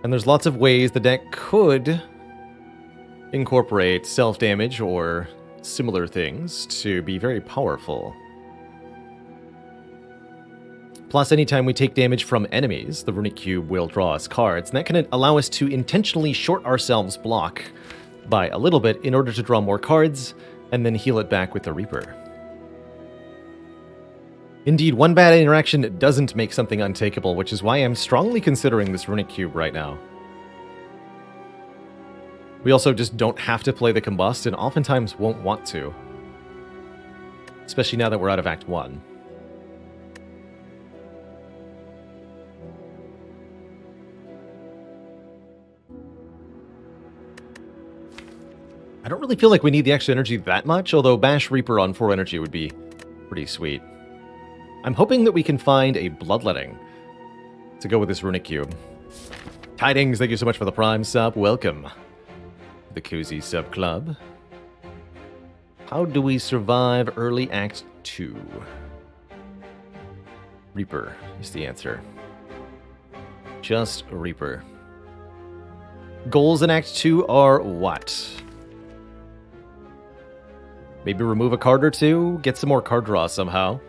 And there's lots of ways the deck could incorporate self-damage or similar things to be very powerful. Plus, anytime we take damage from enemies, the Runic Cube will draw us cards, and that can allow us to intentionally short ourselves block by a little bit in order to draw more cards, and then heal it back with the Reaper. Indeed, one bad interaction doesn't make something untakeable, which is why I'm strongly considering this Runic Cube right now. We also just don't have to play the Combust, and oftentimes won't want to. Especially now that we're out of Act 1. I don't really feel like we need the extra energy that much, although Bash Reaper on 4 energy would be pretty sweet. I'm hoping that we can find a Bloodletting to go with this Runic Cube. Tidings, thank you so much for the Prime sub. Welcome. The Cozy Sub Club. How do we survive early Act 2? Reaper is the answer. Just Reaper. Goals in Act 2 are what? Maybe remove a card or two, get some more card draw somehow.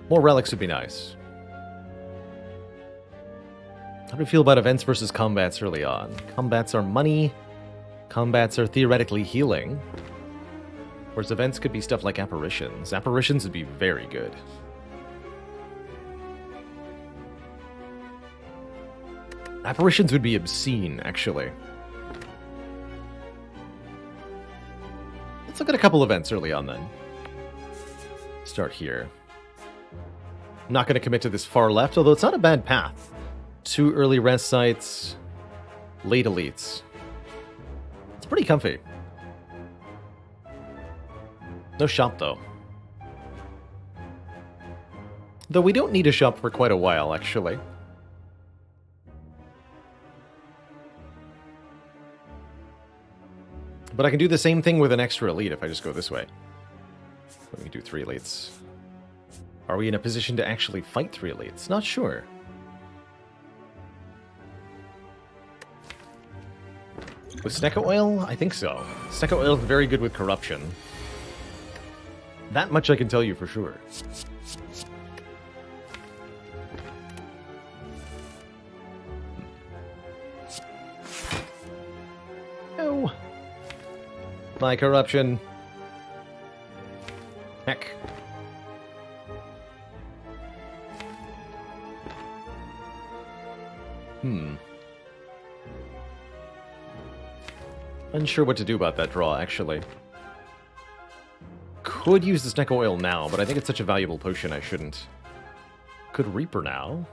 More relics would be nice. How do you feel about events versus combats early on? Combats are money. Combats are theoretically healing. course, events could be stuff like apparitions. Apparitions would be very good. Apparitions would be obscene, actually. Let's look at a couple events early on, then. Start here. I'm not going to commit to this far left, although it's not a bad path. 2 early rest sites, late elites. It's pretty comfy. No shop, though. Though we don't need a shop for quite a while, actually. But I can do the same thing with an extra elite if I just go this way. Let me do 3 elites. Are we in a position to actually fight 3 elites? Not sure. With Snecko Oil? I think so. Snecko Oil is very good with corruption. That much I can tell you for sure. Oh. My corruption. Heck. Unsure what to do about that draw, actually. Could use the Snecko Oil now, but I think it's such a valuable potion I shouldn't. Could Reaper now.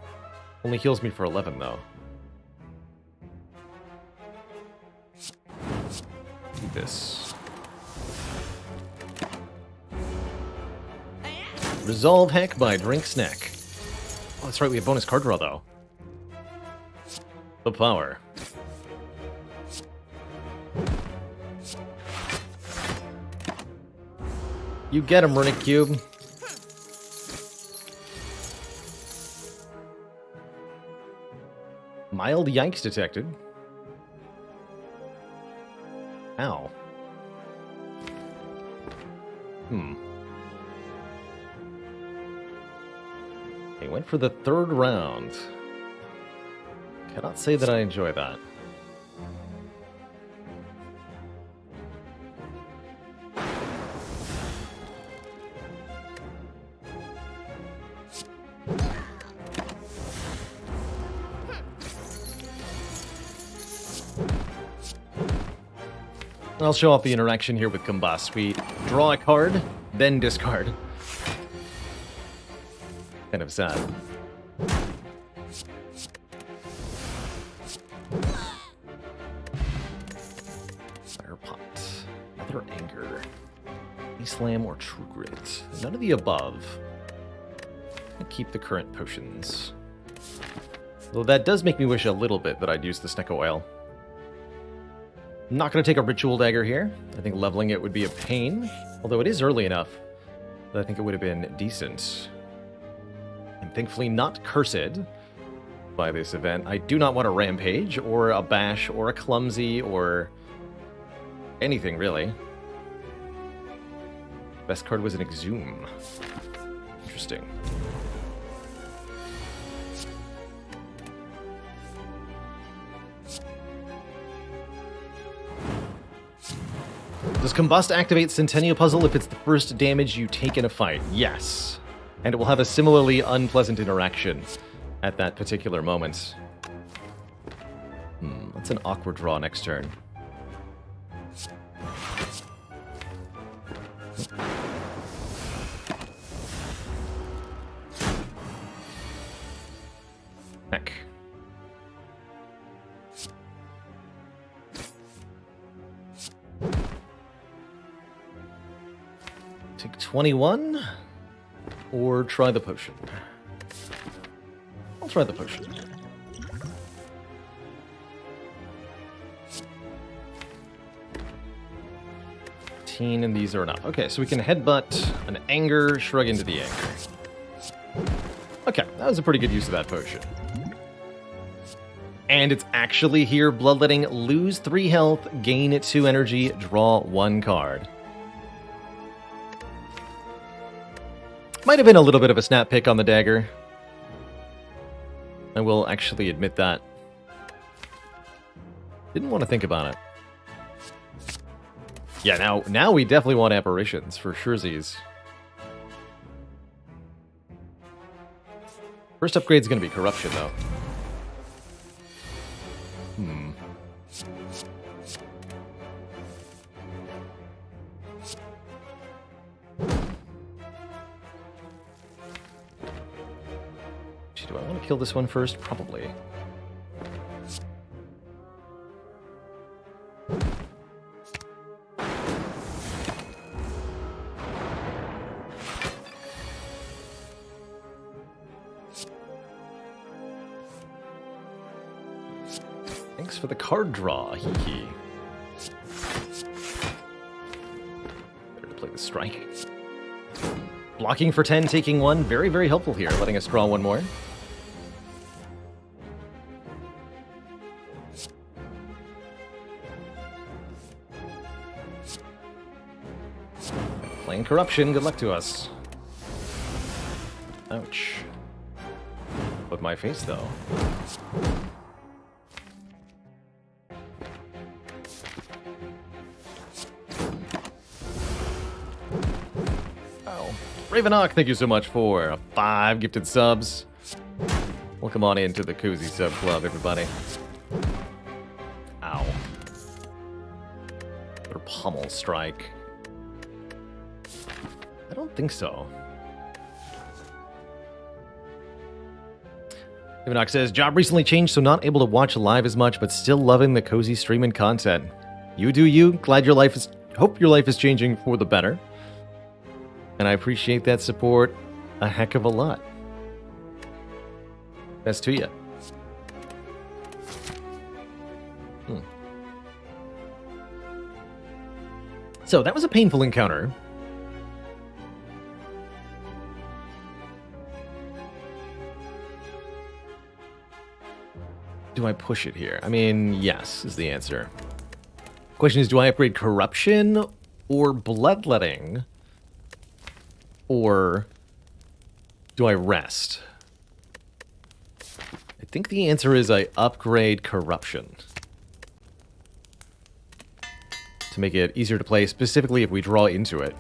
Only heals me for 11, though. Do this. Resolve Heck by Drink Snack. Oh, that's right, we have bonus card draw, though. The power. You get him, Runic Cube. Mild yikes detected. Ow. He went for the 3rd round. Cannot say that I enjoy that. I'll show off the interaction here with Combust. We draw a card, then discard. Kind of sad. Fire Pot. Another Anger. Slam or True Grit. None of the above. I'll keep the current potions. Though that does make me wish a little bit that I'd use the Snecko Oil. I'm not going to take a Ritual Dagger here. I think leveling it would be a pain. Although it is early enough that I think it would have been decent. I'm thankfully not cursed by this event. I do not want a Rampage, or a Bash, or a Clumsy, or anything, really. Best card was an Exhume. Interesting. Does Combust activate Centennial Puzzle if it's the first damage you take in a fight? Yes. And it will have a similarly unpleasant interaction at that particular moment. That's an awkward draw next turn. Heck. Take 21, or try the potion. I'll try the potion. And these are enough. Okay, so we can headbutt an Anger, shrug into the Anger. Okay, that was a pretty good use of that potion. And it's actually here, Bloodletting. Lose 3 health, gain 2 energy, draw 1 card. Might have been a little bit of a snap pick on the dagger. I will actually admit that. Didn't want to think about it. Yeah, now we definitely want apparitions, for surezies. First upgrade's gonna be corruption, though. Do I want to kill this one first? Probably. Thanks for the card draw, hee hee. Better to play the strike. Blocking for 10, taking 1. Very, very helpful here, letting us draw one more. Playing corruption, good luck to us. Ouch. But my face, though. Ravenhawk, thank you so much for 5 gifted subs. Welcome on into the Cozy Sub Club, everybody. Ow. Or pummel strike. I don't think so. Ravenhawk says, job recently changed, so not able to watch live as much, but still loving the cozy streaming content. You do you. Glad your life is... Hope your life is changing for the better. And I appreciate that support a heck of a lot. Best to you. So, that was a painful encounter. Do I push it here? I mean, yes, is the answer. Question is, do I upgrade corruption or bloodletting? Or do I rest? I think the answer is I upgrade corruption. To make it easier to play, specifically if we draw into it.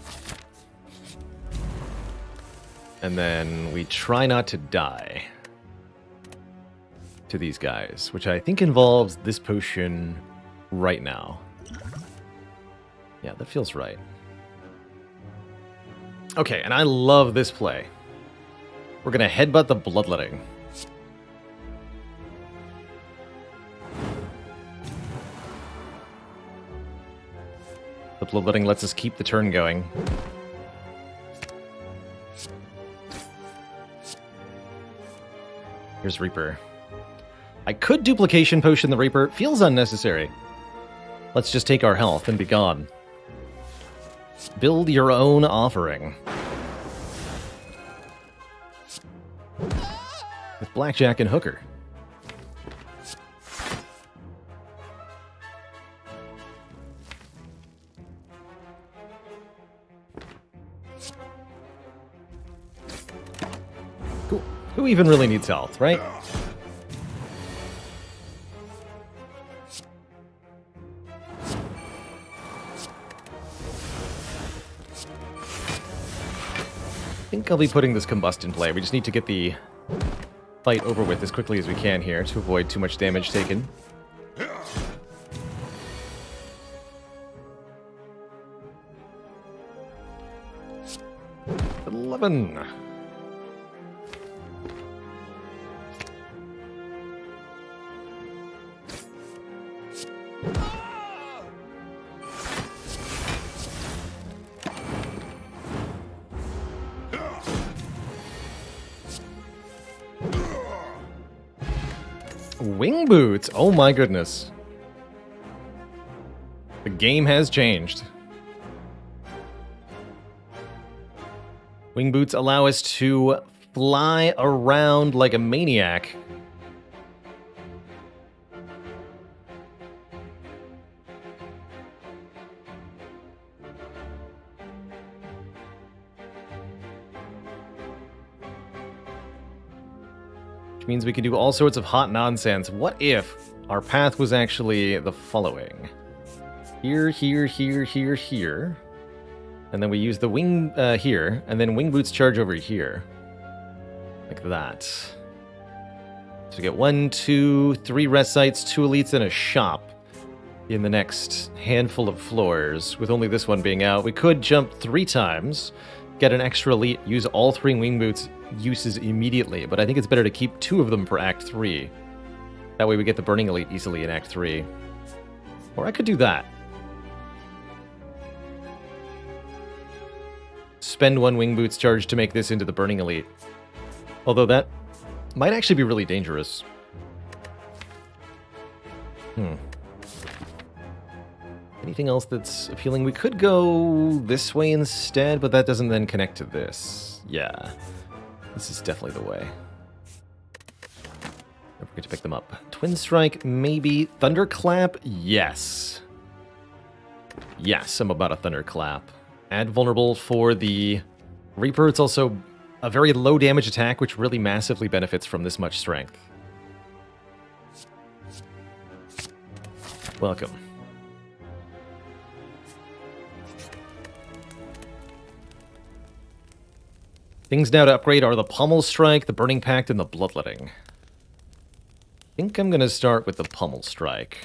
And then we try not to die to these guys, which I think involves this potion right now. Yeah, that feels right. Okay, and I love this play. We're gonna headbutt the bloodletting. The bloodletting lets us keep the turn going. Here's Reaper. I could duplication potion the Reaper. Feels unnecessary. Let's just take our health and be gone. Build your own offering. With Blackjack and Hooker. Cool. Who even really needs health, right? I think I'll be putting this combust in play. We just need to get the fight over with as quickly as we can here to avoid too much damage taken. 11. Wing boots! Oh my goodness. The game has changed. Wing boots allow us to fly around like a maniac. Which means we can do all sorts of hot nonsense. What if our path was actually the following? Here, here, here, here, here. And then we use the wing here, and then wing boots charge over here. Like that. So we get 1, 2, 3 rest sites, 2 elites, and a shop in the next handful of floors, with only this one being out. We could jump 3 times, get an extra elite, use all 3 wing boots uses immediately, but I think it's better to keep 2 of them for Act 3. That way we get the burning elite easily in Act 3. Or I could do that. Spend 1 wing boots charge to make this into the burning elite. Although that might actually be really dangerous. Anything else that's appealing? We could go this way instead, but that doesn't then connect to this. Yeah. This is definitely the way. Don't forget to pick them up. Twin Strike, maybe. Thunderclap? Yes. Yes, I'm about a Thunderclap. Add vulnerable for the Reaper. It's also a very low damage attack, which really massively benefits from this much strength. Welcome. Things now to upgrade are the Pommel Strike, the Burning Pact, and the Bloodletting. I think I'm going to start with the Pommel Strike.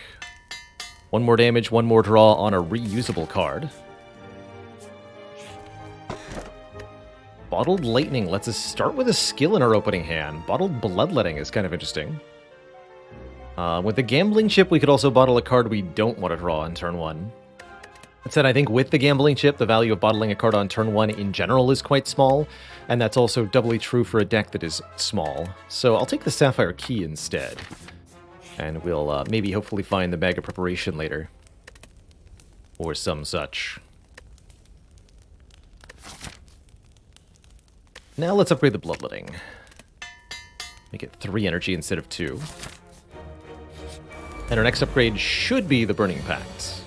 1 more damage, 1 more draw on a reusable card. Bottled Lightning lets us start with a skill in our opening hand. Bottled Bloodletting is kind of interesting. With the Gambling Chip, we could also bottle a card we don't want to draw on turn 1. That said, I think with the Gambling Chip, the value of bottling a card on turn 1 in general is quite small, and that's also doubly true for a deck that is small. So I'll take the Sapphire Key instead, and we'll maybe hopefully find the Bag of Preparation later, or some such. Now let's upgrade the Bloodletting. Make it 3 energy instead of 2. And our next upgrade should be the Burning Pact.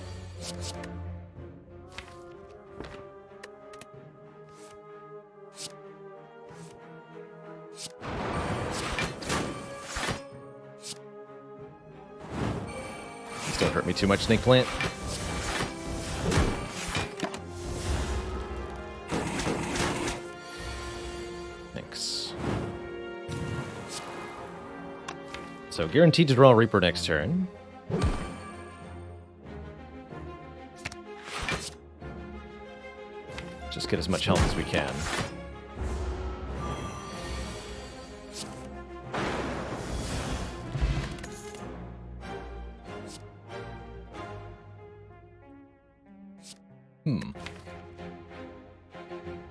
Just don't hurt me too much, Snake Plant. Thanks. So guaranteed to draw a Reaper next turn. Just get as much health as we can.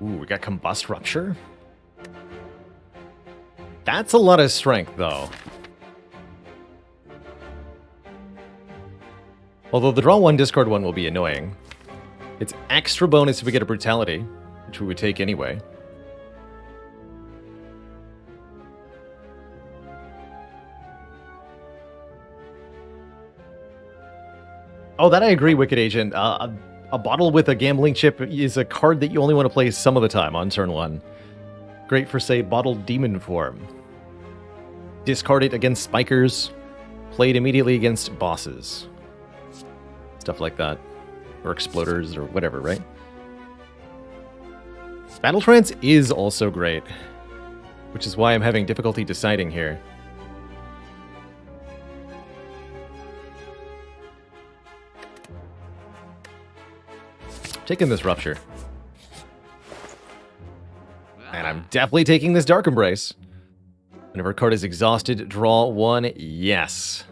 Ooh, we got Combust Rupture? That's a lot of strength, though. Although the draw 1, discard 1 will be annoying. It's extra bonus if we get a Brutality, which we would take anyway. Oh, that I agree, Wicked Agent. A bottle with a Gambling Chip is a card that you only want to play some of the time on turn 1. Great for, say, Bottled Demon form. Discard it against Spikers. Play it immediately against bosses. Stuff like that. Or Exploders, or whatever, right? Battle Trance is also great. Which is why I'm having difficulty deciding here. Taking this Rupture. And I'm definitely taking this Dark Embrace. Whenever a card is exhausted, draw 1. Yes.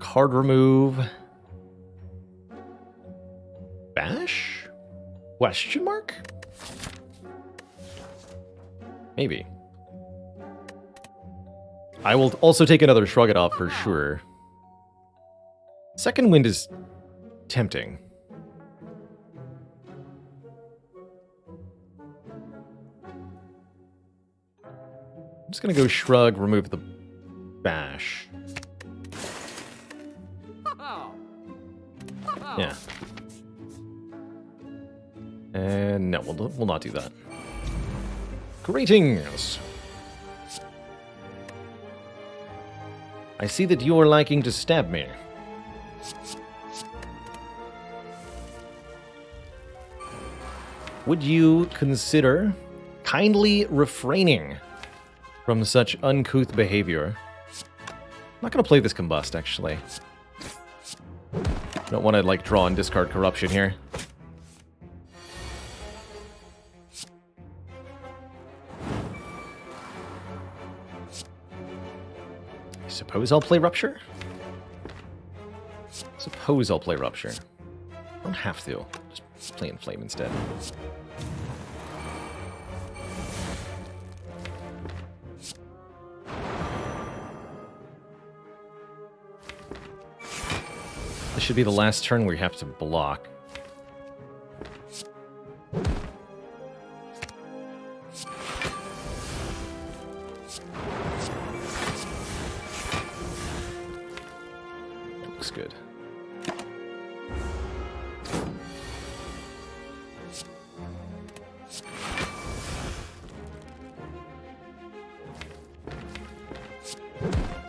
Card remove. Bash? Question mark? Maybe. I will also take another Shrug It Off for sure. Second Wind is tempting. I'm just gonna go Shrug, remove the Bash. Yeah. And no, we'll not do that. Greetings! I see that you are liking to stab me. Would you consider kindly refraining from such uncouth behavior? I'm not going to play this Combust, actually. Don't want to, like, draw and discard Corruption here. I suppose I'll play Rupture? Suppose I'll play Rupture. I don't have to. Just play Inflame instead. This should be the last turn where you have to block. That looks good.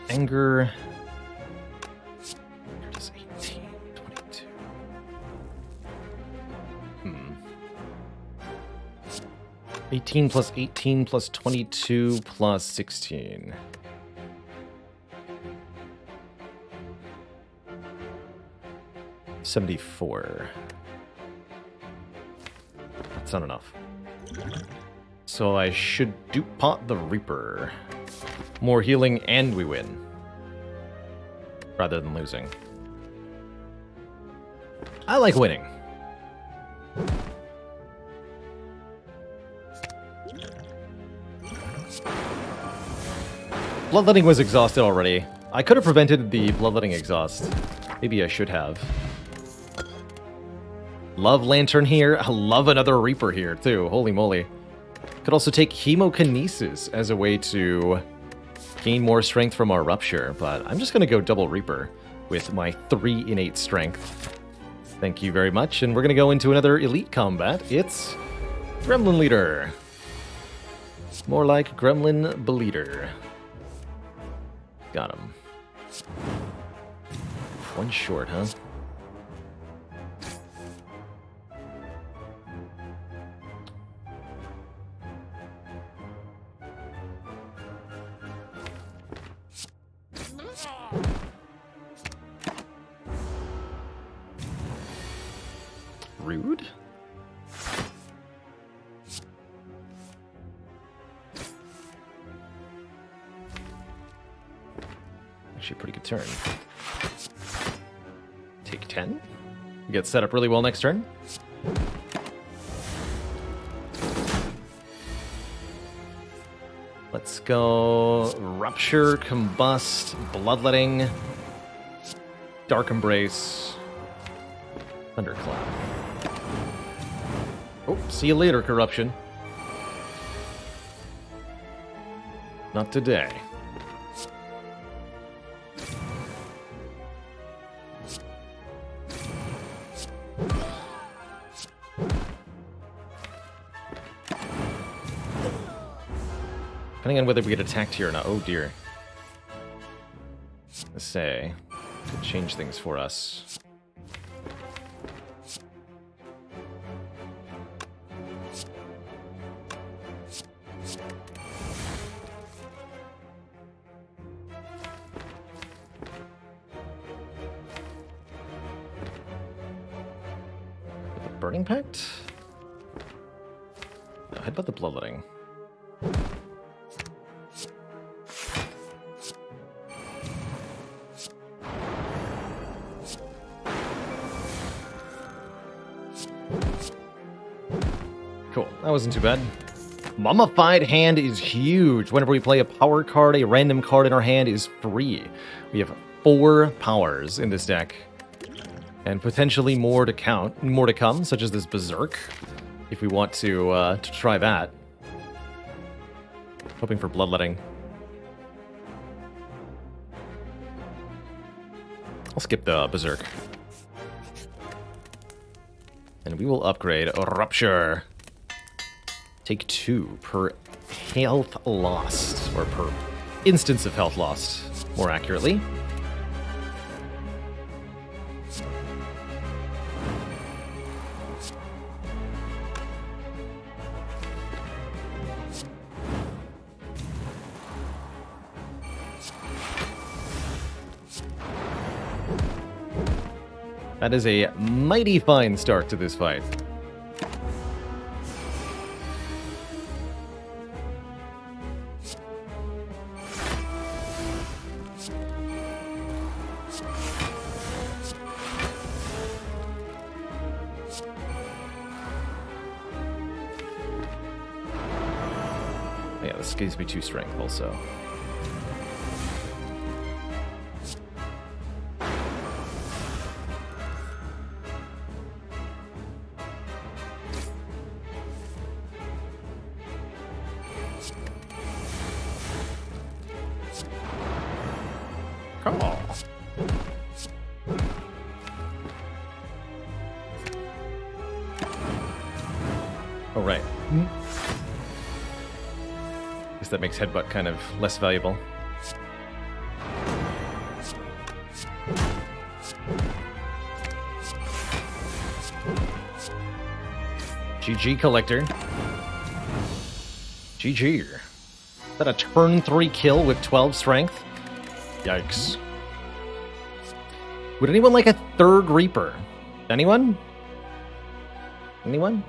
Anger. 18 plus 18 plus 22 plus 16. $74. That's not enough. So I should pot the Reaper. More healing and we win. Rather than losing. I like winning. Bloodletting was exhausted already. I could have prevented the Bloodletting exhaust. Maybe I should have. Love Lantern here. I love another Reaper here, too. Holy moly. Could also take Hemokinesis as a way to gain more strength from our Rupture, but I'm just going to go double Reaper with my 3 innate strength. Thank you very much, and we're going to go into another Elite combat. It's Gremlin Leader. More like Gremlin Bleeder. Got him. One short, huh? Rude? Actually, a pretty good turn. Take 10. We get set up really well next turn. Let's go Rupture, Combust, Bloodletting, Dark Embrace, Thunderclap. Oh, see you later, Corruption. Not today. Depending on whether we get attacked here or not. Oh dear. Let's say, could change things for us. Burning Pact? No, how about the Bloodletting? Cool, that wasn't too bad. Mummified Hand is huge. Whenever we play a power card, a random card in our hand is free. We have 4 powers in this deck. And potentially more to come, such as this Berserk, if we want to try that. Hoping for Bloodletting. I'll skip the Berserk. And we will upgrade Rupture. Take 2 per health lost, or per instance of health lost. more accurately. That is a mighty fine start to this fight. Yeah, this gives me 2 strength also. Oh. Oh, right. Guess that makes headbutt kind of less valuable. GG, Collector. GG. Is that a turn 3 kill with 12 strength? Yikes. Would anyone like a 3rd Reaper? Anyone? Anyone?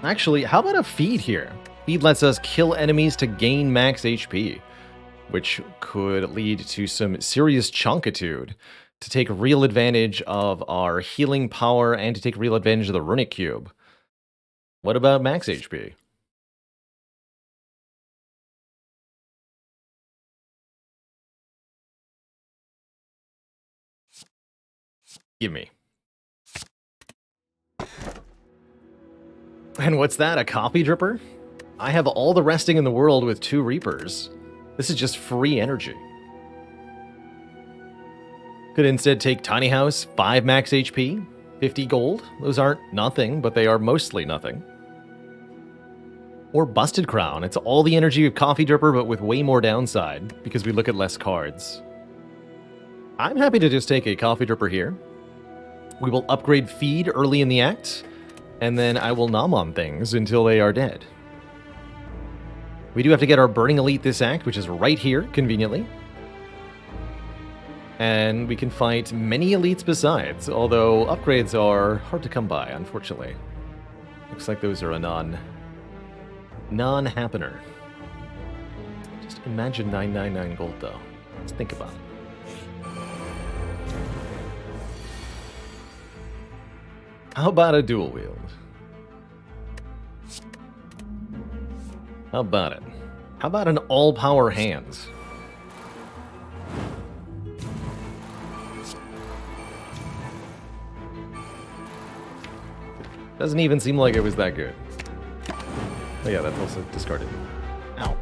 Actually, how about a feed here? Feed lets us kill enemies to gain max HP, which could lead to some serious chunkitude, to take real advantage of our healing power and to take real advantage of the runic cube. What about max HP? Give me. And what's that, a coffee dripper? I have all the resting in the world with 2 Reapers. This is just free energy. Could instead take Tiny House, 5 max HP, 50 gold. Those aren't nothing, but they are mostly nothing. Or Busted Crown. It's all the energy of Coffee Dripper, but with way more downside, because we look at less cards. I'm happy to just take a Coffee Dripper here. We will upgrade Feed early in the act, and then I will nom on things until they are dead. We do have to get our Burning Elite this act, which is right here, conveniently. And we can fight many elites besides, although upgrades are hard to come by, unfortunately. Looks like those are a non-happener. Just imagine 999 gold, though. Let's think about it. How about a dual wield? How about it? How about an all-power hands? Doesn't even seem like it was that good. Oh yeah, that's also discarded. Ow.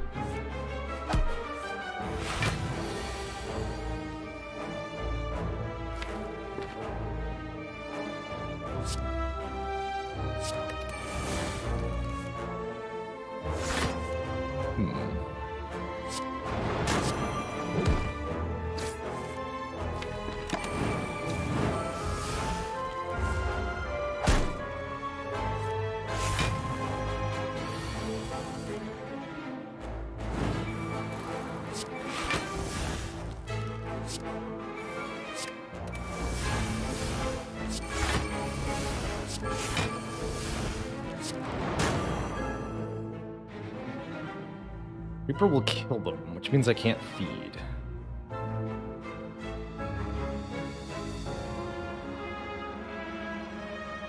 Reaper will kill them, which means I can't feed.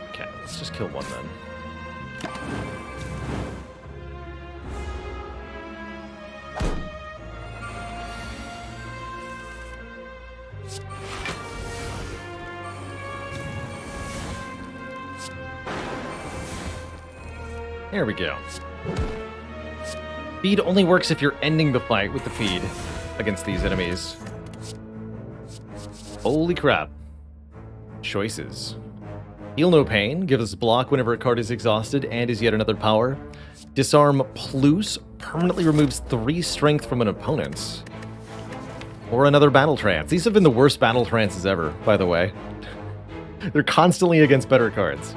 Okay, let's just kill one then. There we go. Feed only works if you're ending the fight with the feed against these enemies. Holy crap. Choices. Heal no pain, gives us block whenever a card is exhausted and is yet another power. Disarm plus permanently removes 3 strength from an opponent. Or another battle trance. These have been the worst battle trances ever, by the way. They're constantly against better cards.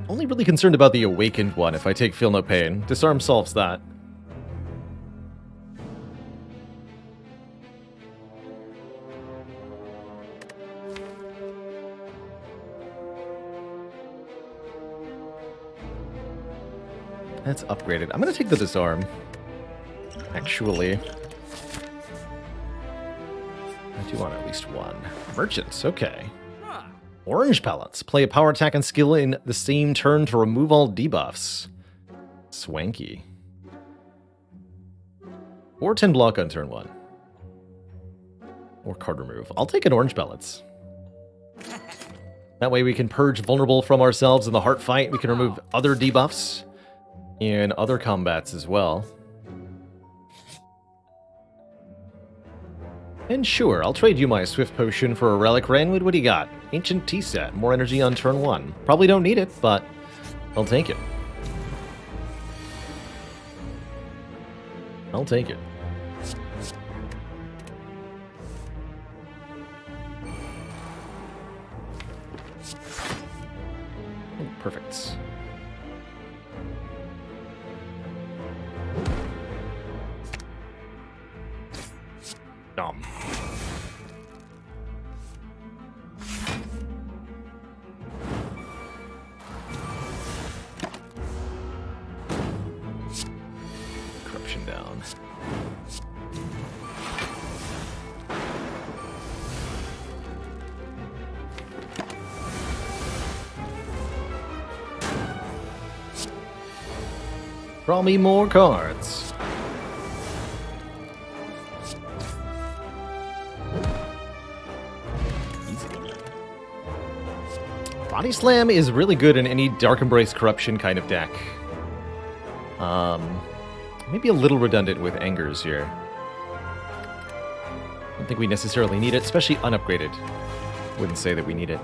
Only really concerned about the Awakened one if I take Feel No Pain. Disarm solves that. That's upgraded. I'm going to take the Disarm. Actually. I do want at least one. Merchants, okay. Orange pellets. Play a power attack and skill in the same turn to remove all debuffs. Swanky. Or 10 block on turn 1. Or card remove. I'll take an orange pellets. That way we can purge vulnerable from ourselves in the heart fight. We can remove other debuffs in other combats as well. And sure, I'll trade you my Swift Potion for a Relic. Ranwood, what do you got? Ancient Tea Set. More energy on turn 1. Probably don't need it, but I'll take it. I'll take it. Oh, perfect. Dumb. Corruption down. Draw me more cards. Body Slam is really good in any Dark Embrace Corruption kind of deck. Maybe a little redundant with Angers here. I don't think we necessarily need it, especially unupgraded. Wouldn't say that we need it.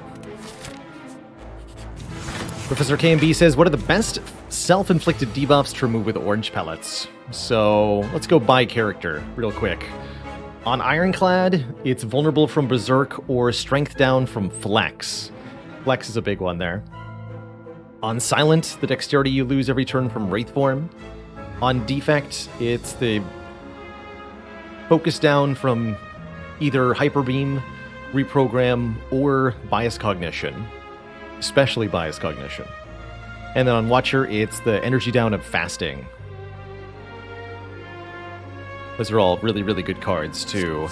Professor KMB says, what are the best self-inflicted debuffs to remove with orange pellets? So let's go by character real quick. On Ironclad, it's vulnerable from Berserk or strength down from Flex. Flex is a big one there. On Silent, the dexterity you lose every turn from Wraith Form. On Defect, it's the focus down from either Hyper Beam, Reprogram, or Bias Cognition. Especially Bias Cognition. And then on Watcher, it's the energy down of Fasting. Those are all really, really good cards to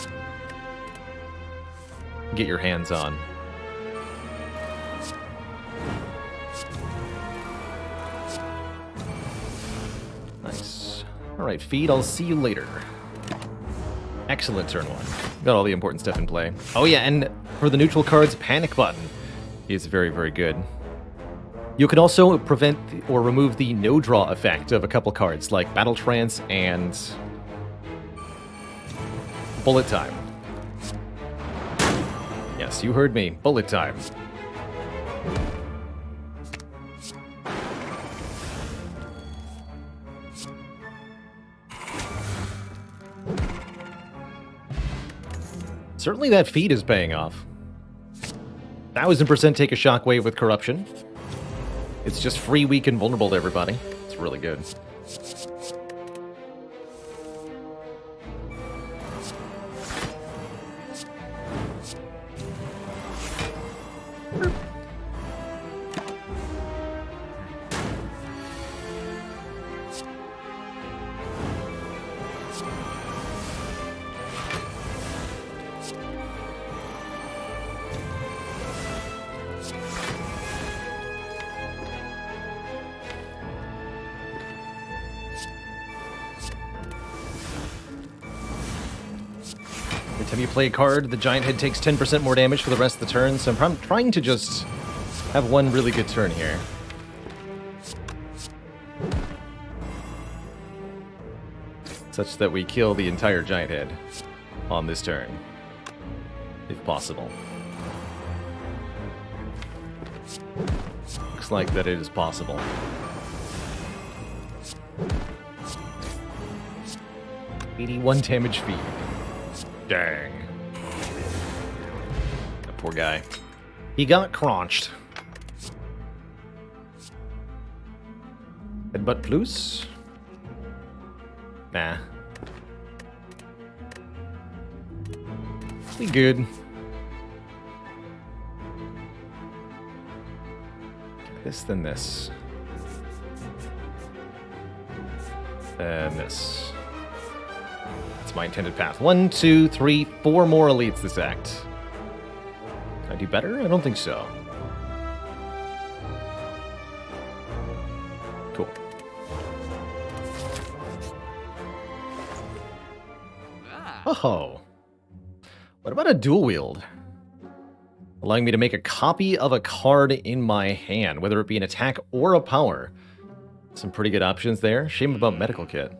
get your hands on. Nice. Alright, Feed, I'll see you later. Excellent turn 1. Got all the important stuff in play. Oh yeah, and for the neutral cards, Panic Button is very, very good. You can also prevent or remove the no-draw effect of a couple cards, like Battle Trance and Bullet Time. Yes, you heard me. Bullet Time. Certainly that feed is paying off. 1000% take a shockwave with Corruption. It's just free, weak, and vulnerable to everybody. It's really good. Every time you play a card, the giant head takes 10% more damage for the rest of the turn, so I'm trying to just have one really good turn here. Such that we kill the entire giant head on this turn, if possible. Looks like that it is possible. $81 damage feed. Dang. That poor guy. He got crunched. Headbutt plus? Nah. We good. This, then this. Then this. That's my intended path. 1, 2, 3, 4 more elites this act. Can I do better? I don't think so. Cool. Oh. What about a dual wield? Allowing me to make a copy of a card in my hand, whether it be an attack or a power. Some pretty good options there. Shame about medical kit.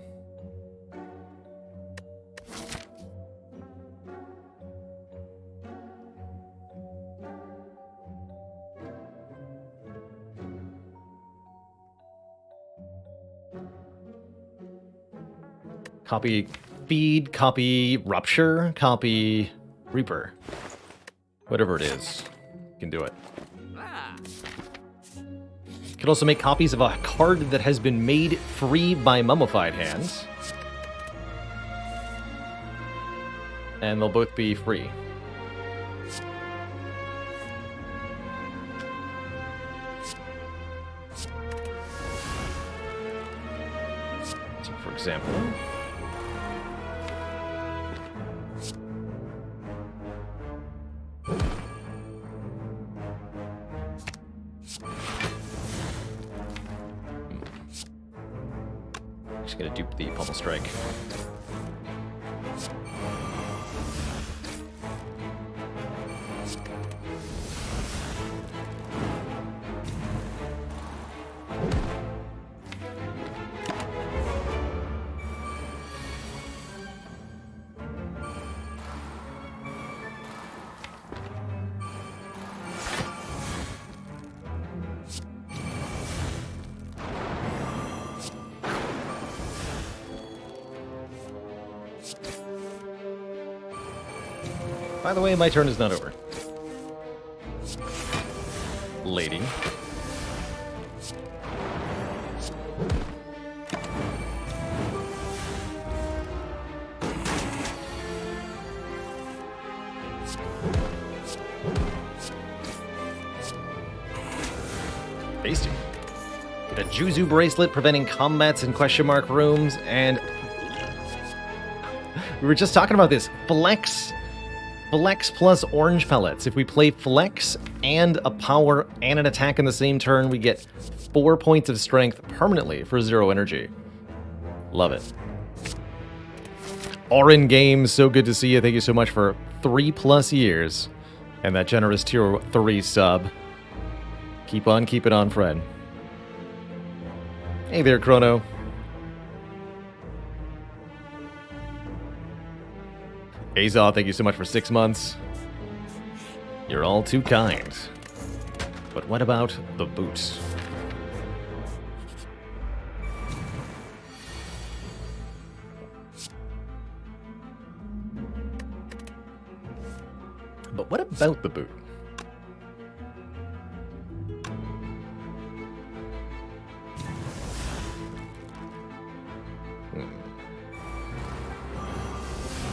Copy feed, copy rupture, copy reaper. Whatever it is, you can do it. You can also make copies of a card that has been made free by mummified hands. And they'll both be free. So for example... Just gonna dupe the Pummel Strike. By the way, my turn is not over. Lady. Tasty. Get a Juzu bracelet preventing combats in question mark rooms, and we were just talking about this. Flex plus orange pellets. If we play Flex and a power and an attack in the same turn, we get 4 points of strength permanently for 0 energy. Love it. Orin Games, so good to see you. Thank you so much for 3+ years. And that generous tier 3 sub. Keep on keeping on, friend. Hey there, Chrono. Azaw, thank you so much for 6 months. You're all too kind. But what about the boots? But what about the boot?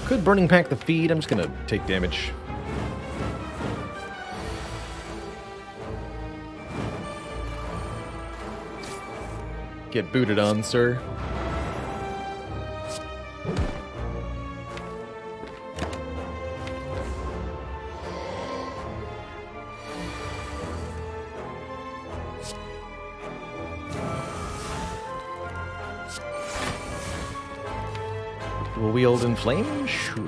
Could Burning Pack the feed. I'm just gonna take damage. Get booted on, sir. Will wield in flame? Sure.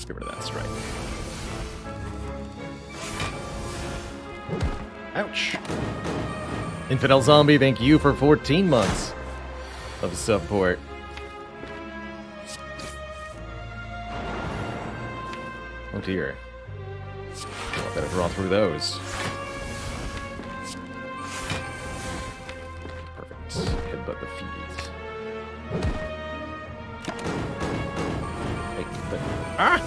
Get rid of that strike. Ouch. Infidel Zombie, thank you for 14 months of support. Oh dear. I better draw through those. Perfect. Headbutt the feet. Ah!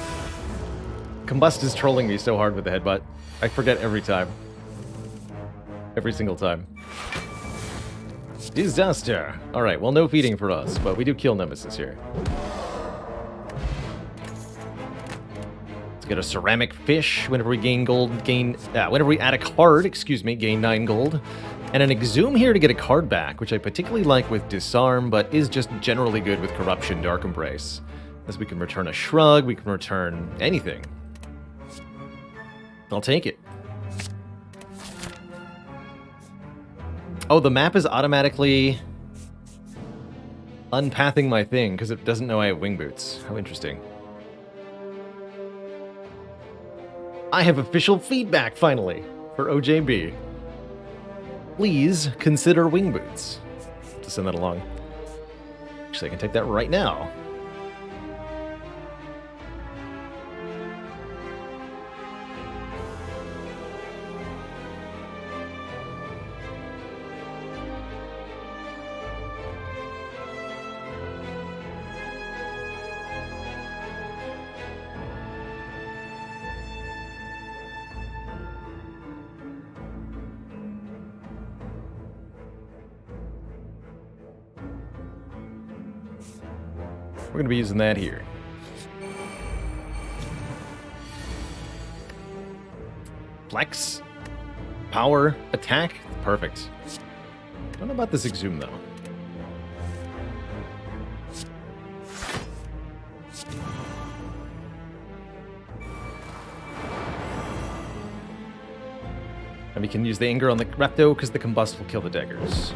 Combust is trolling me so hard with the headbutt. I forget every time. Every single time. Disaster! Alright, well, no feeding for us, but we do kill Nemesis here. Let's get a ceramic fish. Whenever we gain gold, whenever we add a card, gain 9 gold. And an exhume here to get a card back, which I particularly like with Disarm, but is just generally good with Corruption, Dark Embrace. As we can return a shrug, we can return anything. I'll take it. Oh, the map is automatically unpathing my thing because it doesn't know I have wing boots. How interesting. I have official feedback, finally, for OJB. Please consider wing boots. To send that along. Actually, I can take that right now. We're going to be using that here. Flex. Power. Attack. Perfect. Don't know about this exhume, though. And we can use the anger on the Repto because the combust will kill the daggers.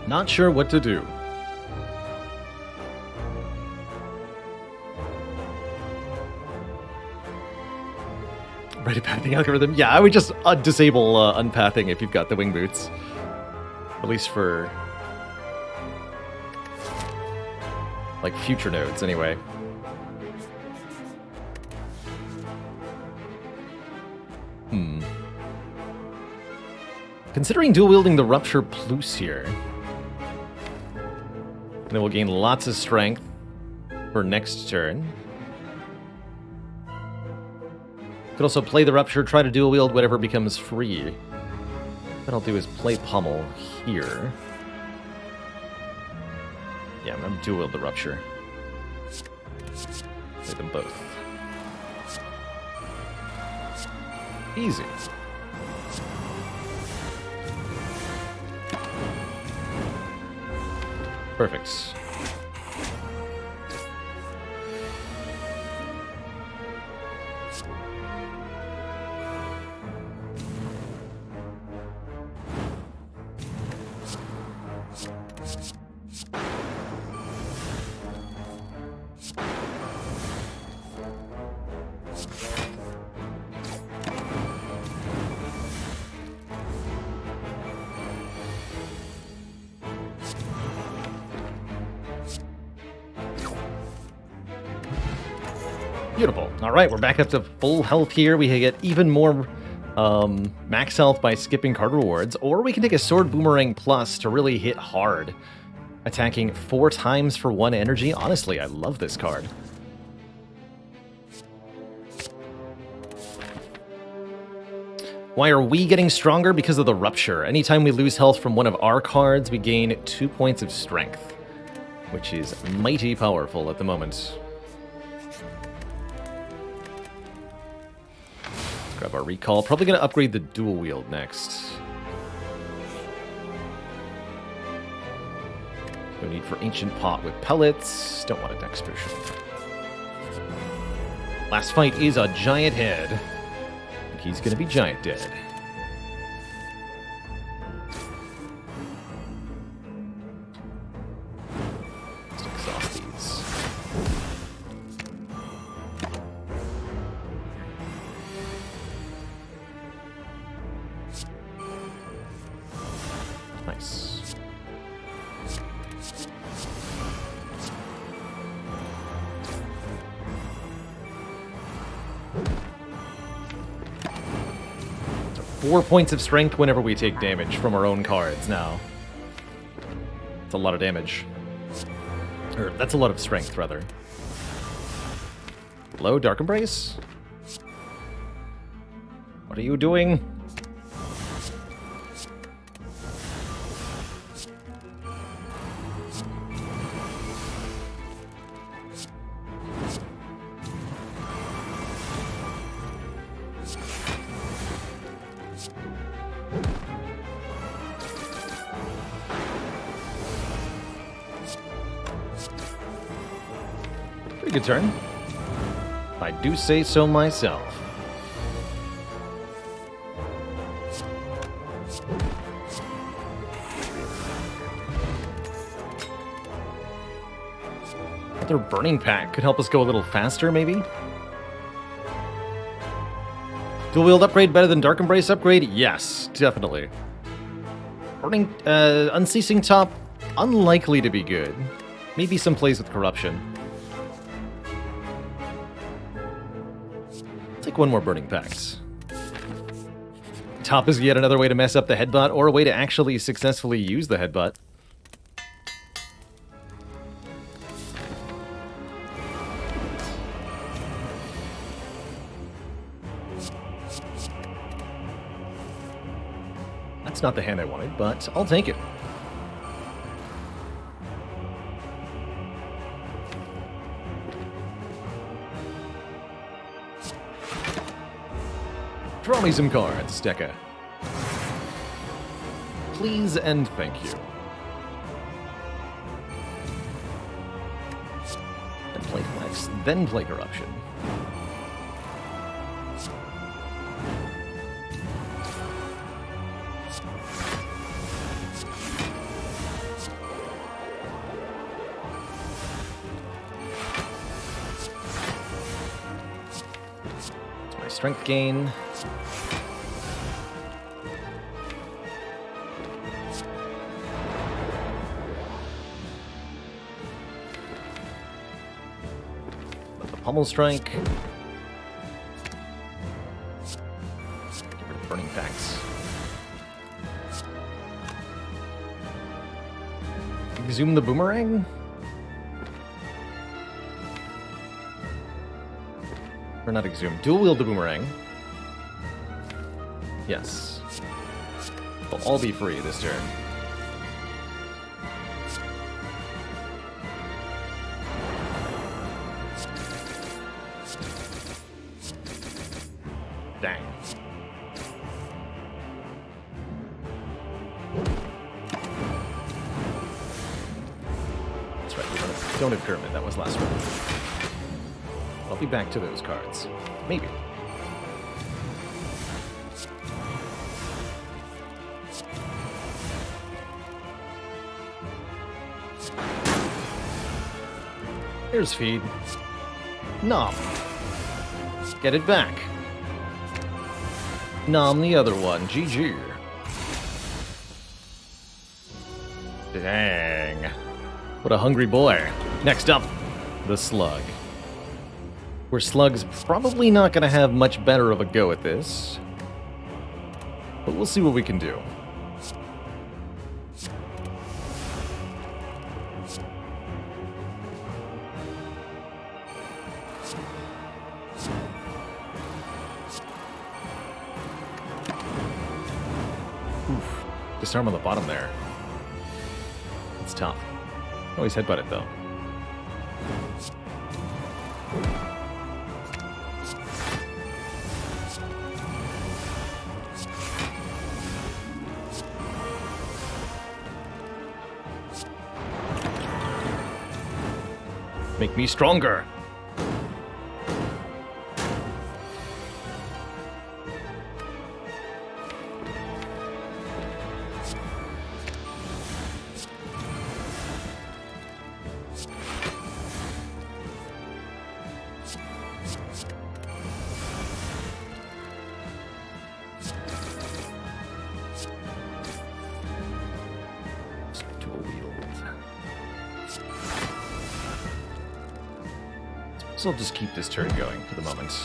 Not sure what to do. Ready pathing algorithm? Yeah, I would just disable unpathing if you've got the wing boots. At least for like future nodes, anyway. Considering dual-wielding the Rupture Plus here. And then we'll gain lots of strength for next turn. Could also play the Rupture, try to dual-wield whatever becomes free. What I'll do is play Pummel here. Yeah, I'm going to dual-wield the Rupture. Play them both. Easy. Perfect. Beautiful. All right, we're back up to full health here. We can get even more max health by skipping card rewards, or we can take a Sword Boomerang Plus to really hit hard, attacking 4 times for 1 energy. Honestly, I love this card. Why are we getting stronger? Because of the Rupture. Anytime we lose health from one of our cards, we gain 2 points of strength, which is mighty powerful at the moment. Grab our recall. Probably going to upgrade the dual wield next. No need for ancient pot with pellets. Don't want a dex potion. Last fight is a giant head. And he's going to be giant dead. Let's exhaust these. Nice. So 4 points of strength whenever we take damage from our own cards now. That's a lot of damage. Or, that's a lot of strength, rather. Hello, Dark Embrace? What are you doing? Pretty good turn. If I do say so myself. Another burning pack could help us go a little faster, maybe? Dual wield upgrade better than Dark Embrace upgrade? Yes, definitely. Burning, Unceasing Top, unlikely to be good. Maybe some plays with corruption. Take one more burning packs. Top is yet another way to mess up the headbutt, or a way to actually successfully use the headbutt. That's not the hand I wanted, but I'll take it. Draw me some cards, Deca. Please and thank you. Then play Flex, then play Corruption. That's my strength gain. Pummel Strike. Get rid of burning packs. Exhume the boomerang? Or not exhume. Dual wield the boomerang. Yes. They'll all be free this turn. Dang. That's right, we don't have Pyramid, that was last round. I'll be back to those cards. Maybe. Here's feed. Nom. Get it back. Nom the other one. GG. Dang. What a hungry boy. Next up, the Slug. Where Slug's probably not going to have much better of a go at this. But we'll see what we can do. Oof. Disarm on the bottom there. It's tough. Always headbutt it though. Make me stronger. So I'll just keep this turn going for the moment.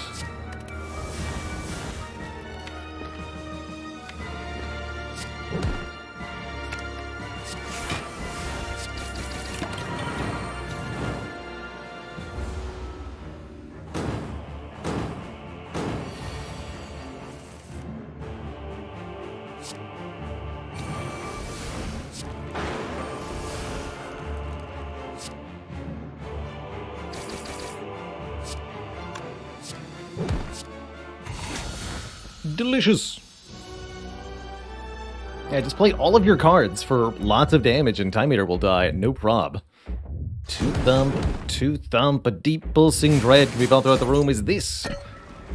Delicious. Yeah, just play all of your cards for lots of damage and Time Eater will die, no prob. Two thump, a deep pulsing dread can be felt throughout the room is this.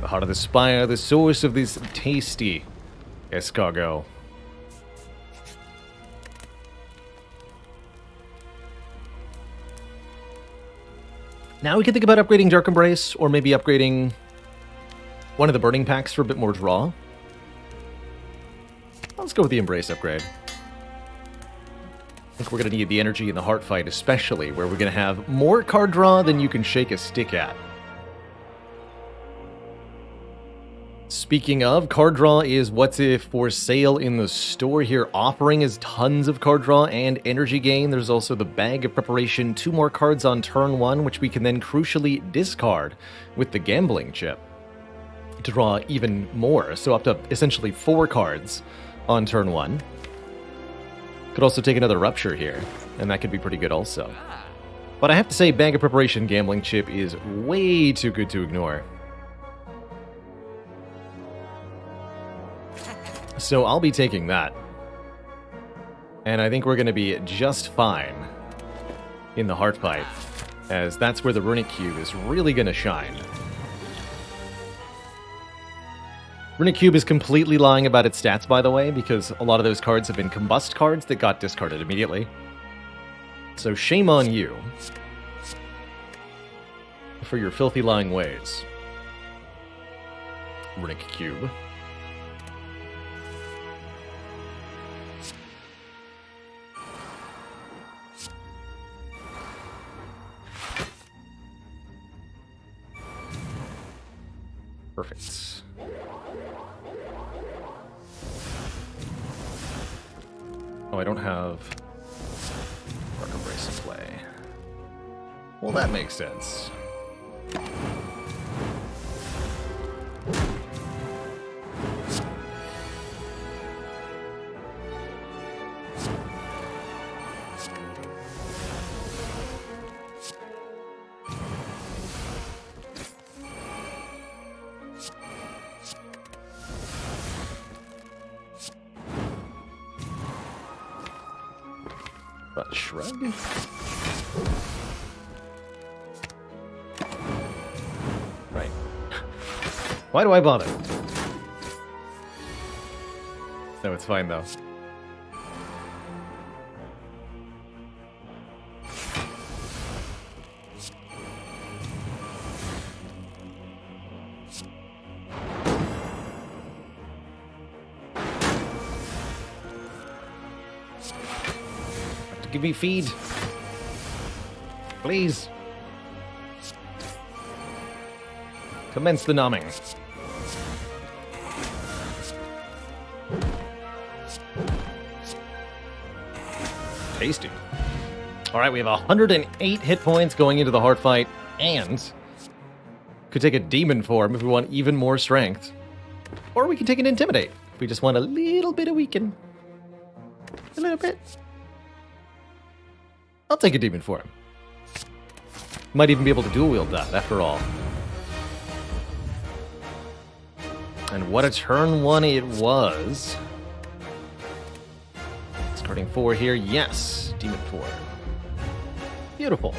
The heart of the Spire, the source of this tasty escargot. Now we can think about upgrading Dark Embrace, or maybe upgrading one of the burning packs for a bit more draw. Let's go with the Embrace upgrade. I think we're going to need the energy in the heart fight, especially, where we're going to have more card draw than you can shake a stick at. Speaking of, card draw is what's for sale in the store here. Offering is tons of card draw and energy gain. There's also the Bag of Preparation, 2 more cards on turn 1, which we can then crucially discard with the Gambling Chip to draw even more, so up to essentially 4 cards on turn 1. Could also take another Rupture here, and that could be pretty good also. But I have to say, Bag of Preparation Gambling Chip is way too good to ignore. So I'll be taking that. And I think we're going to be just fine in the Heart Fight, as that's where the Runic Cube is really going to shine. Runic Cube is completely lying about its stats, by the way, because a lot of those cards have been Combust cards that got discarded immediately. So shame on you for your filthy lying ways. Runic Cube. Perfect. Oh, I don't have Dark Embrace in play. Well, that makes sense. Shrug? Right. Why do I bother? No, it's fine though. Give me feed. Please. Commence the numbing. Tasty. Alright, we have 108 hit points going into the heart fight, and could take a demon form if we want even more strength. Or we can take an intimidate if we just want a little bit of weaken. A little bit. I'll take a demon form. Might even be able to dual wield that, after all. And what a turn 1 it was. Starting 4 here, yes. Demon form. Beautiful.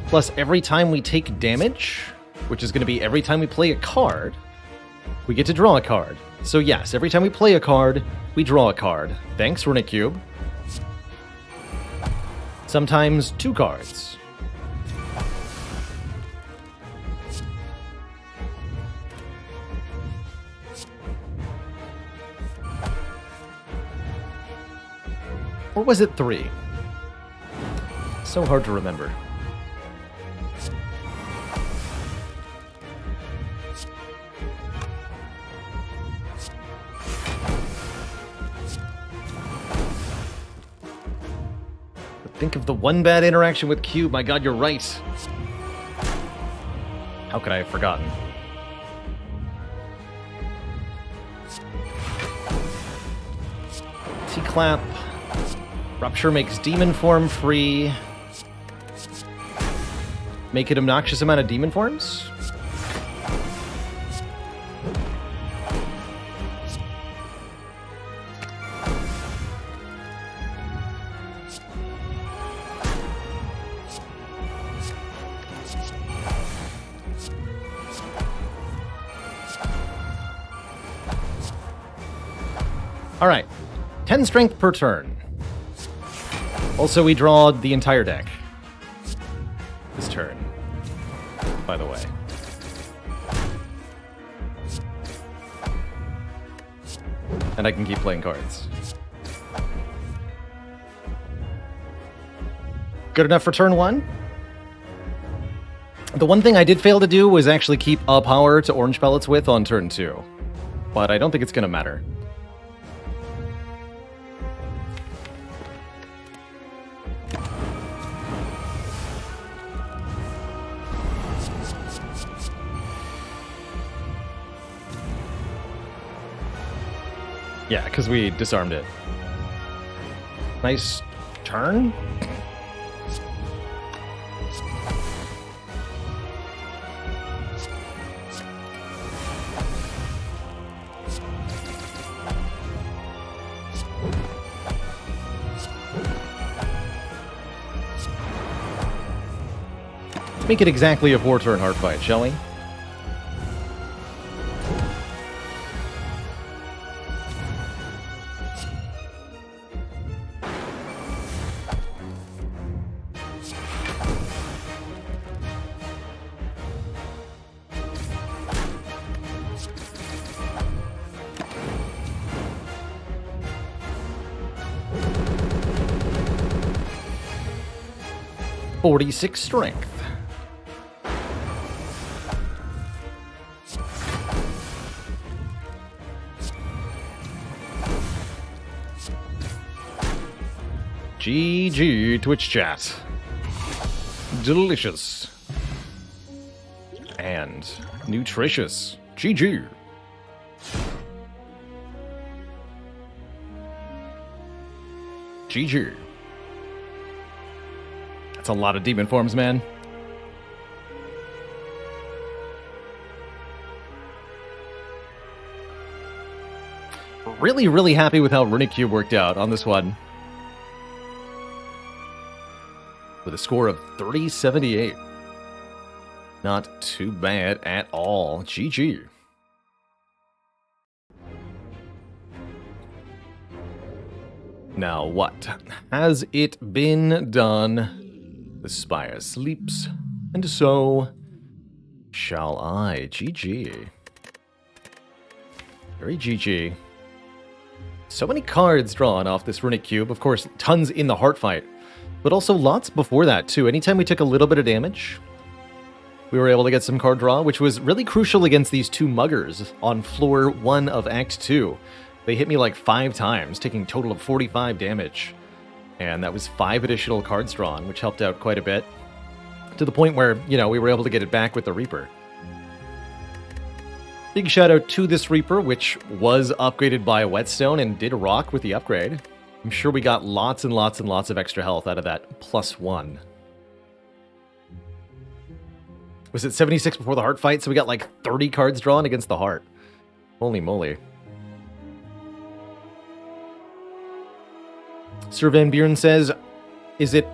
plus every time we take damage, which is going to be every time we play a card, we get to draw a card. So yes, every time we play a card, we draw a card. Thanks, Runic Cube. Sometimes 2 cards. Or was it 3? So hard to remember. Think of the one bad interaction with Cube. My god, you're right. How could I have forgotten? T-Clap. Rupture makes Demon Form free. Make an obnoxious amount of Demon Forms? Alright, 10 strength per turn. Also, we draw the entire deck this turn, by the way. And I can keep playing cards. Good enough for turn 1? The one thing I did fail to do was actually keep a power to orange pellets with on turn 2. But I don't think it's going to matter. Yeah, because we disarmed it. Nice turn? Let's make it exactly a 4-turn hard fight, shall we? .46 strength. GG Twitch chat. Delicious. And nutritious. GG. GG. That's a lot of demon forms, man. Really, really happy with how Runic Cube worked out on this one. With a score of 378. Not too bad at all. GG. Now what? Has it been done? The Spire sleeps, and so shall I. GG. Very GG. So many cards drawn off this Runic Cube. Of course, tons in the heart fight, but also lots before that, too. Anytime we took a little bit of damage, we were able to get some card draw, which was really crucial against these 2 muggers on floor 1 of Act 2. They hit me like 5 times, taking a total of 45 damage. And that was 5 additional cards drawn, which helped out quite a bit. To the point where, you know, we were able to get it back with the Reaper. Big shout out to this Reaper, which was upgraded by Whetstone and did rock with the upgrade. I'm sure we got lots and lots and lots of extra health out of that +1. Was it 76 before the heart fight? So we got like 30 cards drawn against the heart. Holy moly. Sir Van Buren says, is it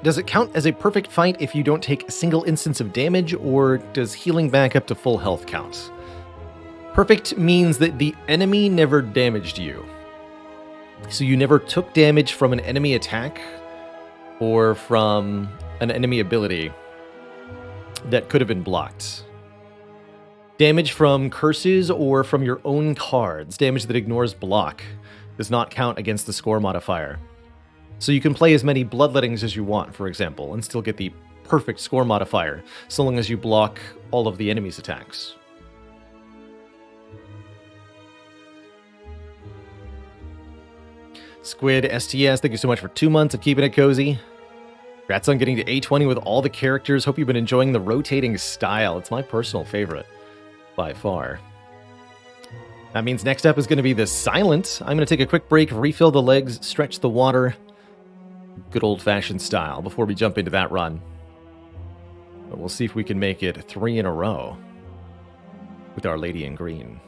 does it count as a perfect fight if you don't take a single instance of damage, or does healing back up to full health count? Perfect means that the enemy never damaged you. So you never took damage from an enemy attack or from an enemy ability that could have been blocked. Damage from curses or from your own cards, damage that ignores block, does not count against the score modifier. So you can play as many bloodlettings as you want, for example, and still get the perfect score modifier, so long as you block all of the enemy's attacks. Squid STS, thank you so much for 2 months of keeping it cozy. Congrats on getting to A20 with all the characters. Hope you've been enjoying the rotating style. It's my personal favorite, by far. That means next up is going to be the Silent. I'm going to take a quick break, refill the legs, stretch the water. Good old-fashioned style before we jump into that run. But we'll see if we can make it 3 in a row with Our Lady in Green.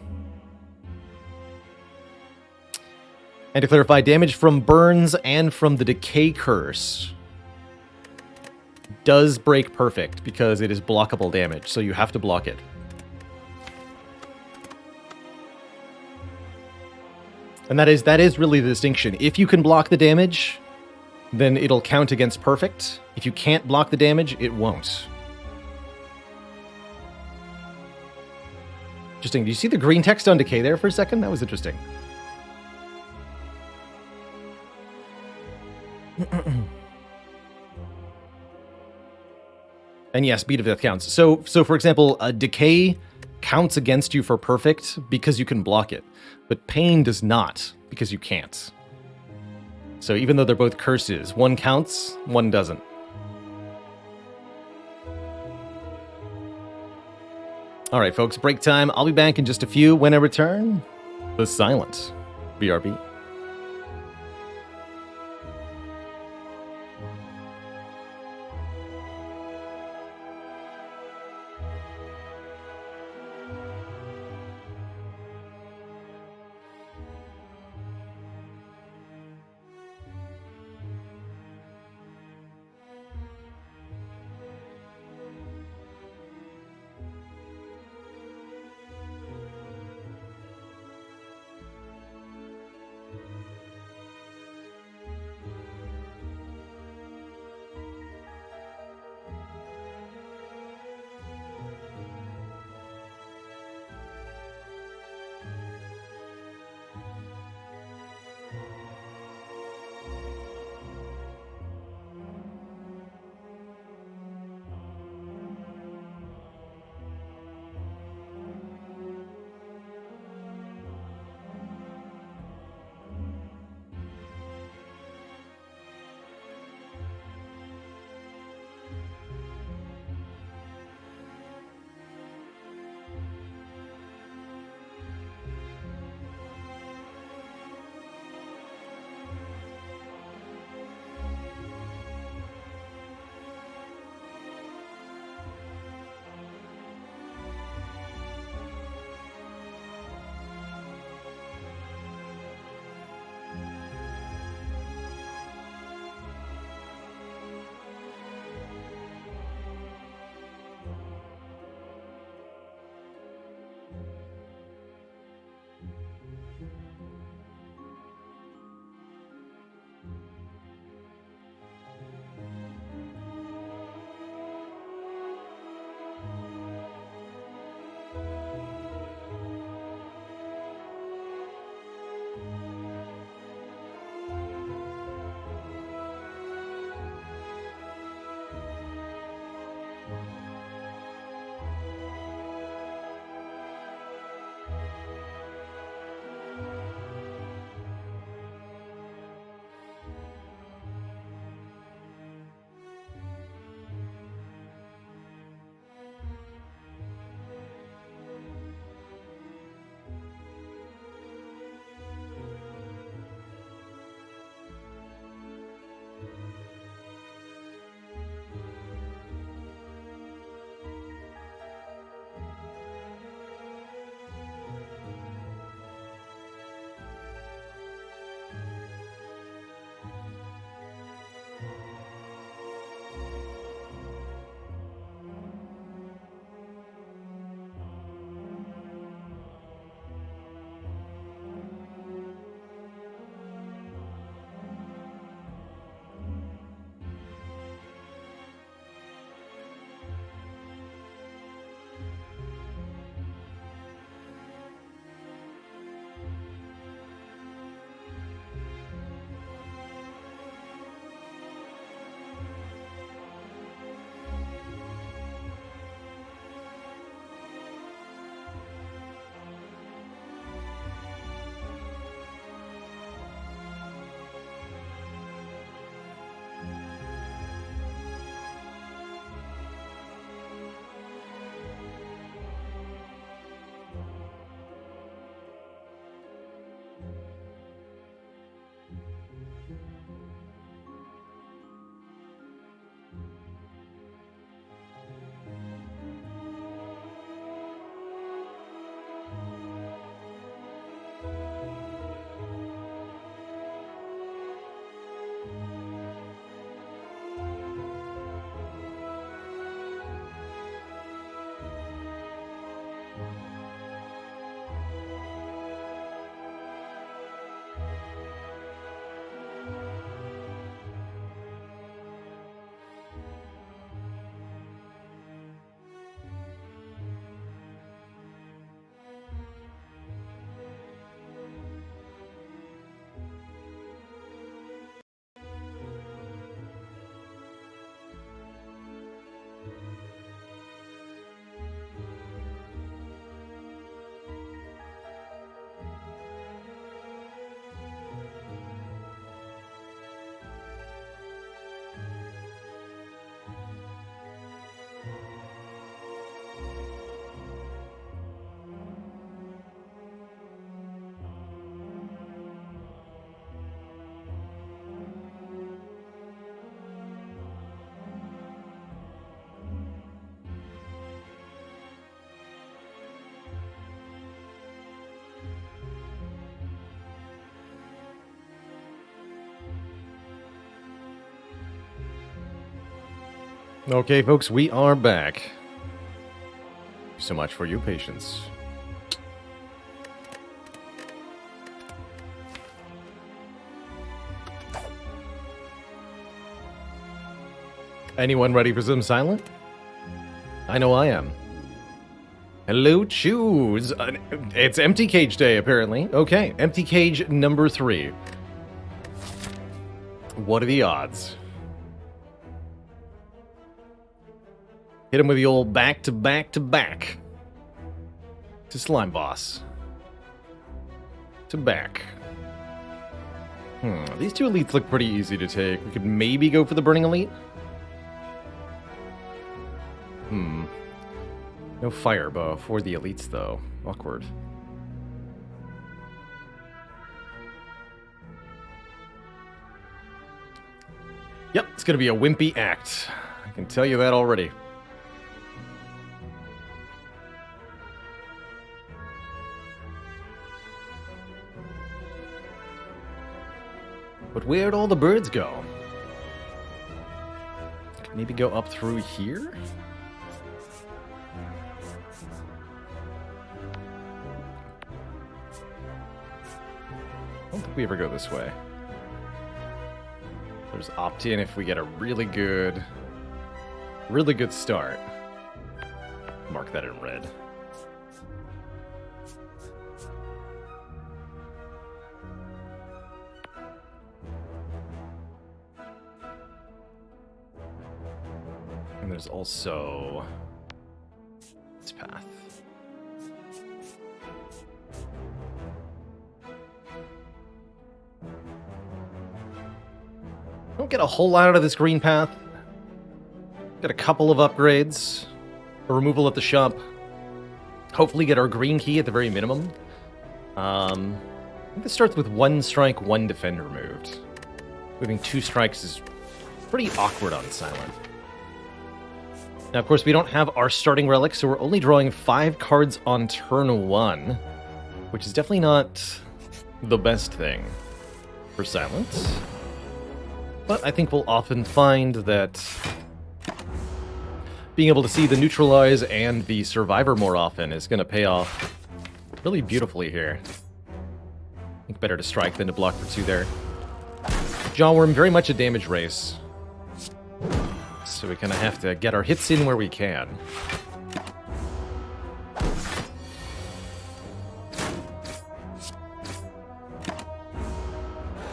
And to clarify, damage from burns and from the Decay Curse does break perfect because it is blockable damage, so you have to block it. And that is really the distinction. If you can block the damage, then it'll count against perfect. If you can't block the damage, it won't. Interesting. Do you see the green text on Decay there for a second? That was interesting. And yes, Beat of Death counts. So for example, a Decay counts against you for perfect because you can block it. But Pain does not, because you can't. So even though they're both curses, one counts, one doesn't. Alright folks, break time. I'll be back in just a few. When I return, the Silent. BRB. Okay, folks, we are back. Thank you so much for your patience. Anyone ready for some silent? I know I am. Hello, choose. It's empty cage day, apparently. Okay, empty cage number 3. What are the odds? Hit him with the old back to back to back. To slime boss. To back. These 2 elites look pretty easy to take. We could maybe go for the burning elite. No fire bow for the elites, though. Awkward. Yep, it's gonna be a wimpy act. I can tell you that already. But where'd all the birds go? Maybe go up through here? I don't think we ever go this way. There's opt-in if we get a really good start. Mark that in red. And there's also this path. Don't get a whole lot out of this green path. Get a couple of upgrades, a removal at the shop. Hopefully get our green key at the very minimum. I think this starts with 1 strike, 1 defend removed. Moving 2 strikes is pretty awkward on silent. Now, of course, we don't have our starting relic, so we're only drawing 5 cards on turn 1, which is definitely not the best thing for silence. But I think we'll often find that being able to see the neutralize and the survivor more often is going to pay off really beautifully here. I think better to strike than to block for 2 there. Jawworm, very much a damage race. So we kind of have to get our hits in where we can.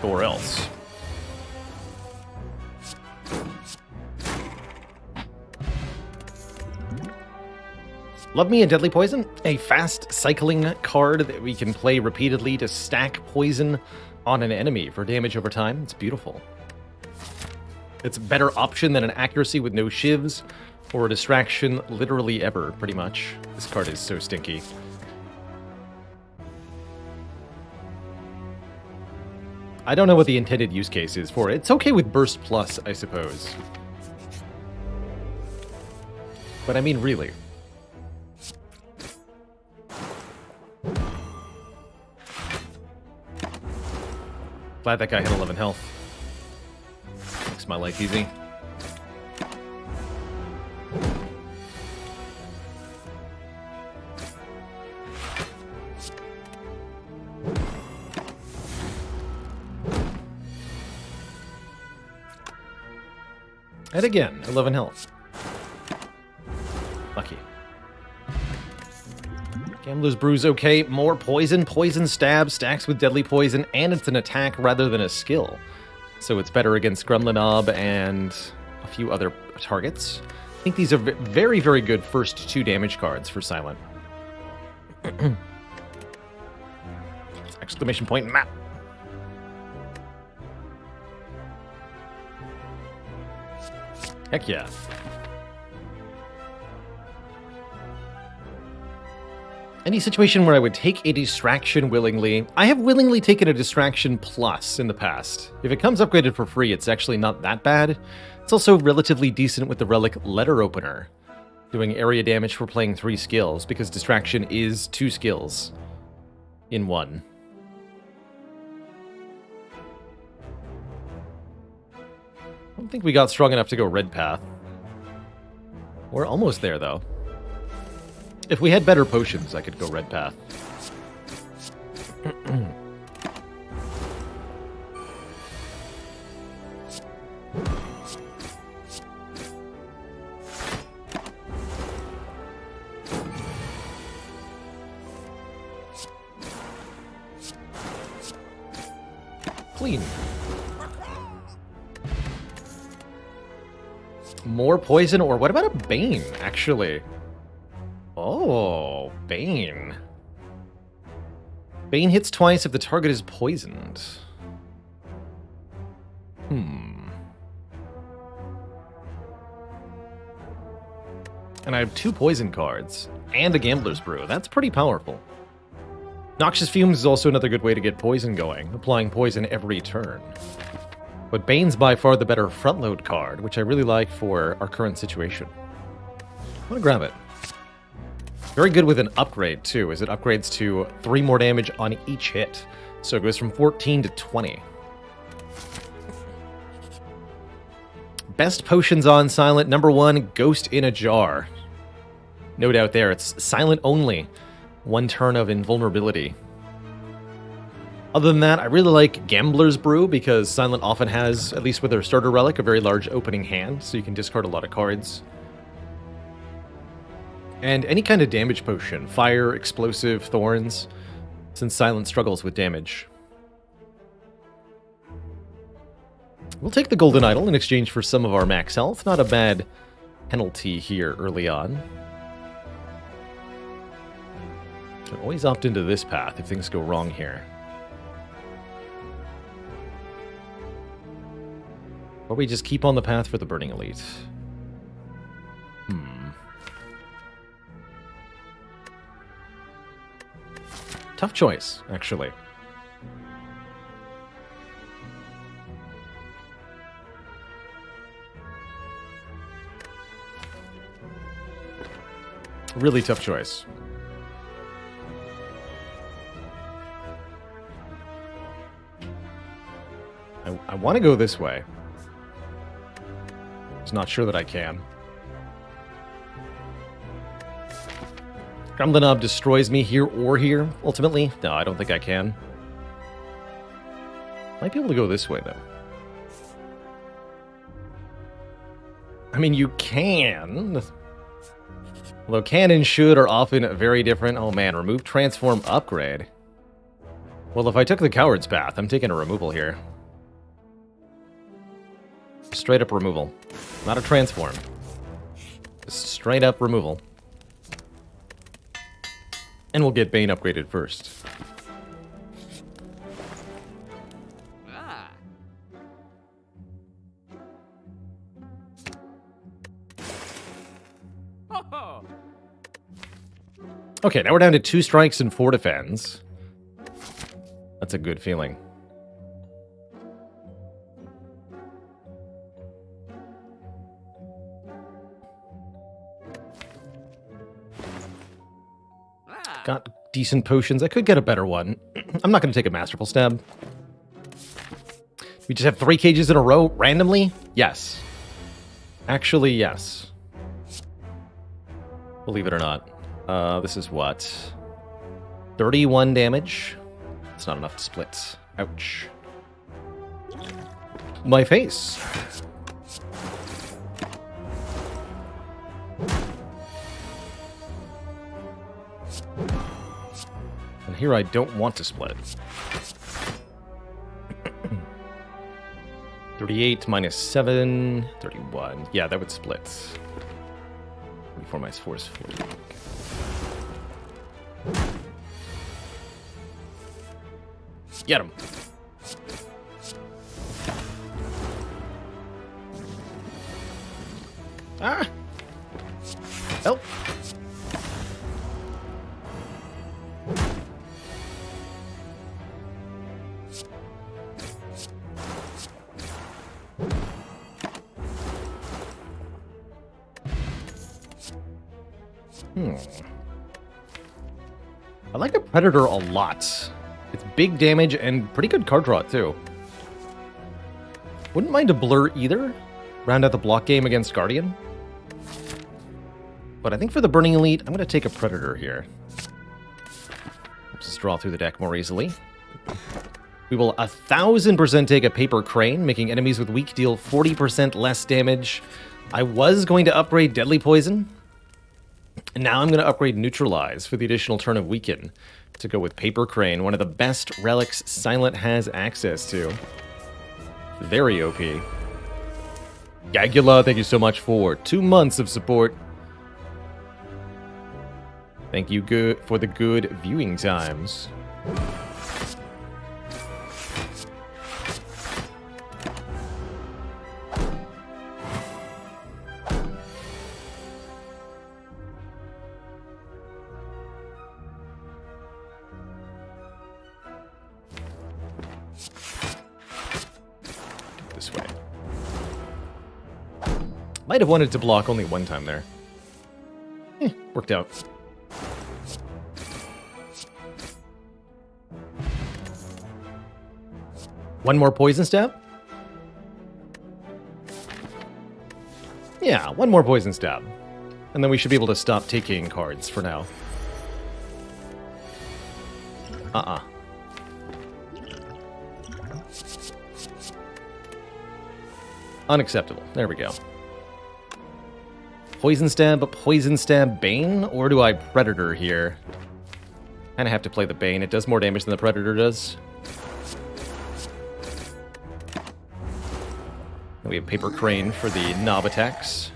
Or else. Love Me a Deadly Poison, a fast cycling card that we can play repeatedly to stack poison on an enemy for damage over time. It's beautiful. It's a better option than an accuracy with no shivs, or a distraction literally ever, pretty much. This card is so stinky. I don't know what the intended use case is for it. It's okay with Burst Plus, I suppose. But I mean, really. Glad that guy had 11 health. Makes my life easy. And again, 11 health. Lucky. Gambler's Brew's okay. More poison. Poison stab stacks with deadly poison, and it's an attack rather than a skill. So it's better against Gremlinob and a few other targets. I think these are very, very good first 2 damage cards for Silent. Exclamation point map. Heck yeah. Any situation where I would take a distraction willingly. I have willingly taken a distraction plus in the past. If it comes upgraded for free, it's actually not that bad. It's also relatively decent with the relic letter opener, doing area damage for playing 3 skills, because distraction is 2 skills in 1. I don't think we got strong enough to go red path. We're almost there, though. If we had better potions, I could go red path. Clean. More poison, or what about a Bane, actually? Oh, Bane. Bane hits twice if the target is poisoned. And I have 2 poison cards, and a Gambler's Brew. That's pretty powerful. Noxious Fumes is also another good way to get poison going, applying poison every turn. But Bane's by far the better front-load card, which I really like for our current situation. I'm gonna grab it. Very good with an upgrade, too, as it upgrades to 3 more damage on each hit. So it goes from 14 to 20. Best potions on Silent. Number 1, Ghost in a Jar. No doubt there, it's Silent only. 1 turn of invulnerability. Other than that, I really like Gambler's Brew, because Silent often has, at least with their starter relic, a very large opening hand, so you can discard a lot of cards. And any kind of damage potion, fire, explosive, thorns, since Silent struggles with damage. We'll take the Golden Idol in exchange for some of our max health. Not a bad penalty here early on. I always opt into this path if things go wrong here. Or we just keep on the path for the Burning Elite. Tough choice, actually. Really tough choice. I want to go this way. Just not sure that I can. Gremlin destroys me here or here, ultimately. No, I don't think I can. Might be able to go this way, though. I mean, you can. Although can and should are often very different. Oh man, remove transform upgrade. Well, if I took the coward's path, I'm taking a removal here. Straight up removal. Not a transform. Just straight up removal. And we'll get Bane upgraded first. Okay, now we're down to 2 strikes and 4 defends. That's a good feeling. Got decent potions. I could get a better one. I'm not going to take a Masterful Stab. We just have 3 cages in a row randomly? Yes. Actually, yes. Believe it or not. This is what? 31 damage? It's not enough to split. Ouch. My face. And here I don't want to split. 38 minus 7, 31. Yeah, that would split. 24 minus 4 is 40. Get him. Ah! Help! I like the Predator a lot. It's big damage and pretty good card draw, too. Wouldn't mind a Blur either. Round out the block game against Guardian. But I think for the Burning Elite, I'm going to take a Predator here. Helps us draw through the deck more easily. We will 1000% take a Paper Crane, making enemies with weak deal 40% less damage. I was going to upgrade Deadly Poison, and now I'm going to upgrade Neutralize for the additional turn of Weaken to go with Paper Crane, one of the best relics Silent has access to. Very OP. Gagula, thank you so much for 2 months of support. Thank you for the good viewing times. This way. Might have wanted to block only one time there. Worked out. One more Poison Stab? Yeah, one more Poison Stab. And then we should be able to stop taking cards for now. Unacceptable. There we go. Poison Stab, Bane? Or do I Predator here? Kind of have to play the Bane. It does more damage than the Predator does. We have Paper Crane for the knob attacks.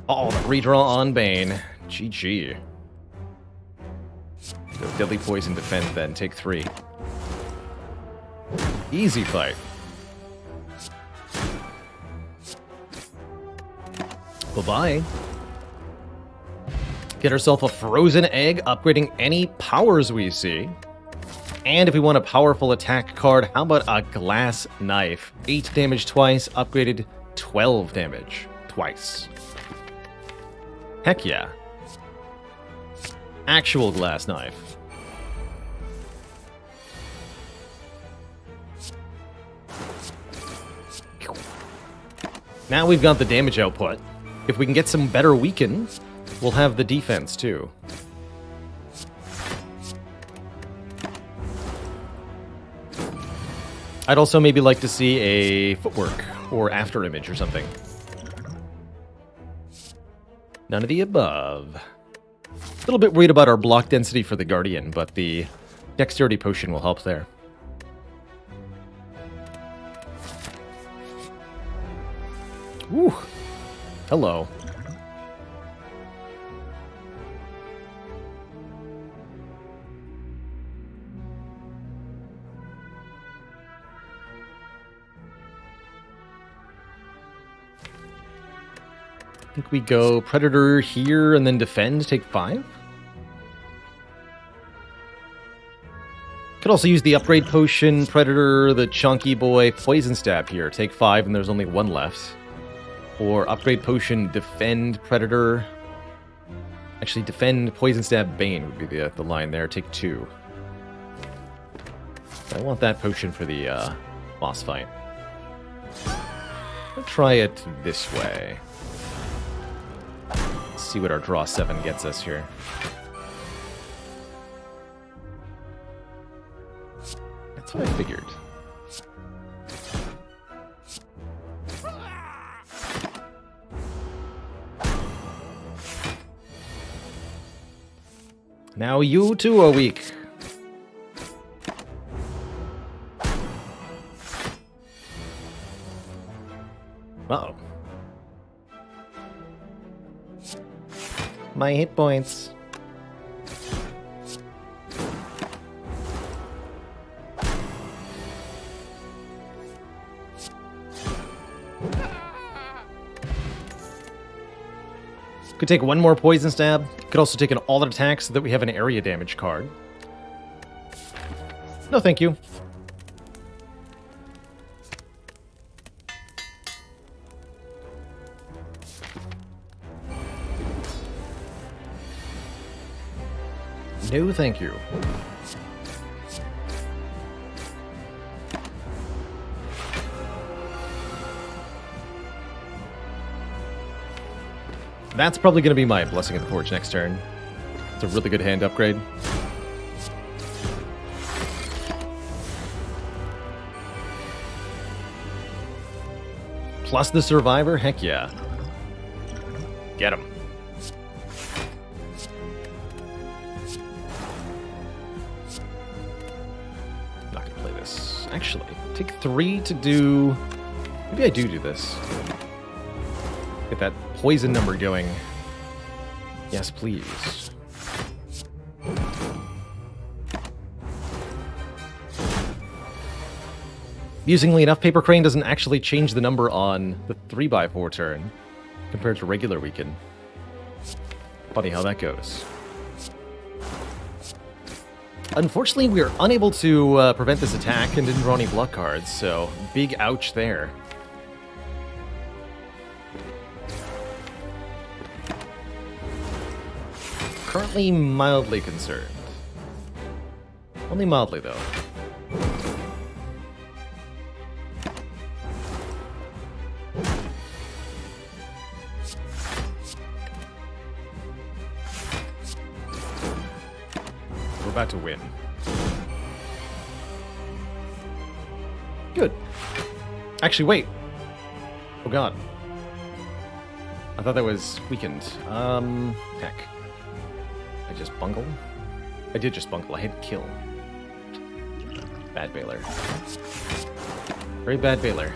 Oh, the redraw on Bane. GG. Go Deadly Poison, defend, then take 3. Easy fight. Bye-bye. Get ourselves a Frozen Egg, upgrading any powers we see. And if we want a powerful attack card, how about a Glass Knife? 8 damage twice, upgraded 12 damage twice. Heck yeah. Actual Glass Knife. Now we've got the damage output. If we can get some better Weaken, we'll have the defense too. I'd also maybe like to see a Footwork or After Image or something. None of the above. A little bit worried about our block density for the Guardian, but the Dexterity Potion will help there. Woo! Hello. I think we go Predator here and then defend, take 5. Could also use the upgrade potion, Predator, the chunky boy, Poison Stab here. Take 5 and there's only 1 left. Or upgrade potion, defend, Predator. Actually, defend, Poison Stab, Bane would be the line there. Take 2. I want that potion for the boss fight. I'll try it this way. Let's see what our draw 7 gets us here. That's what I figured. Now you too are weak. Uh-oh. My hit points. Could take 1 more Poison Stab. Could also take an all attack so that we have an area damage card. No, thank you. No, thank you. That's probably going to be my Blessing of the Forge next turn. It's a really good hand upgrade. Plus the Survivor? Heck yeah. Get him. Not going to play this. Actually, take 3 to do... Maybe I do this. Get that poison number going. Yes, please. Amusingly enough, Paper Crane doesn't actually change the number on the 3x4 turn compared to regular weekend. Funny how that goes. Unfortunately, we are unable to prevent this attack and didn't draw any block cards, so big ouch there. Currently mildly concerned. Only mildly, though. We're about to win. Good. Actually, wait. Oh god. I thought that was weakened. Heck. I just bungle? I did just bungle. I hit kill. Bad Baylor. Very bad Baylor.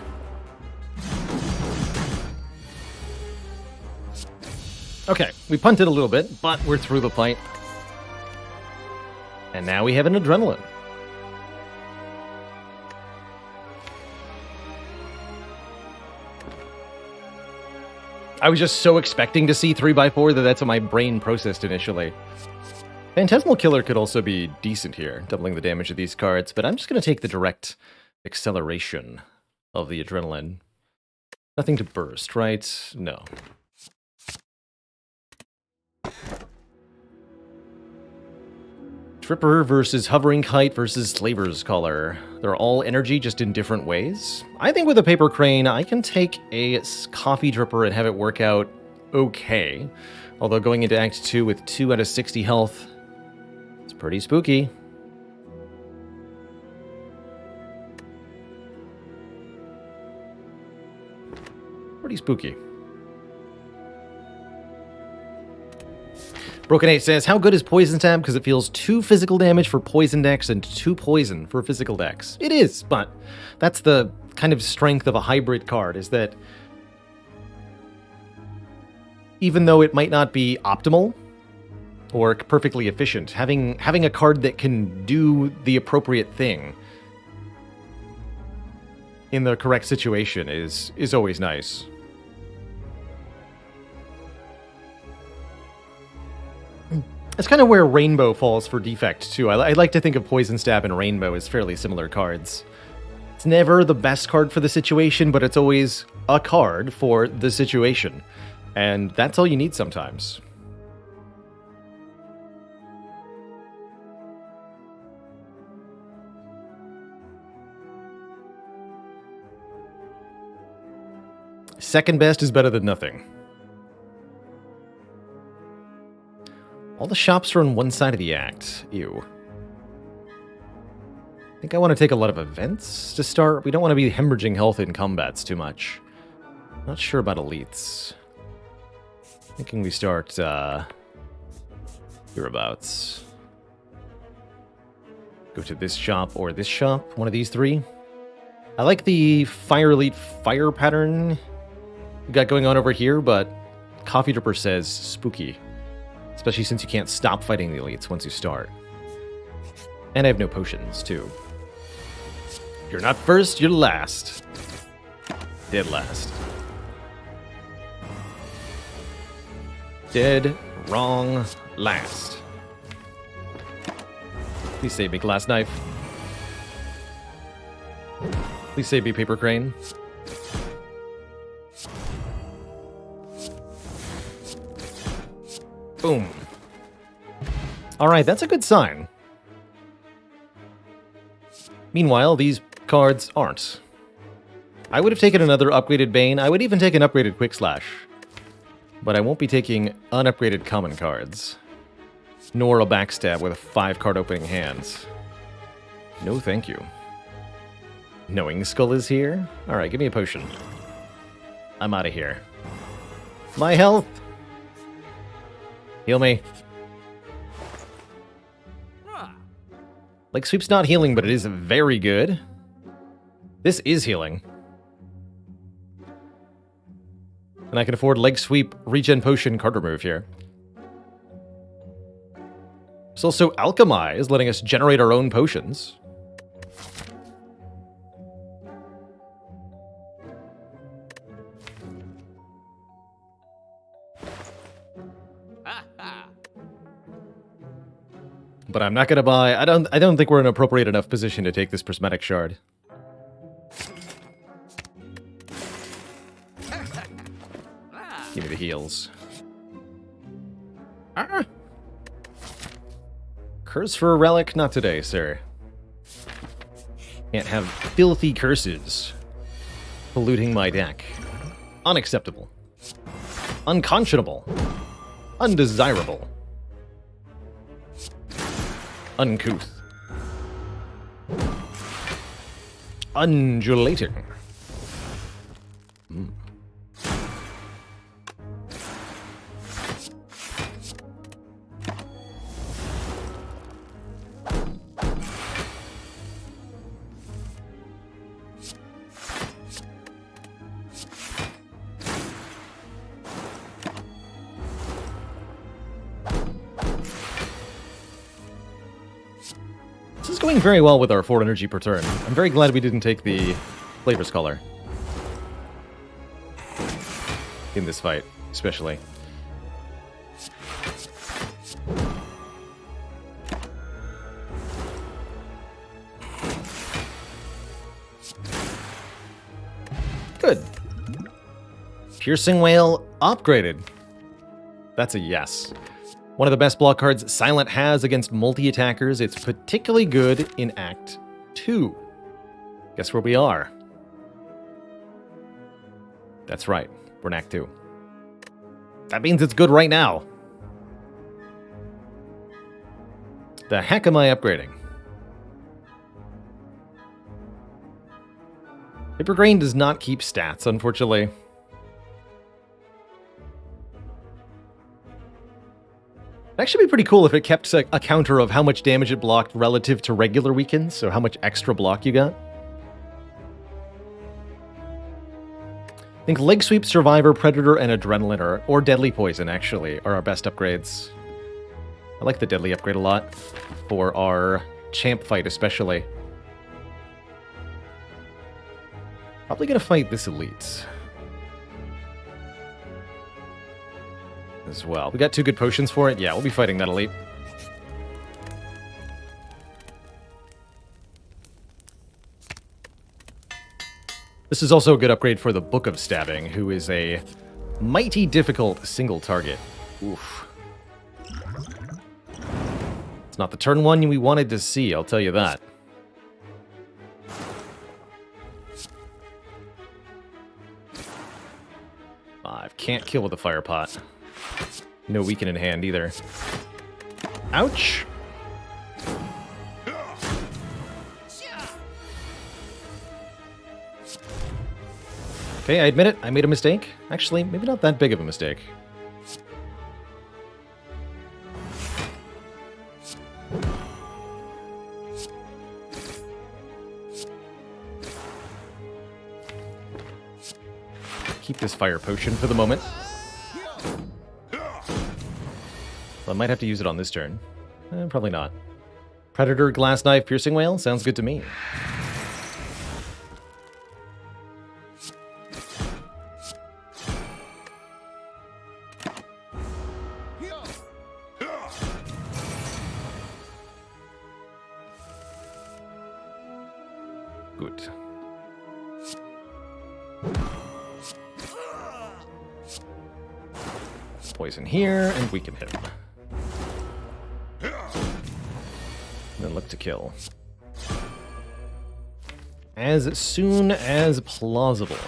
Okay, we punted a little bit, but we're through the fight. And now we have an Adrenaline. I was just so expecting to see 3x4 that that's what my brain processed initially. Phantasmal Killer could also be decent here, doubling the damage of these cards, but I'm just going to take the direct acceleration of the Adrenaline. Nothing to burst, right? No. Tripper versus Hovering Kite versus Slaver's Collar. They're all energy, just in different ways. I think with a Paper Crane, I can take a Coffee Dripper and have it work out okay. Although going into Act 2 with 2 out of 60 health, it's pretty spooky. Pretty spooky. Broken 8 says, how good is Poison Stab? Because it feels 2 physical damage for poison decks and 2 poison for physical decks. It is, but that's the kind of strength of a hybrid card, is that even though it might not be optimal or perfectly efficient, having a card that can do the appropriate thing in the correct situation is always nice. It's kind of where Rainbow falls for defect, too. I like to think of Poison Stab and Rainbow as fairly similar cards. It's never the best card for the situation, but it's always a card for the situation. And that's all you need sometimes. Second best is better than nothing. All the shops are on one side of the act. Ew. I think I want to take a lot of events to start. We don't want to be hemorrhaging health in combats too much. Not sure about elites. Thinking we start, hereabouts. Go to this shop or this shop. One of these 3. I like the Fire Elite fire pattern we got going on over here, but Coffee Dripper says spooky. Especially since you can't stop fighting the elites once you start. And I have no potions, too. You're not first, you're last. Dead last. Dead, wrong, last. Please save me, Glass Knife. Please save me, Paper Crane. Boom. Alright, that's a good sign. Meanwhile, these cards aren't. I would have taken another upgraded Bane. I would even take an upgraded Quick Slash. But I won't be taking unupgraded common cards. Nor a backstab with 5 card opening hands. No thank you. Knowing Skull is here? Alright, give me a potion. I'm out of here. My health! Heal me. Leg Sweep's not healing, but it is very good. This is healing. And I can afford Leg Sweep, Regen Potion, card remove here. There's also Alchemize, letting us generate our own potions. But I'm not gonna buy. I don't think we're in an appropriate enough position to take this prismatic shard. Give me the heals. Ah! Curse for a relic? Not today, sir. Can't have filthy curses polluting my deck. Unacceptable. Unconscionable. Undesirable. Uncouth. Undulating. This is going very well with our 4 energy per turn. I'm very glad we didn't take the Flavor's Color. In this fight, especially. Good. Piercing Whale upgraded. That's a yes. One of the best block cards Silent has against multi-attackers. It's particularly good in Act 2. Guess where we are? That's right, we're in Act 2. That means it's good right now. The heck am I upgrading? Paper Grain does not keep stats, unfortunately. It'd actually be pretty cool if it kept a counter of how much damage it blocked relative to regular weakens, so how much extra block you got. I think Leg Sweep, Survivor, Predator, and Adrenaline, or Deadly Poison, actually, are our best upgrades. I like the Deadly upgrade a lot, for our champ fight especially. Probably gonna fight this elite as well. We got 2 good potions for it? Yeah, we'll be fighting that elite. This is also a good upgrade for the Book of Stabbing, who is a mighty difficult single target. Oof. It's not the turn 1 we wanted to see, I'll tell you that. Can't kill with a fire pot. No weaken in hand either. Ouch! Okay, I admit it. I made a mistake. Actually, maybe not that big of a mistake. Keep this fire potion for the moment. Well, I might have to use it on this turn. Probably not. Predator, Glass Knife, Piercing Whale? Sounds good to me. Good. Poison here, and weaken him. And then look to kill. As soon as plausible.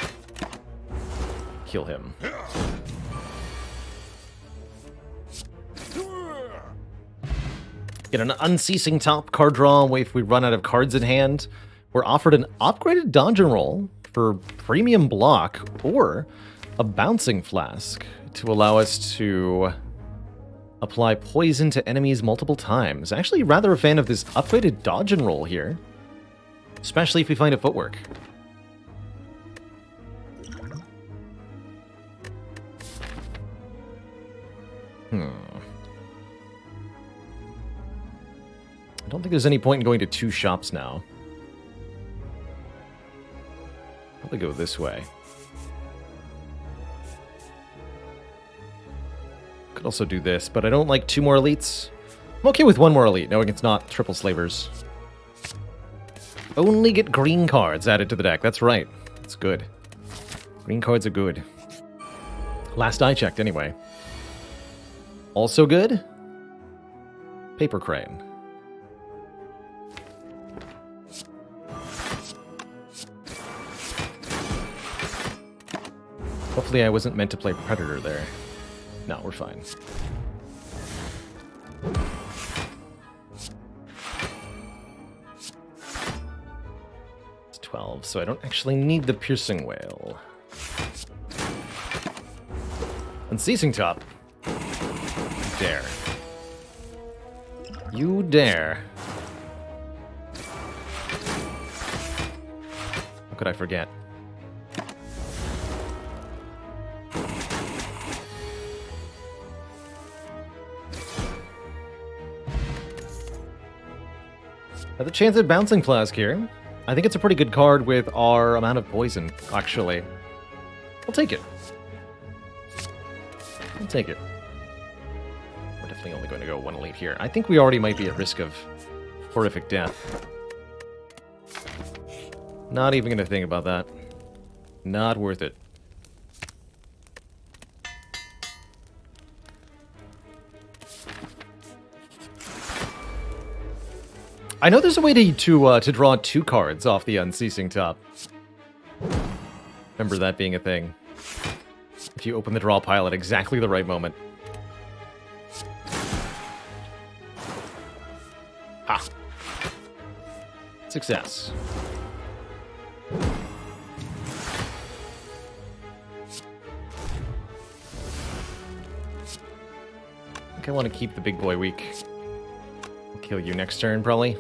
Kill him. Get an unceasing top card draw if we run out of cards in hand. We're offered an upgraded dodge and roll for premium block or a bouncing flask to allow us to apply poison to enemies multiple times. Actually, rather a fan of this upgraded dodge and roll here, especially if we find a footwork. I don't think there's any point in going to 2 shops now. Probably go this way. Could also do this, but I don't like 2 more elites. I'm okay with 1 more elite, knowing it's not triple slavers. Only get green cards added to the deck. That's right. That's good. Green cards are good. Last I checked, anyway. Also good? Paper Crane. Hopefully I wasn't meant to play Predator there. No, we're fine. It's 12, so I don't actually need the Piercing Whale. Unceasing Top. Dare. You dare. How could I forget? Have the chance at Bouncing Flask here. I think it's a pretty good card with our amount of poison, actually. I'll take it. I'll take it. We're definitely only going to go 1 elite here. I think we already might be at risk of horrific death. Not even going to think about that. Not worth it. I know there's a way to draw 2 cards off the Unceasing Top. Remember that being a thing. If you open the draw pile at exactly the right moment. Ha! Success. I think I want to keep the big boy weak. Kill you next turn, probably.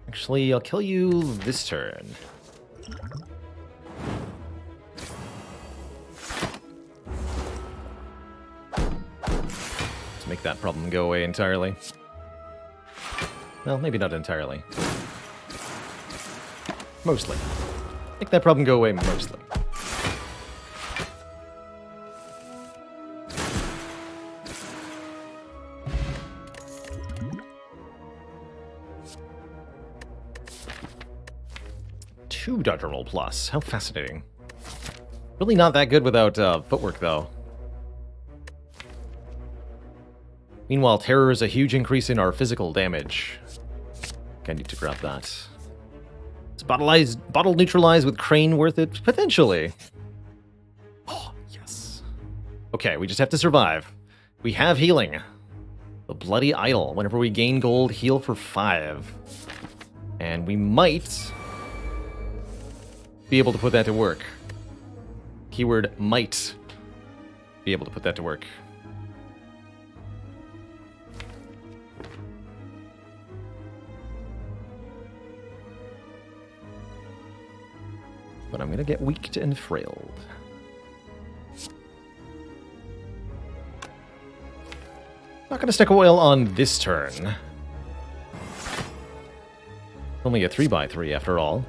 Actually, I'll kill you this turn. Let's make that problem go away entirely. Well, maybe not entirely. Mostly. Make that problem go away mostly. Dodge and roll plus. How fascinating. Really not that good without footwork, though. Meanwhile, terror is a huge increase in our physical damage. I need to grab that. Is bottle neutralized with Crane worth it? Potentially. Oh, yes. Okay, we just have to survive. We have healing. The Bloody Idol. Whenever we gain gold, heal for 5. And we might be able to put that to work. Keyword might be able to put that to work. But I'm gonna get weaked and frailed. Not gonna stick a whale on this turn. Only a 3x3 after all.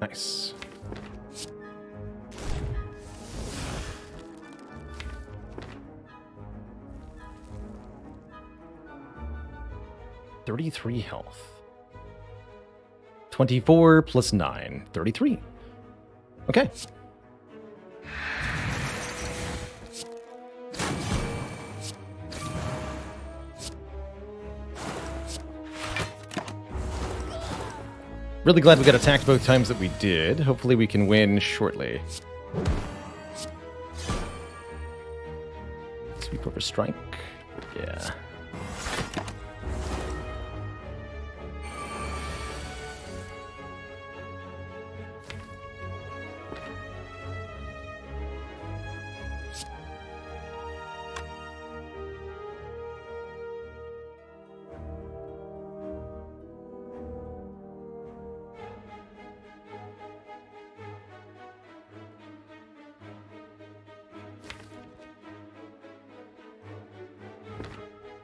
Nice. 33 health. 24 plus 9. 33. Okay. Really glad we got attacked both times that we did. Hopefully we can win shortly. Sweep over strike. Yeah.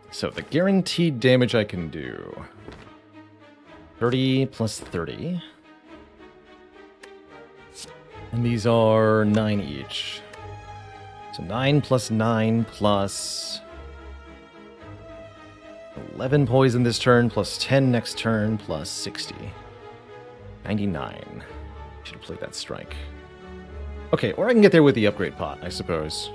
So the guaranteed damage I can do. 30 plus 30. And these are 9 each. So 9 plus 9 plus 11 poison this turn, plus 10 next turn, plus 60. 99. Should have played that strike. Okay, or I can get there with the upgrade pot, I suppose.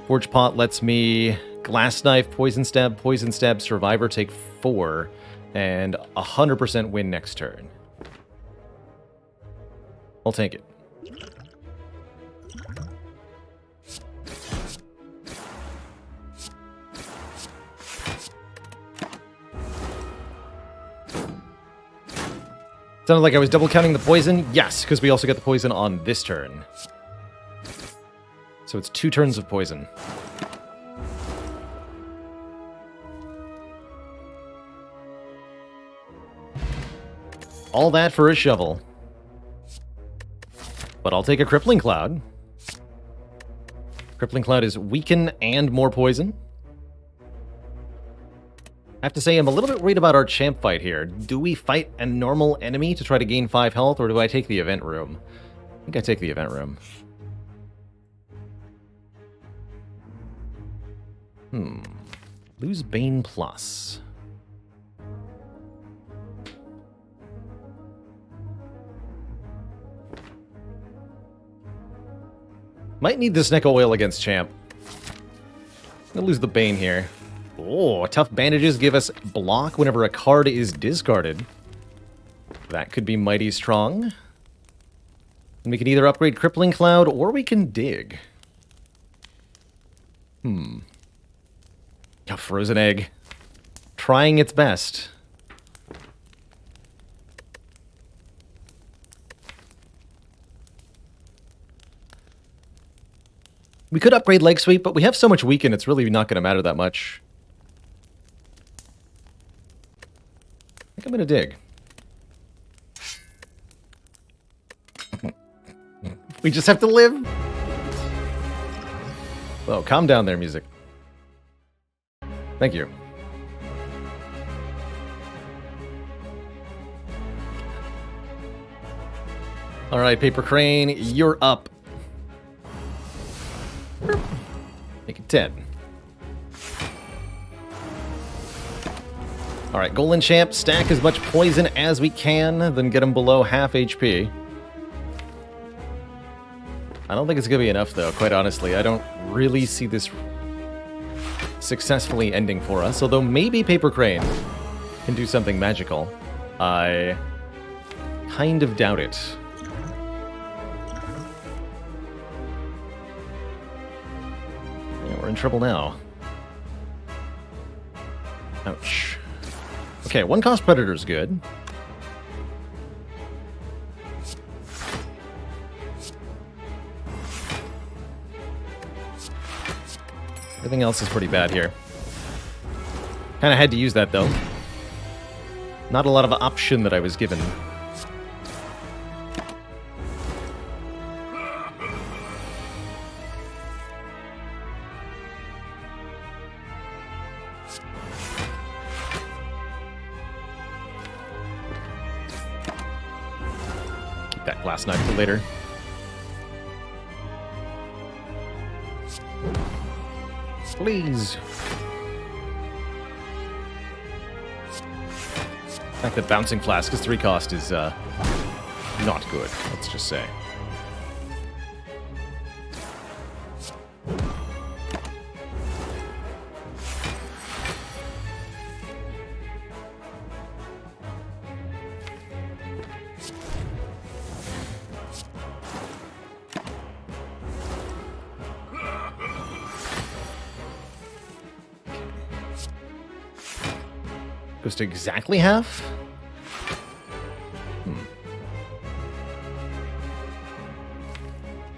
Forge pot lets me glass knife, poison stab, survivor take 4, and 100% win next turn. I'll take it. Sounded like I was double counting the poison? Yes, because we also get the poison on this turn. So it's 2 turns of poison. All that for a shovel. But I'll take a Crippling Cloud. Crippling Cloud is weaken and more poison. I have to say, I'm a little bit worried about our champ fight here. Do we fight a normal enemy to try to gain 5 health, or do I take the event room? I think I take the event room. Lose Bane Plus. Might need this Neko Oil against Champ. I'm gonna lose the Bane here. Oh, tough bandages give us block whenever a card is discarded. That could be mighty strong. And we can either upgrade Crippling Cloud or we can dig. A frozen egg. Trying its best. We could upgrade Leg Sweep, but we have so much weaken, it's really not going to matter that much. I think I'm going to dig. We just have to live. Oh, calm down there, music. Thank you. All right, Paper Crane, you're up. Make it 10. All right, Golden Champ, stack as much poison as we can, then get him below half HP. I don't think it's going to be enough, though, quite honestly. I don't really see this successfully ending for us, although maybe Paper Crane can do something magical. I kind of doubt it. Yeah, we're in trouble now. Ouch. Okay, 1-cost Predator's good. Everything else is pretty bad here. Kind of had to use that, though. Not a lot of option that I was given. Keep that glass knife for later. Please. The fact that Bouncing Flask's 3 cost is not good, let's just say. Goes to exactly half?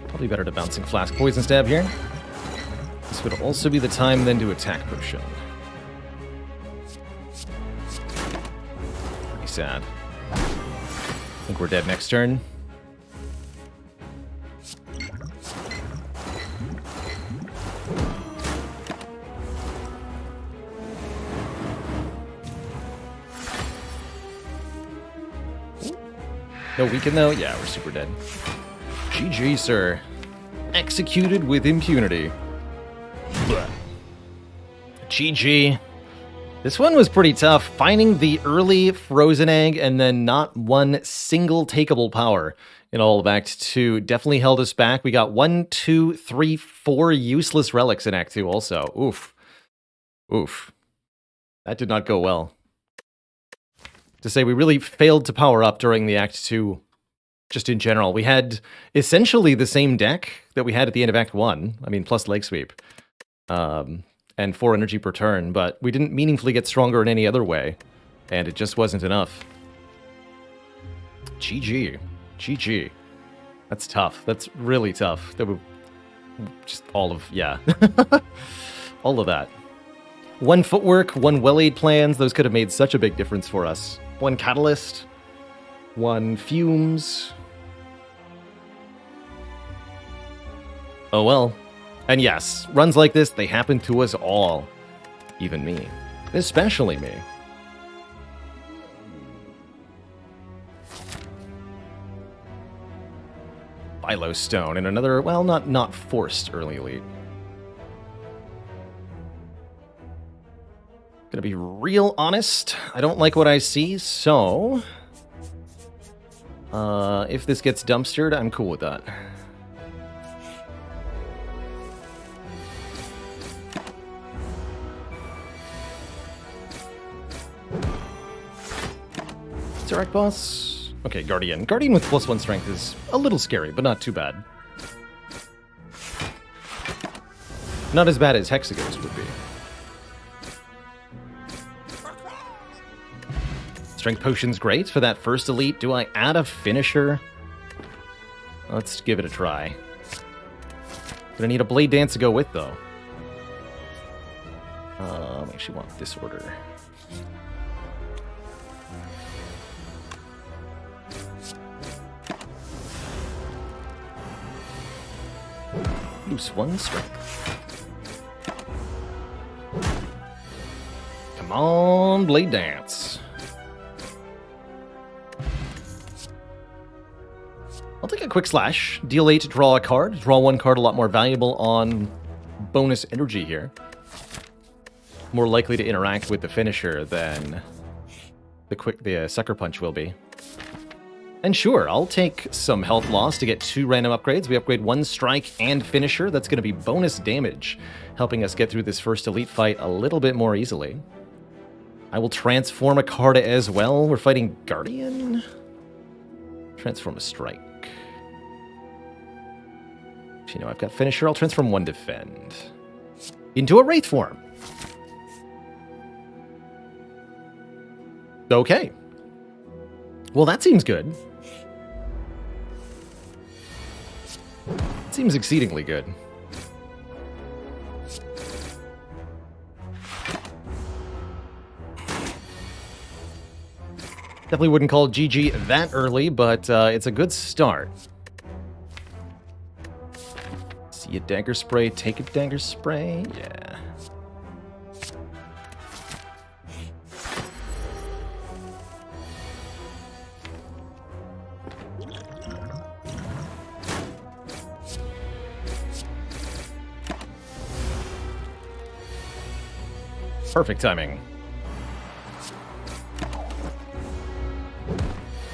Probably better to Bouncing Flask Poison Stab here. This would also be the time then to Attack Potion. Pretty sad. I think we're dead next turn. No weaken though? Yeah, we're super dead. GG, sir. Executed with impunity. Blah. GG. This one was pretty tough. Finding the early frozen egg and then not one single takeable power in all of Act 2 definitely held us back. We got 1, 2, 3, 4 useless relics in Act 2 also. Oof. Oof. That did not go well. To say we really failed to power up during the Act 2, just in general. We had essentially the same deck that we had at the end of Act 1, I mean, plus Leg Sweep, and 4 energy per turn, but we didn't meaningfully get stronger in any other way, and it just wasn't enough. GG. GG. That's tough. That's really tough. That would just all of, yeah. All of that. 1 footwork, 1 well-aid plans, those could have made such a big difference for us. 1 catalyst, 1 fumes. Oh well. And yes, runs like this, they happen to us all. Even me. Especially me. Philo Stone and another, well, not forced early elite. Gonna be real honest, I don't like what I see, so... if this gets dumpstered, I'm cool with that. Direct boss? Okay, Guardian. Guardian with +1 strength is a little scary, but not too bad. Not as bad as Hexaghost would be. Strength Potion's great for that first elite. Do I add a finisher? Let's give it a try. Gonna need a Blade Dance to go with, though. I actually want this order. Loose 1 strength. Come on, Blade Dance. I'll take a quick slash. Deal 8 to draw a card. Draw 1 card a lot more valuable on bonus energy here. More likely to interact with the finisher than the Sucker Punch will be. And sure, I'll take some health loss to get 2 random upgrades. We upgrade 1 strike and finisher. That's going to be bonus damage, helping us get through this first elite fight a little bit more easily. I will transform a card as well. We're fighting Guardian. Transform a strike. You know, I've got finisher. I'll transform 1 defend into a Wraith form. Okay. Well, that seems good. It seems exceedingly good. Definitely wouldn't call GG that early, but it's a good start. See a dagger spray, take a dagger spray, yeah. Perfect timing.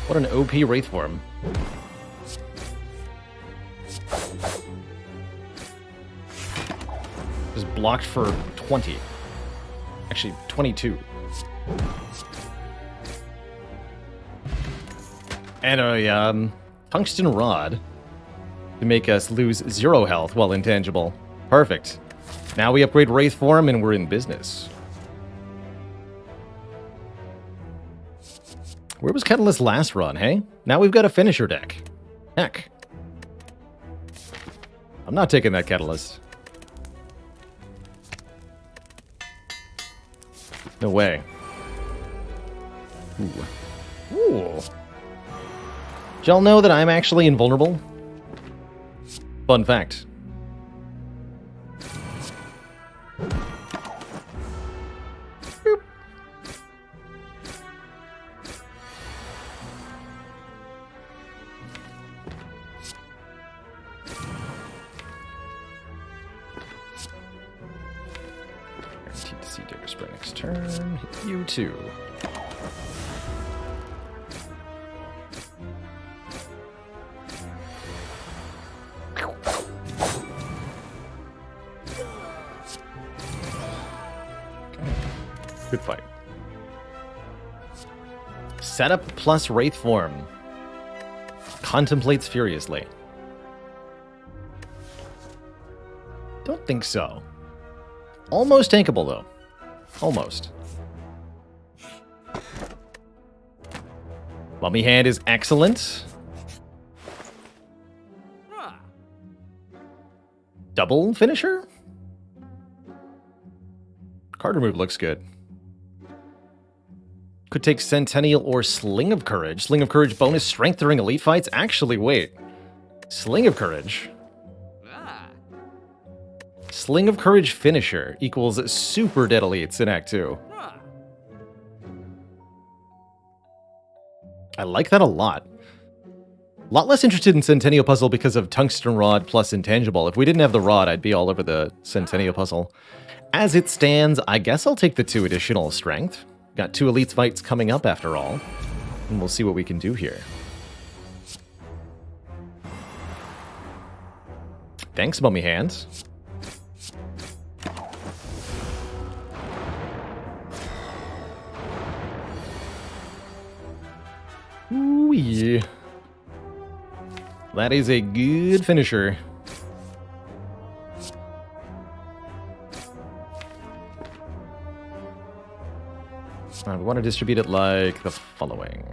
What an OP Wraith form. Is blocked for 20. Actually, 22. And a tungsten rod to make us lose 0 health while intangible. Perfect. Now we upgrade Wraith form and we're in business. Where was Catalyst last run, hey? Now we've got a finisher deck. Heck. I'm not taking that Catalyst. No way. Ooh. Ooh. Did y'all know that I'm actually invulnerable? Fun fact. Boop. Guaranteed to see Digger Spray next turn. Hit you too. Good fight. Setup plus Wraith form. Contemplates furiously. Don't think so. Almost tankable, though. Almost. Mummy Hand is excellent. Double finisher? Card remove looks good. Could take Centennial or Sling of Courage. Sling of Courage bonus strength during elite fights? Actually, wait. Sling of Courage. Sling of Courage finisher equals super dead elites in Act 2. I like that a lot. A lot less interested in Centennial Puzzle because of Tungsten Rod plus Intangible. If we didn't have the Rod, I'd be all over the Centennial Puzzle. As it stands, I guess I'll take the 2 additional strength. Got 2 elites fights coming up after all. And we'll see what we can do here. Thanks, Mummy Hands. Ooh, yeah. That is a good finisher. We want to distribute it like the following.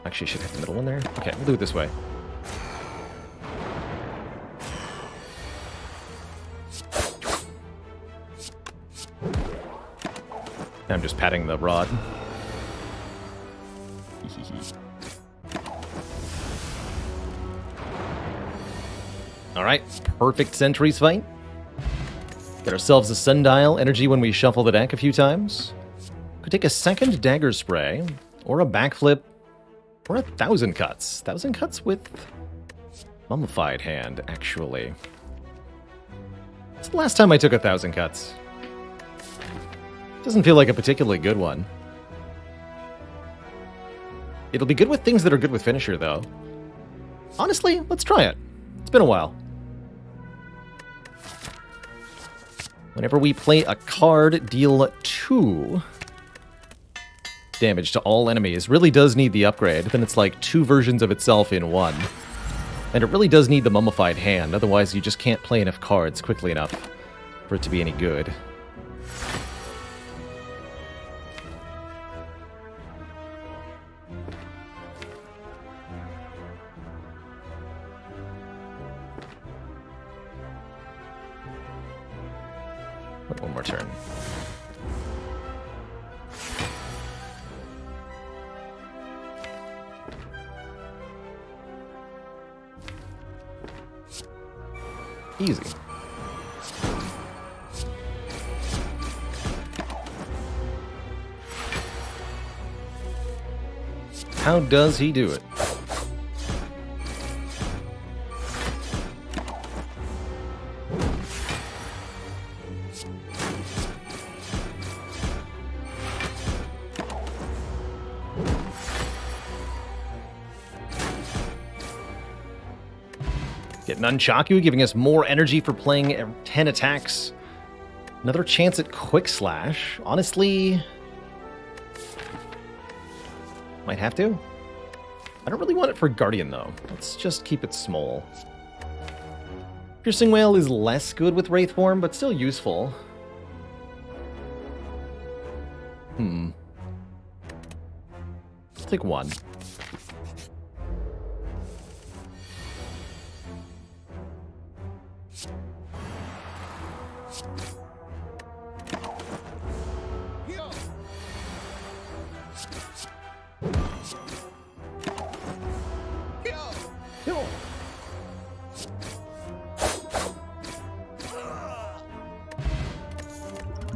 Actually, should hit the middle one there. Okay, we'll do it this way. I'm just patting the rod. Alright, perfect Sentries fight. Get ourselves a Sundial energy when we shuffle the deck a few times. Could take a second Dagger Spray, or a backflip, or 1,000 cuts. 1,000 cuts with Mummified Hand, actually. It's the last time I took 1,000 cuts. Doesn't feel like a particularly good one. It'll be good with things that are good with Finisher, though. Honestly, let's try it. It's been a while. Whenever we play a card, deal 2 damage to all enemies. Really does need the upgrade. Then it's like 2 versions of itself in one. And it really does need the Mummified Hand, otherwise you just can't play enough cards quickly enough for it to be any good. One more turn. Easy. How does he do it? Get Nunchaku, giving us more energy for playing 10 attacks. Another chance at Quick Slash. Honestly, might have to. I don't really want it for Guardian, though. Let's just keep it small. Piercing Wail is less good with Wraith Form, but still useful. I'll take one.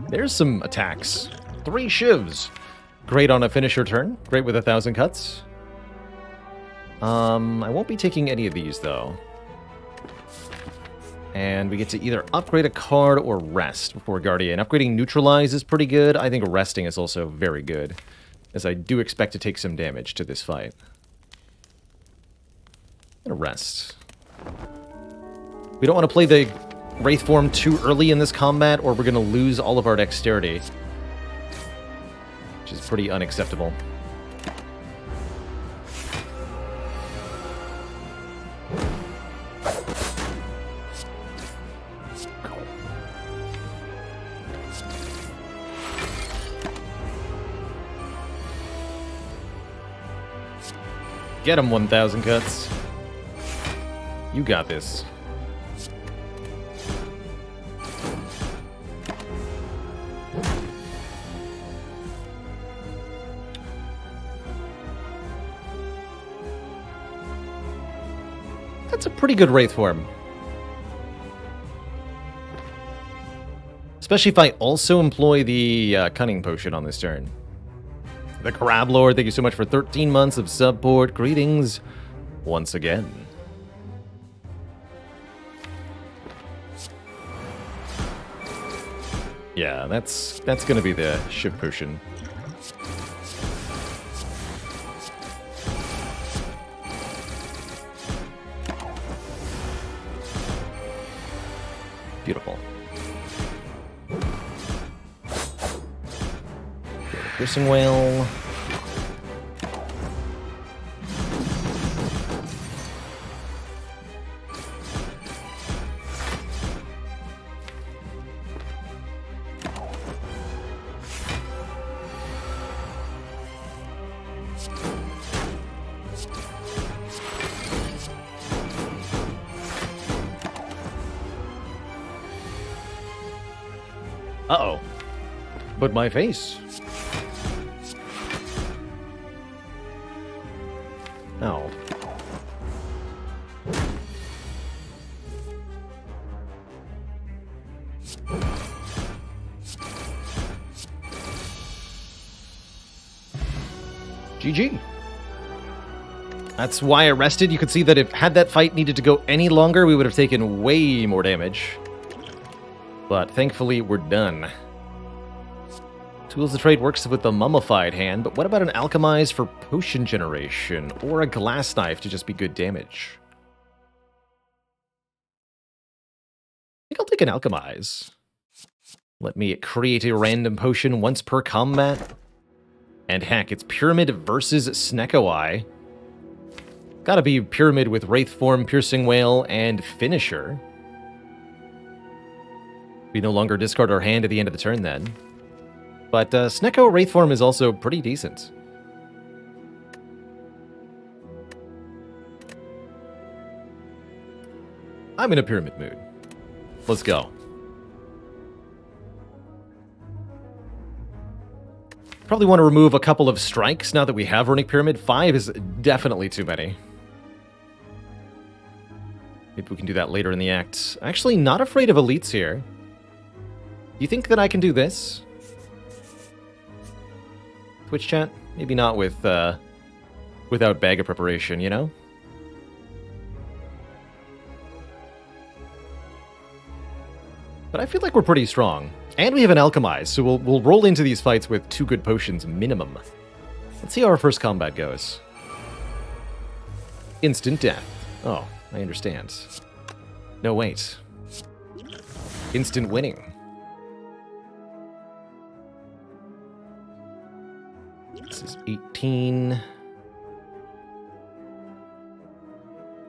There's some attacks. 3 shivs. Great on a finisher turn. Great with 1,000 cuts. I won't be taking any of these, though. And we get to either upgrade a card or rest before Guardian. Upgrading Neutralize is pretty good. I think resting is also very good, as I do expect to take some damage to this fight. I'm gonna rest. We don't want to play the Wraith Form too early in this combat, or we're going to lose all of our dexterity, which is pretty unacceptable. Get him, 1,000 cuts. You got this. That's a pretty good Wraith Form. Especially if I also employ the Cunning Potion on this turn. The Crab Lord, thank you so much for 13 months of support. Greetings once again. Yeah, that's gonna be the Shiv Potion. Beautiful. Piercing Wail. Uh-oh. But my face. Oh. GG. That's why I rested. You could see that if had that fight needed to go any longer, we would have taken way more damage. But thankfully, we're done. Tools of Trade works with the Mummified Hand, but what about an Alchemize for potion generation? Or a Glass Knife to just be good damage? I think I'll take an Alchemize. Let me create a random potion once per combat. And heck, it's Pyramid versus Snecko-Eye. Gotta be Pyramid with Wraith Form, Piercing Wail, and Finisher. We no longer discard our hand at the end of the turn then. But Snecko Wraith Form is also pretty decent. I'm in a Pyramid mood. Let's go. Probably want to remove a couple of strikes now that we have Runic Pyramid. 5 is definitely too many. Maybe we can do that later in the act. Actually, not afraid of elites here. You think that I can do this? Twitch chat? Maybe not with, without bag of preparation, you know? But I feel like we're pretty strong. And we have an Alchemize, so we'll roll into these fights with 2 good potions minimum. Let's see how our first combat goes. Instant death. Oh, I understand. No, wait. Instant winning. This is 18.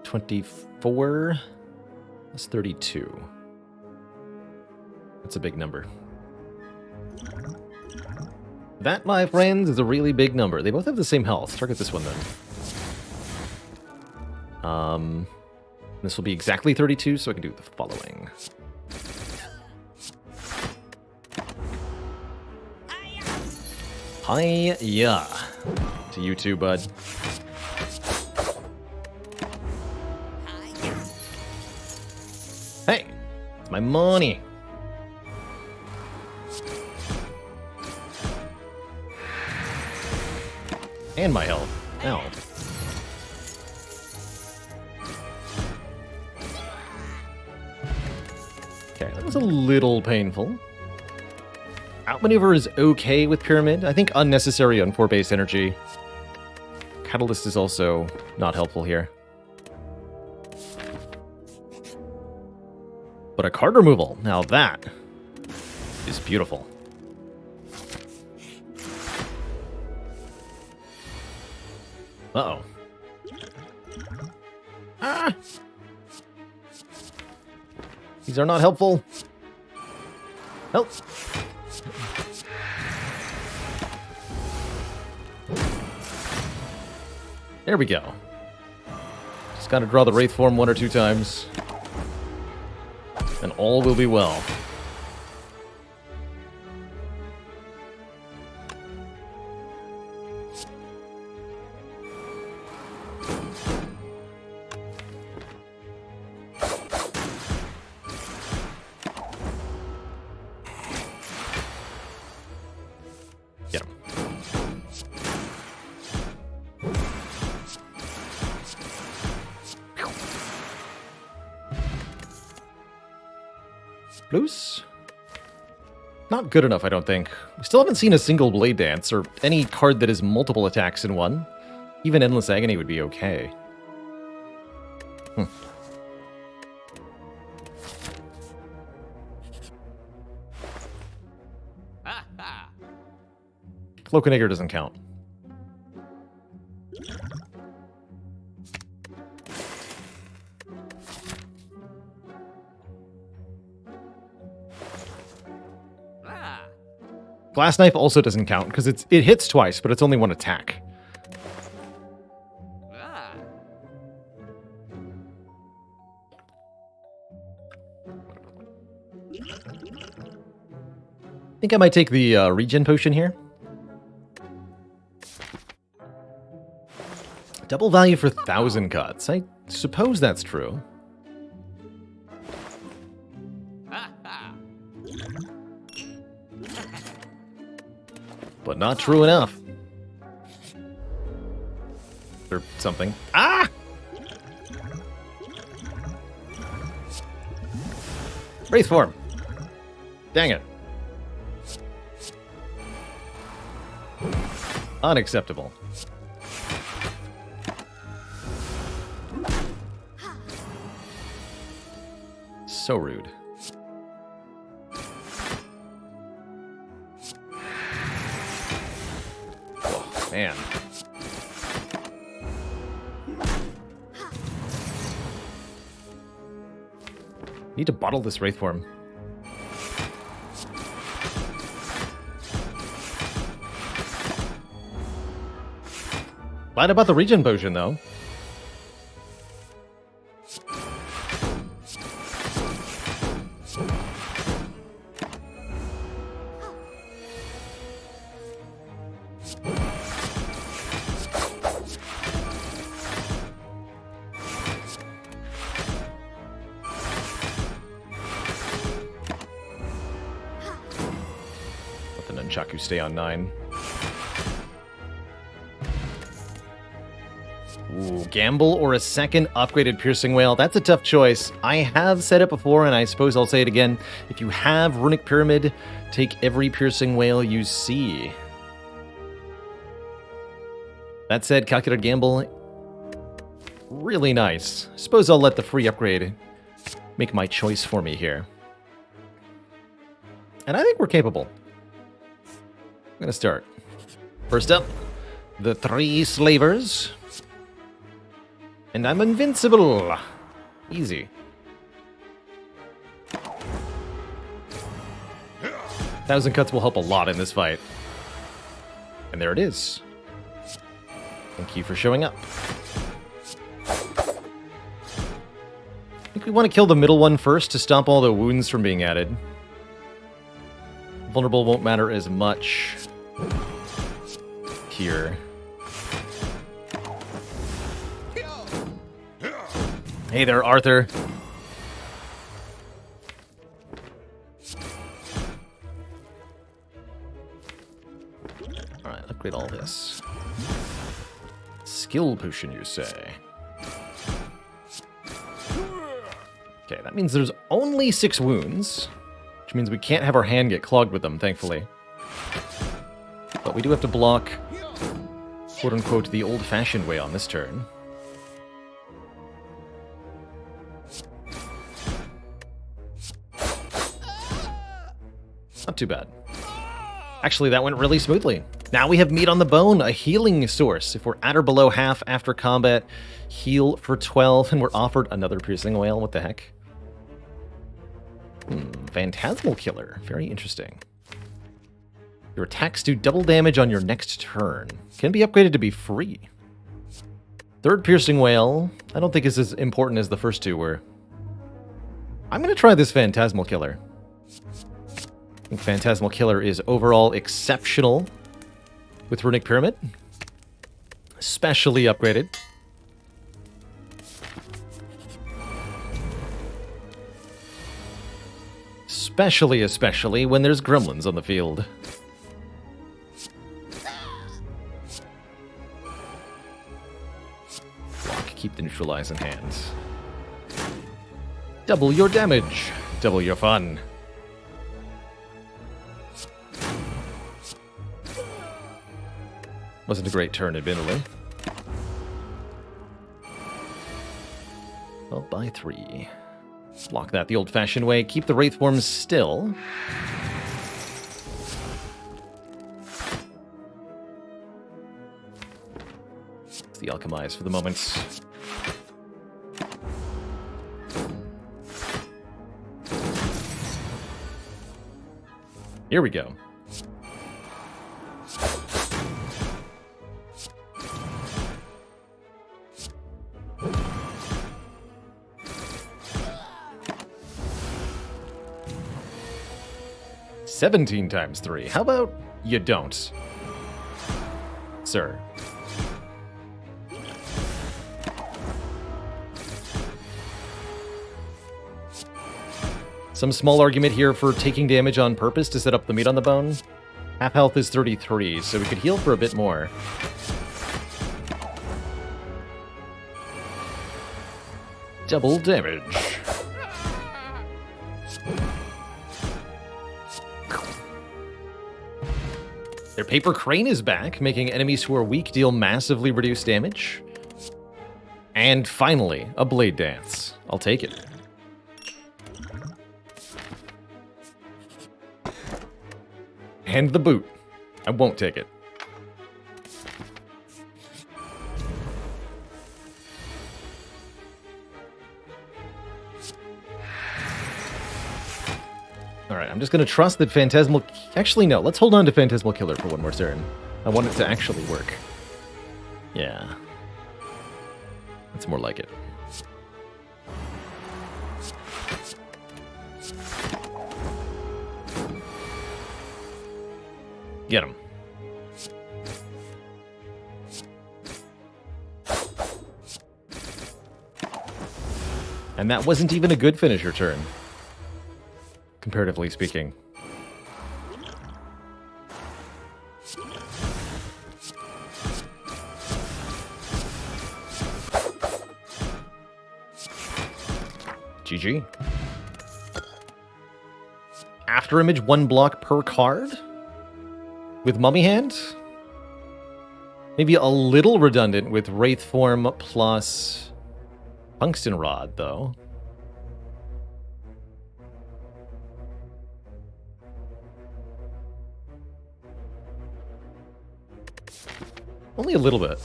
24. That's 32. That's a big number. That, my friends, is a really big number. They both have the same health. Target this one, then. This will be exactly 32, so I can do the following. Hi-ya. To you too, bud. Hey! It's my money! And my health. Ow. Okay, that was a little painful. Outmaneuver is okay with Pyramid. I think unnecessary on 4 base energy. Catalyst is also not helpful here. But a card removal, now that is beautiful. Uh-oh. Ah! These are not helpful. Help! There we go. Just gotta draw the Wraith form 1 or 2 times. And all will be well. Get him. Blues? Not good enough, I don't think. We still haven't seen a single Blade Dance, or any card that has multiple attacks in one. Even Endless Agony would be okay. Cloak and Dagger doesn't count. Glass Knife also doesn't count, because it hits twice, but it's only 1 attack. I think I might take the regen potion here. Double value for 1,000 cuts. I suppose that's true. But not true enough. Or something. Ah! Wraith form. Dang it. Unacceptable. So rude. Oh, man. Need to bottle this Wraith form. Glad about the regen potion, though. Let the Nunchaku stay on 9. Ooh, gamble or a second upgraded Piercing Wail. That's a tough choice. I have said it before, and I suppose I'll say it again. If you have Runic Pyramid, take every Piercing Wail you see. That said, Calculated Gamble, really nice. Suppose I'll let the free upgrade make my choice for me here. And I think we're capable. I'm going to start. First up, the 3 slavers. And I'm invincible. Easy. 1,000 cuts will help a lot in this fight. And there it is. Thank you for showing up. I think we want to kill the middle one first to stop all the wounds from being added. Vulnerable won't matter as much here. Hey there, Arthur. Alright, upgrade all this. Skill potion, you say? Okay, that means there's only 6 wounds, which means we can't have our hand get clogged with them, thankfully. But we do have to block, quote-unquote, the old-fashioned way on this turn. Not too bad. Actually, that went really smoothly. Now we have meat on the bone, a healing source. If we're at or below half after combat, heal for 12, and we're offered another piercing oil. What the heck? Phantasmal Killer. Very interesting. Your attacks do double damage on your next turn. Can be upgraded to be free. 3rd Piercing Whale, I don't think is as important as the first 2 were. I'm going to try this Phantasmal Killer. I think Phantasmal Killer is overall exceptional with Runic Pyramid. Especially upgraded. Especially when there's gremlins on the field. Block, keep the neutralize in hand. Double your damage. Double your fun. Wasn't a great turn, admittedly. Well, by 3. Block that the old-fashioned way. Keep the Wraith Forms still. Let's the Alchemize for the moment. Here we go. $17 times 3. How about you don't, sir? Some small argument here for taking damage on purpose to set up the meat on the bone. Half health is 33, so we could heal for a bit more. Double damage. Their Paper Crane is back, making enemies who are weak deal massively reduced damage. And finally, a Blade Dance. I'll take it. And the boot. I won't take it. Alright, I'm just going to trust that Phantasmal... Actually, no. Let's hold on to Phantasmal Killer for one more turn. I want it to actually work. Yeah. That's more like it. Get him. And that wasn't even a good finisher turn, comparatively speaking. GG. After image, 1 block per card? With Mummy Hand? Maybe a little redundant with Wraith Form plus Tungsten Rod, though. Only a little bit.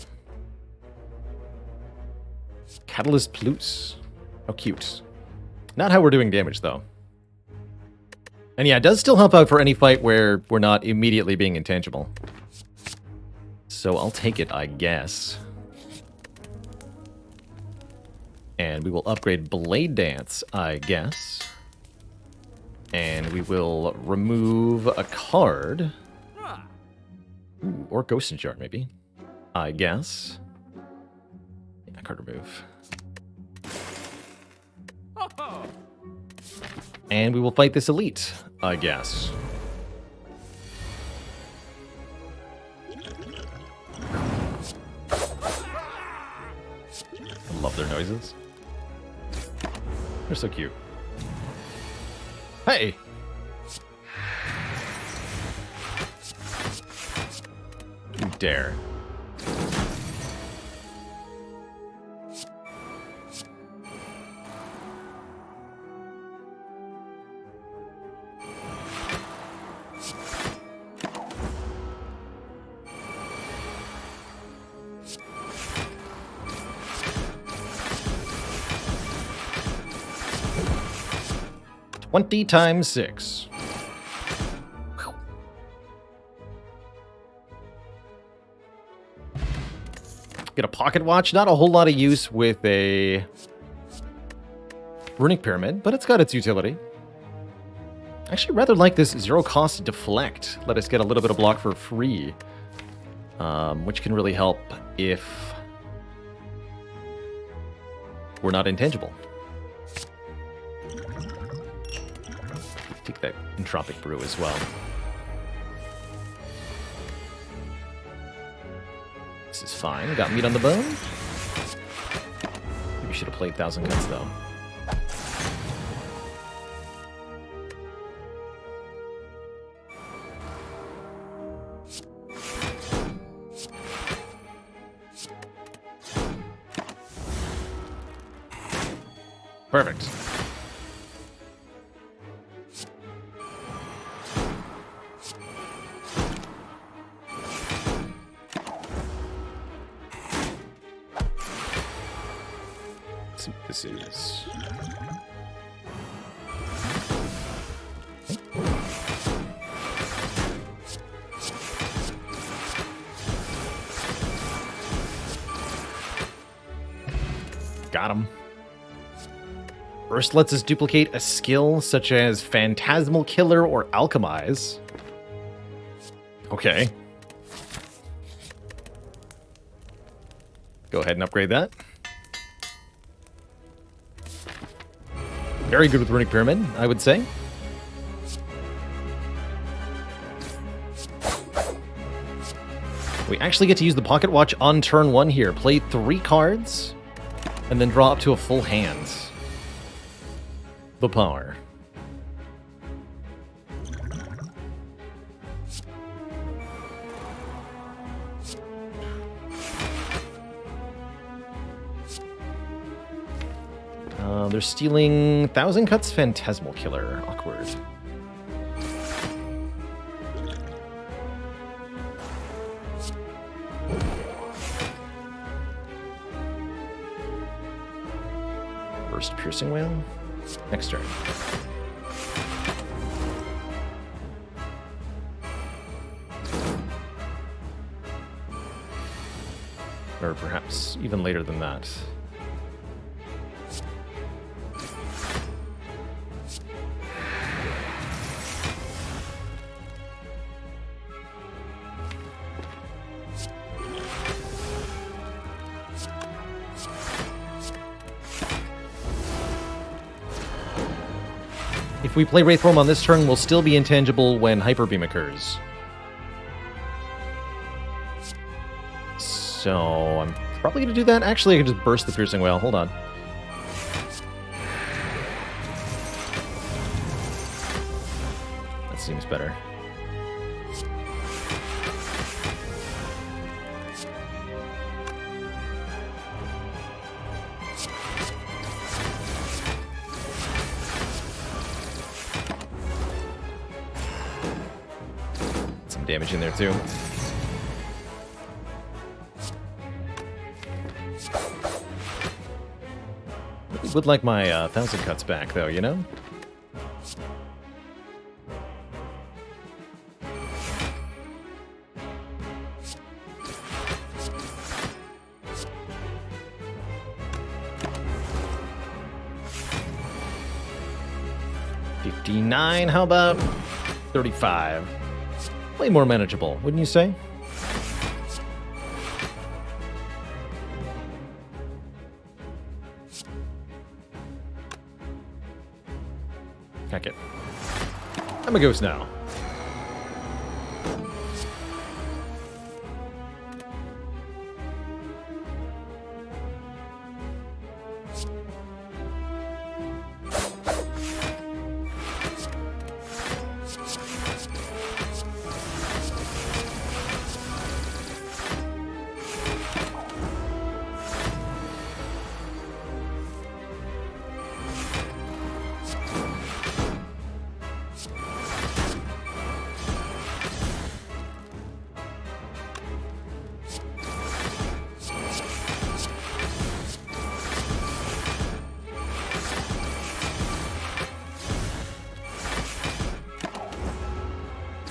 Catalyst Plus. How cute. Not how we're doing damage, though. And yeah, it does still help out for any fight where we're not immediately being intangible. So I'll take it, I guess. And we will upgrade Blade Dance, I guess. And we will remove a card. Ooh, or Ghost Shard, maybe. I guess. Yeah, card remove. And we will fight this elite, I guess. I love their noises. They're so cute. Hey! You dare. $20 times 6. Whew. Get a pocket watch. Not a whole lot of use with a runic pyramid, but it's got its utility. I actually rather like this zero cost deflect. Let us get a little bit of block for free, which can really help if we're not intangible. Take that Entropic Brew as well. This is fine. Got meat on the bone. Maybe should have played 1,000 Cuts, though. Perfect. This is... Got him. First lets us duplicate a skill such as Phantasmal Killer or Alchemize. Okay. Go ahead and upgrade that. Very good with Runic Pyramid, I would say. We actually get to use the Pocket Watch on turn 1 here. Play 3 cards, and then draw up to a full hand. The power. They're stealing 1,000 Cuts Phantasmal Killer. Awkward. Burst Piercing Whale. Next turn. Or perhaps even later than that. If we play Wraithform on this turn, we'll still be intangible when Hyper Beam occurs. So I'm probably going to do that. Actually, I can just burst the Piercing Whale. Hold on. That seems better. Damage in there too. would like my 1,000 cuts back, though, you know? $59, how about $35? Way more manageable, wouldn't you say? Heck it. I'm a ghost now.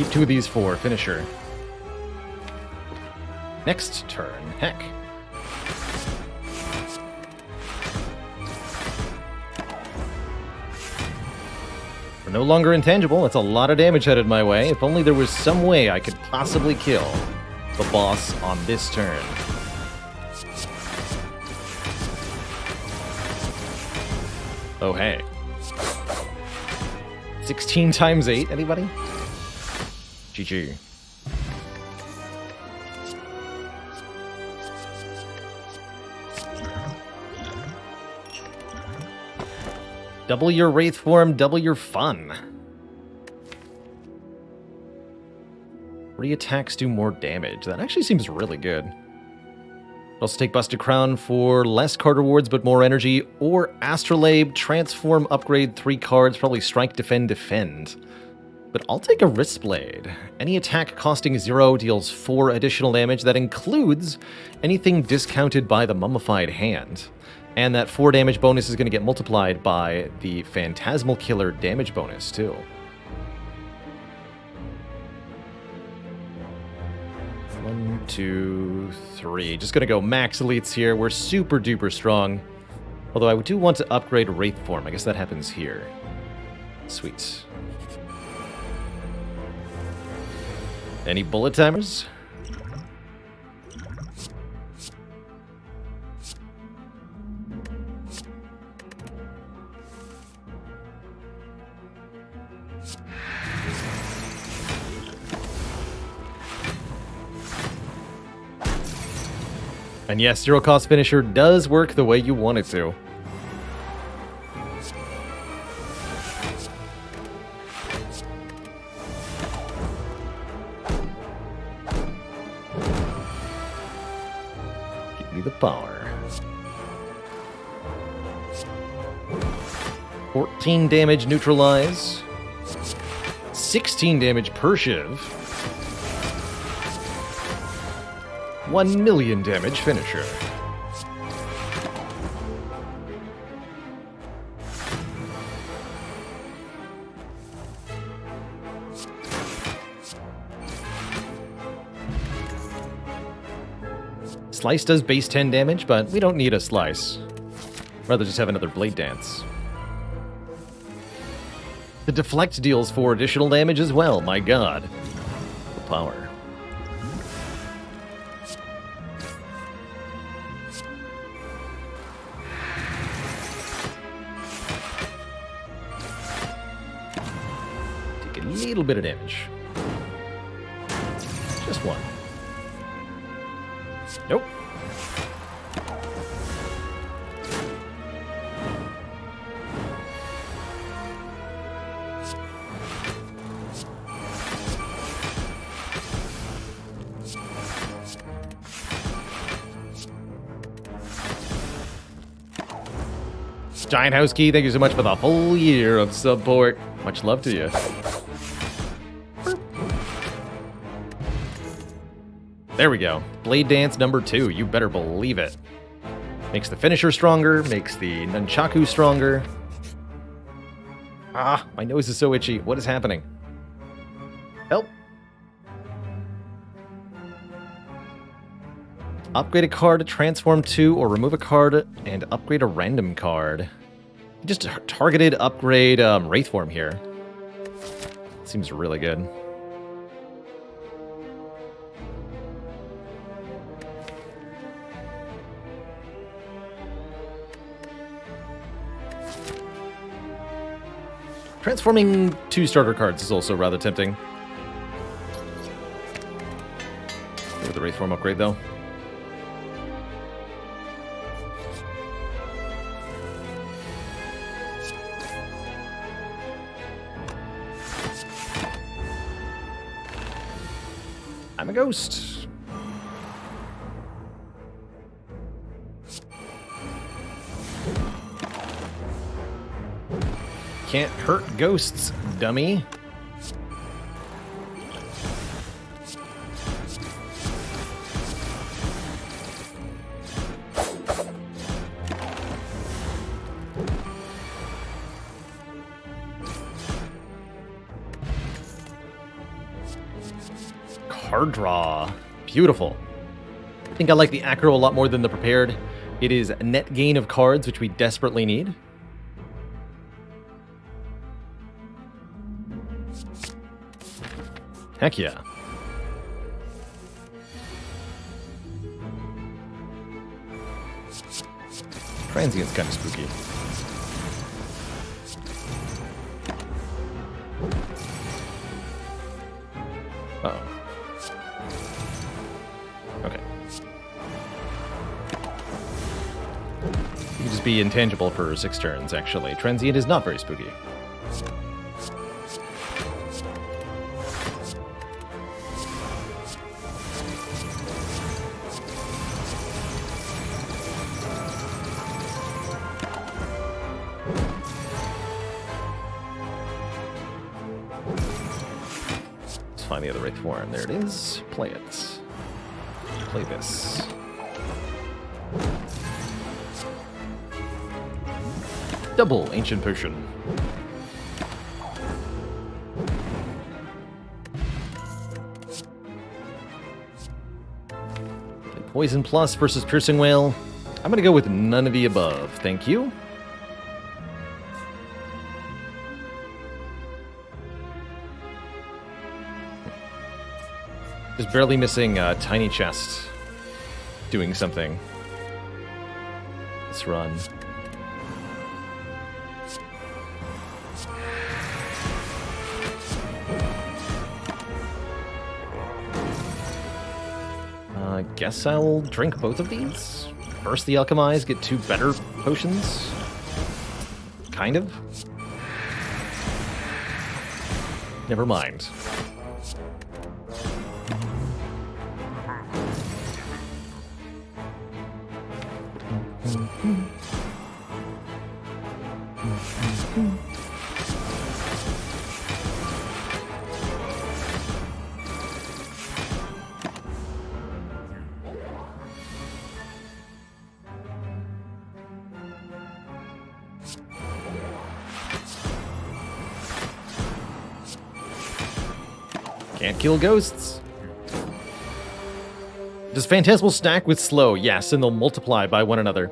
Keep 2 of these for finisher. Next turn, heck. We're no longer intangible. That's a lot of damage headed my way. If only there was some way I could possibly kill the boss on this turn. Oh, hey. 16 times 8, anybody? GG. Double your Wraith form, double your fun. 3 attacks do more damage. That actually seems really good. Also take Busted Crown for less card rewards but more energy, or Astrolabe, transform, upgrade 3 cards, probably strike, defend, defend. But I'll take a Wristblade. Any attack costing 0 deals 4 additional damage. That includes anything discounted by the Mummified Hand. And that 4 damage bonus is going to get multiplied by the Phantasmal Killer damage bonus, too. One, two, three. Just going to go max elites here. We're super duper strong. Although I do want to upgrade Wraith form. I guess that happens here. Sweet. Any bullet timers? And yes, zero cost finisher does work the way you want it to. Give me the power. 14 damage neutralize. 16 damage per shiv. 1 million damage finisher. Slice does base 10 damage, but we don't need a slice. Rather just have another blade dance. The deflect deals 4 additional damage as well, my god. The power. Little bit of damage. Just 1. Nope. Giant House Key, thank you so much for the whole year of support. Much love to you. There we go. Blade Dance number 2. You better believe it. Makes the finisher stronger, makes the nunchaku stronger. Ah, my nose is so itchy. What is happening? Help. Upgrade a card, transform 2, or remove a card, and upgrade a random card. Just a targeted upgrade Wraith form here. Seems really good. Transforming 2 starter cards is also rather tempting. Go with the Wraith form upgrade, though. I'm a ghost. Can't hurt ghosts, dummy. Card draw. Beautiful. I think I like the acro a lot more than the prepared. It is a net gain of cards, which we desperately need. Heck yeah. Transient's kind of spooky. Uh-oh. Okay. You can just be intangible for 6 turns, actually. Transient is not very spooky. Find the other Wraith form. There it is. Play it. Play this. Double Ancient Potion. Play Poison Plus versus Piercing Whale. I'm gonna go with none of the above. Thank you. Just barely missing a Tiny Chest doing something. Let's run. I guess I'll drink both of these. Burst the Alchemize, get 2 better potions. Kind of. Never mind. Can't kill ghosts. Does Phantasmal stack with slow? Yes, and they'll multiply by one another.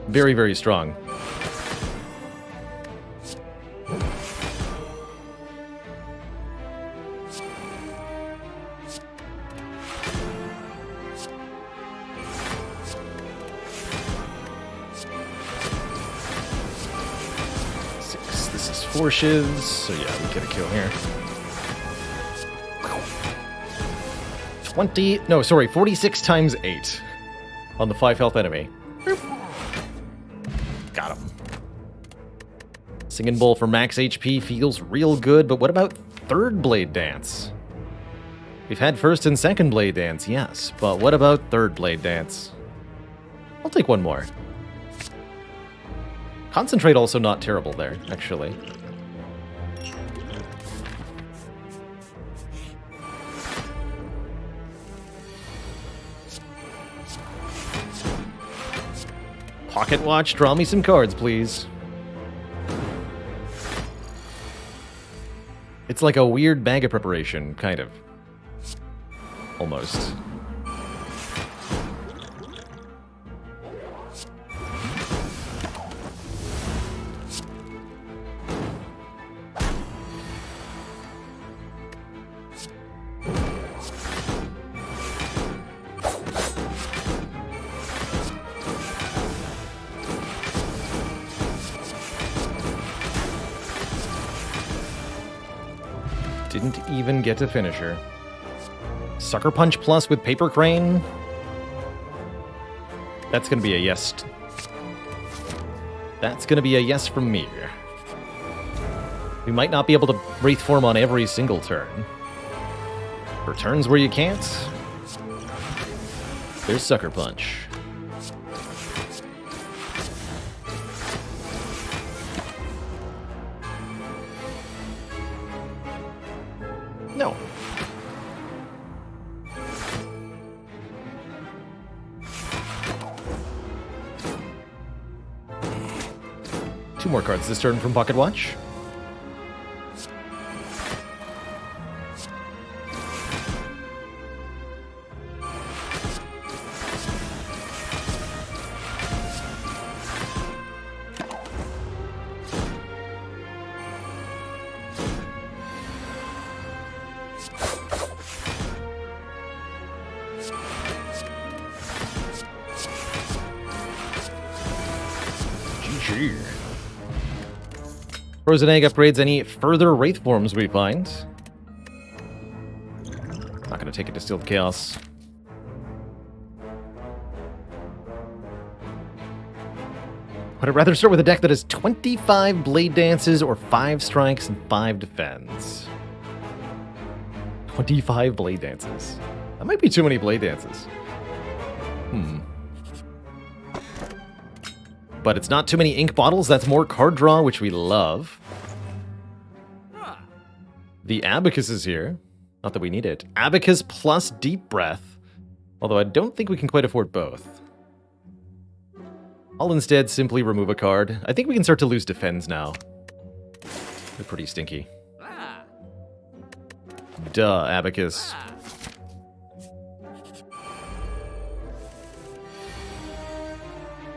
Very, very strong. This is 4 shivs, so yeah, we get a kill here. 46 times 8 on the 5 health enemy. Got him. Singing Bowl for max HP feels real good, but what about third Blade Dance? We've had first and second Blade Dance, yes, but what about third Blade Dance? I'll take one more. Concentrate also not terrible there, actually. Pocket watch, draw me some cards, please. It's like a weird bag of preparation, kind of. Almost. Didn't even get a finisher. Sucker Punch Plus with Paper Crane? That's gonna be a yes. That's gonna be a yes from me. We might not be able to Wraith Form on every single turn. For turns where you can't, there's Sucker Punch. No. Two more cards this turn from Pocket Watch. GG. Frozen Egg upgrades any further Wraith forms we find. Not going to take it to Distilled Chaos. Would I rather start with a deck that has 25 Blade Dances or 5 Strikes and 5 Defends? 25 Blade Dances. That might be too many Blade Dances. But it's not too many ink bottles. That's more card draw, which we love. The Abacus is here. Not that we need it. Abacus plus Deep Breath. Although I don't think we can quite afford both. I'll instead simply remove a card. I think we can start to lose Defends now. They're pretty stinky. Duh, Abacus.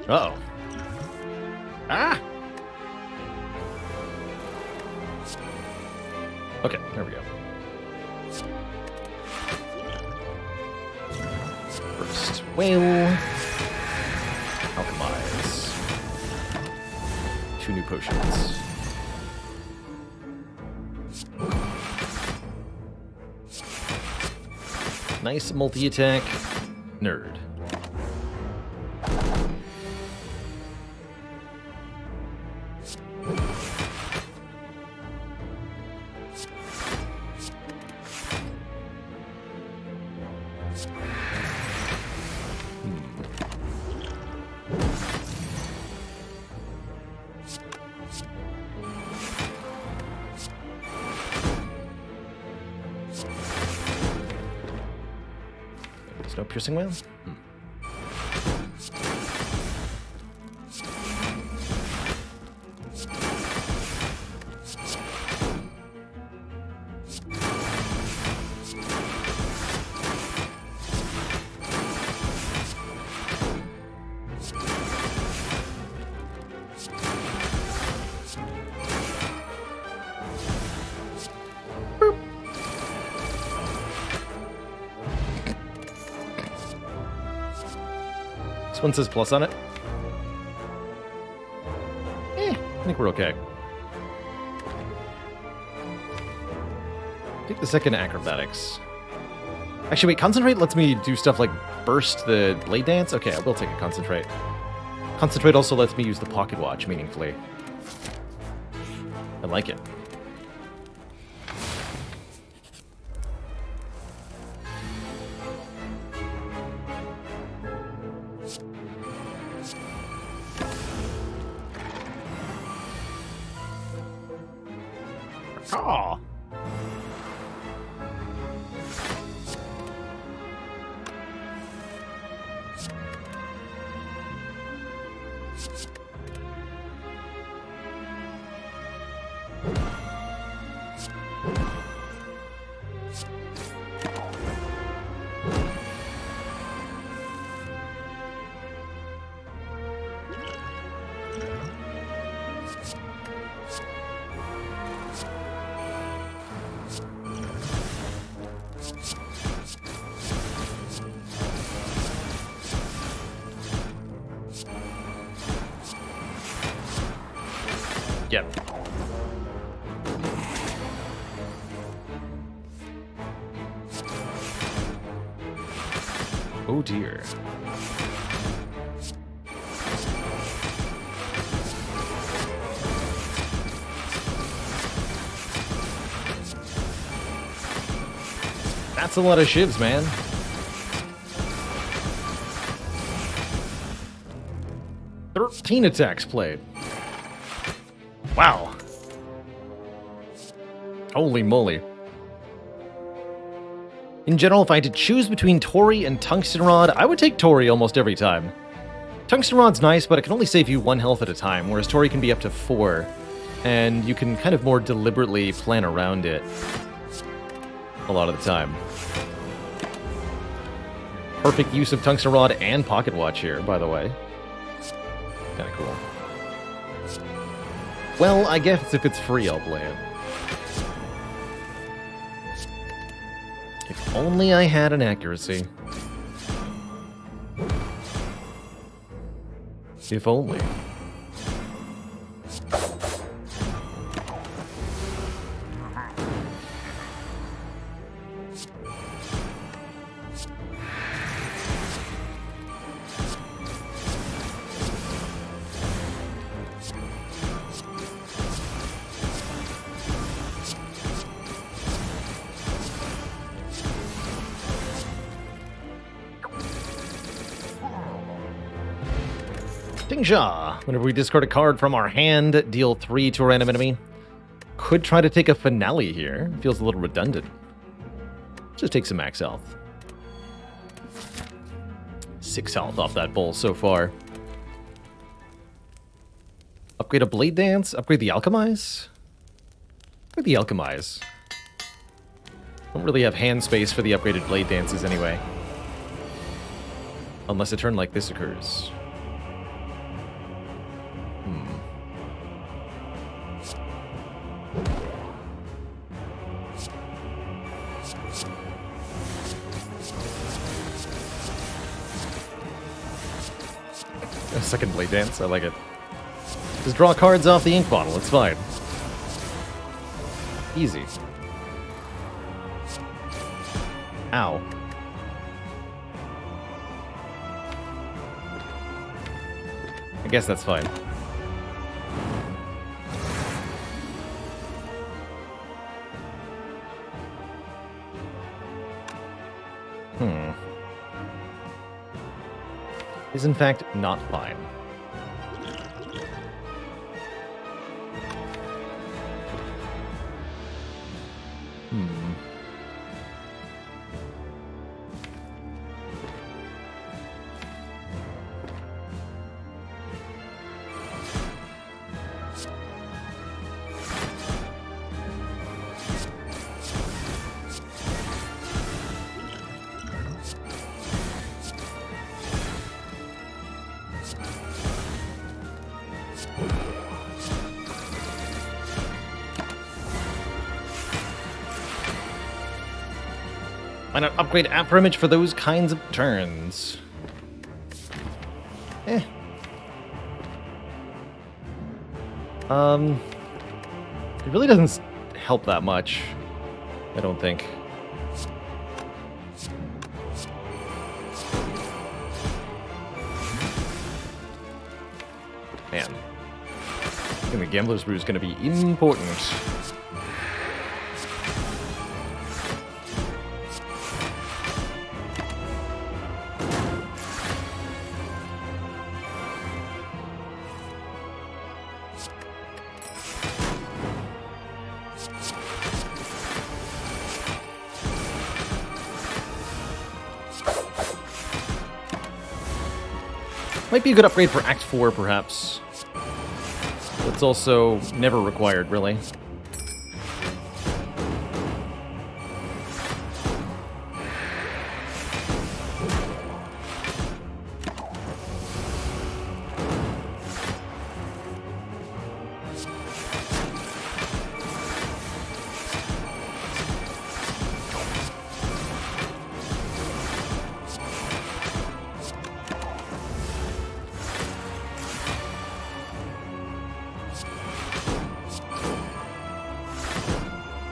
Uh-oh. Ah! Okay, there we go. First whale. Alchemize. 2 new potions. Nice multi-attack. Nerd. There's no piercing whale? This one says plus on it. I think we're okay. Take the second acrobatics. Actually, wait, concentrate lets me do stuff like burst the blade dance? Okay, I will take a concentrate. Concentrate also lets me use the pocket watch meaningfully. I like it. Aw. Yep. Oh dear. That's a lot of shivs, man. "13 attacks played. Wow. Holy moly. In general, if I had to choose between Tori and Tungsten Rod, I would take Tori almost every time. Tungsten Rod's nice, but it can only save you 1 health at a time, whereas Tori can be up to 4, and you can kind of more deliberately plan around it a lot of the time. Perfect use of Tungsten Rod and Pocket Watch here, by the way. Kinda cool. Well, I guess if it's free, I'll play it. If only I had an accuracy. If only. Dingja! Whenever we discard a card from our hand, deal 3 to a random enemy. Could try to take a finale here. Feels a little redundant. Just take some max health. 6 health off that bowl so far. Upgrade a Blade Dance? Upgrade the Alchemize? Upgrade the Alchemize. Don't really have hand space for the upgraded Blade Dances anyway. Unless a turn like this occurs. A second Blade Dance, I like it. Just draw cards off the ink bottle, it's fine. Easy. Ow. I guess that's fine. Is in fact not fine. Why not upgrade Afro Image for those kinds of turns? It really doesn't help that much, I don't think. Man. I think the Gambler's Brew is going to be important. Might be a good upgrade for Act 4, perhaps. It's also never required, really.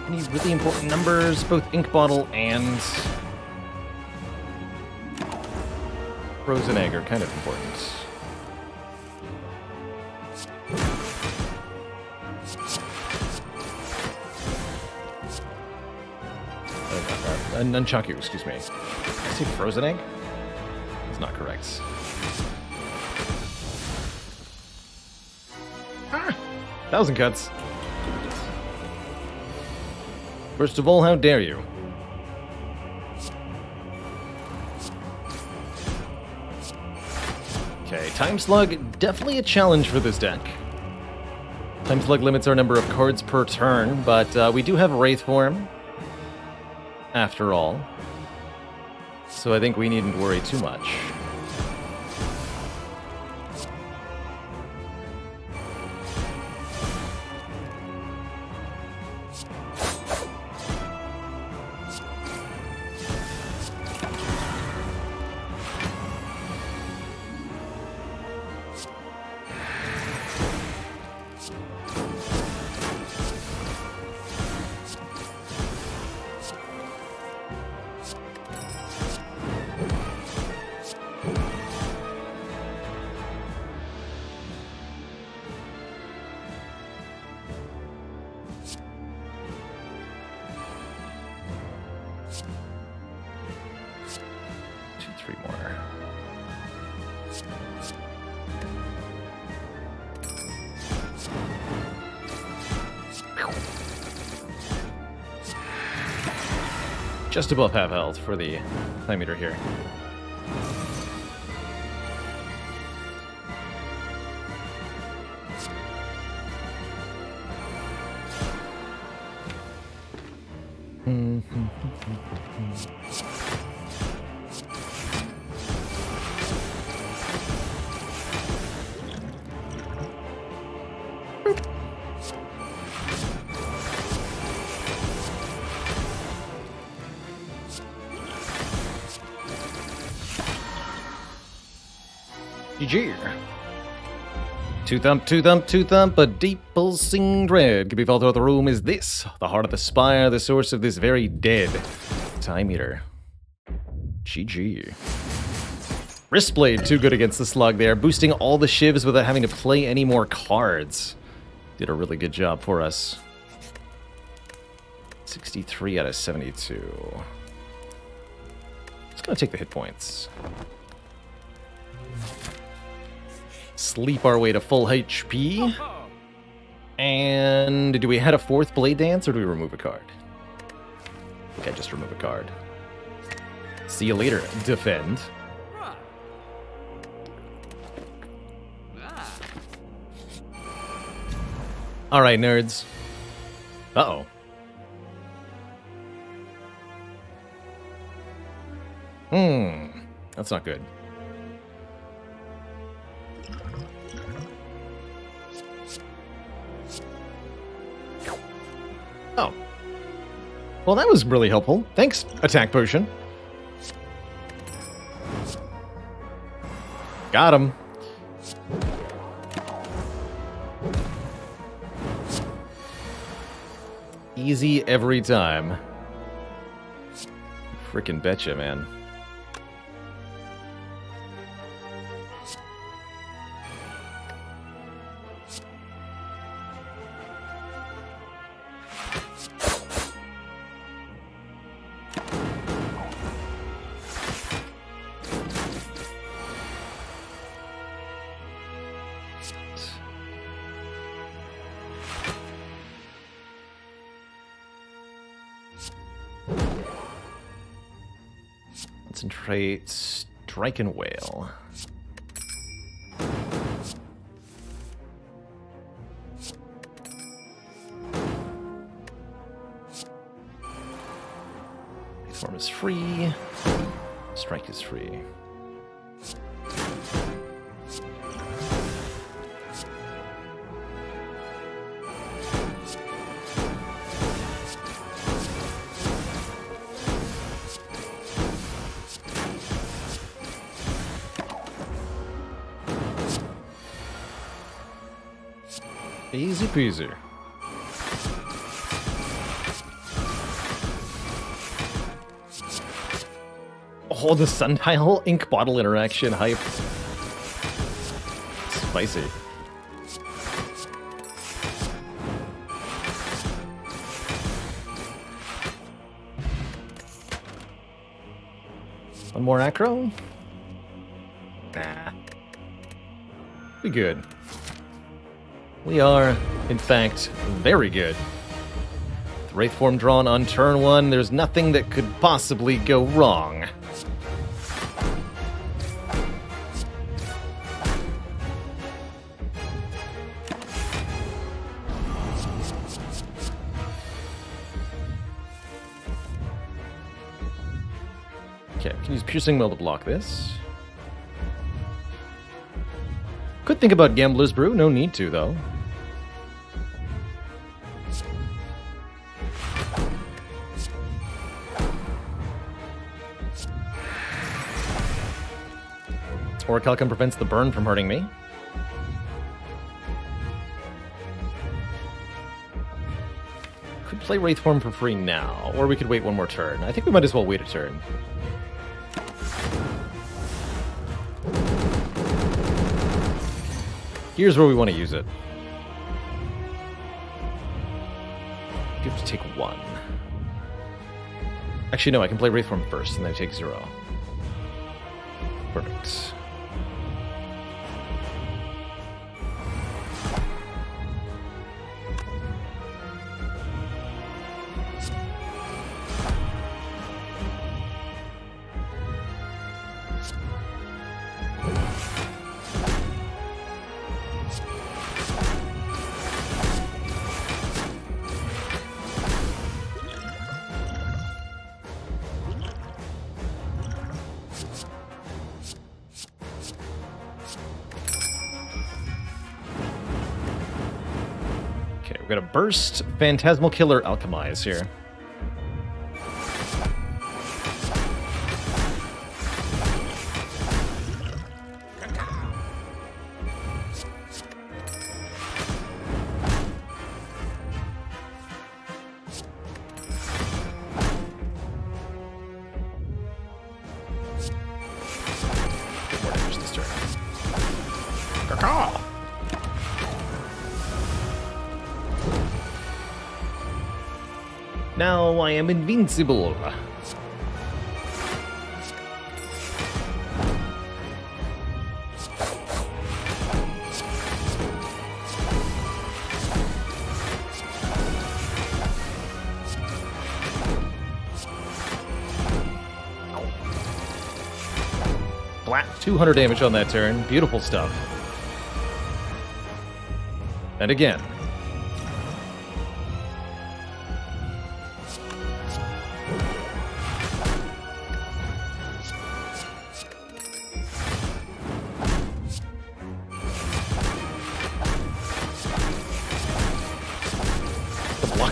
Any really important numbers, both ink bottle and frozen egg are kind of important. Nunchaku, excuse me. Did I say frozen egg? That's not correct. Ah! 1,000 cuts. First of all, how dare you? Okay, Time Slug, definitely a challenge for this deck. Time Slug limits our number of cards per turn, but we do have Wraith Form, after all. So I think we needn't worry too much. Three more. Just above half health for the time meter here. GG. Two thump, a deep pulsing dread. Could be felt throughout the room. Is this the heart of the Spire, the source of this very dead time meter? GG. Wristblade, too good against the slug there, boosting all the shivs without having to play any more cards. Did a really good job for us. 63 out of 72. Just gonna take the hit points. Sleep our way to full HP. And do we head a fourth Blade Dance, or do we remove a card? I think I just remove a card. See you later, defend. Alright, nerds. Uh-oh. That's not good. Oh. Well, that was really helpful. Thanks, Attack Potion. Got him. Easy every time. Frickin' betcha, man. Concentrate, Strike and Whale. is free. Strike is free. Easy peasy. Oh, the sundial ink bottle interaction hype. Spicy. One more acro? Nah. Be good. We are, in fact, very good. With Wraith form drawn on turn 1, there's nothing that could possibly go wrong. Okay, I can use Piercing Will to block this. Could think about Gambler's Brew, no need to, though. Orichalcum prevents the burn from hurting me. Could play Wraith form for free now, or we could wait one more turn. I think we might as well wait a turn. Here's where we want to use it. You have to take 1. Actually, no, I can play Wraith form first, and then I take 0. Perfect. We're gonna burst Phantasmal Killer Alchemize here. More damage this turn. Caw-caw! Now I am invincible. Flat 200 damage on that turn. Beautiful stuff. And again.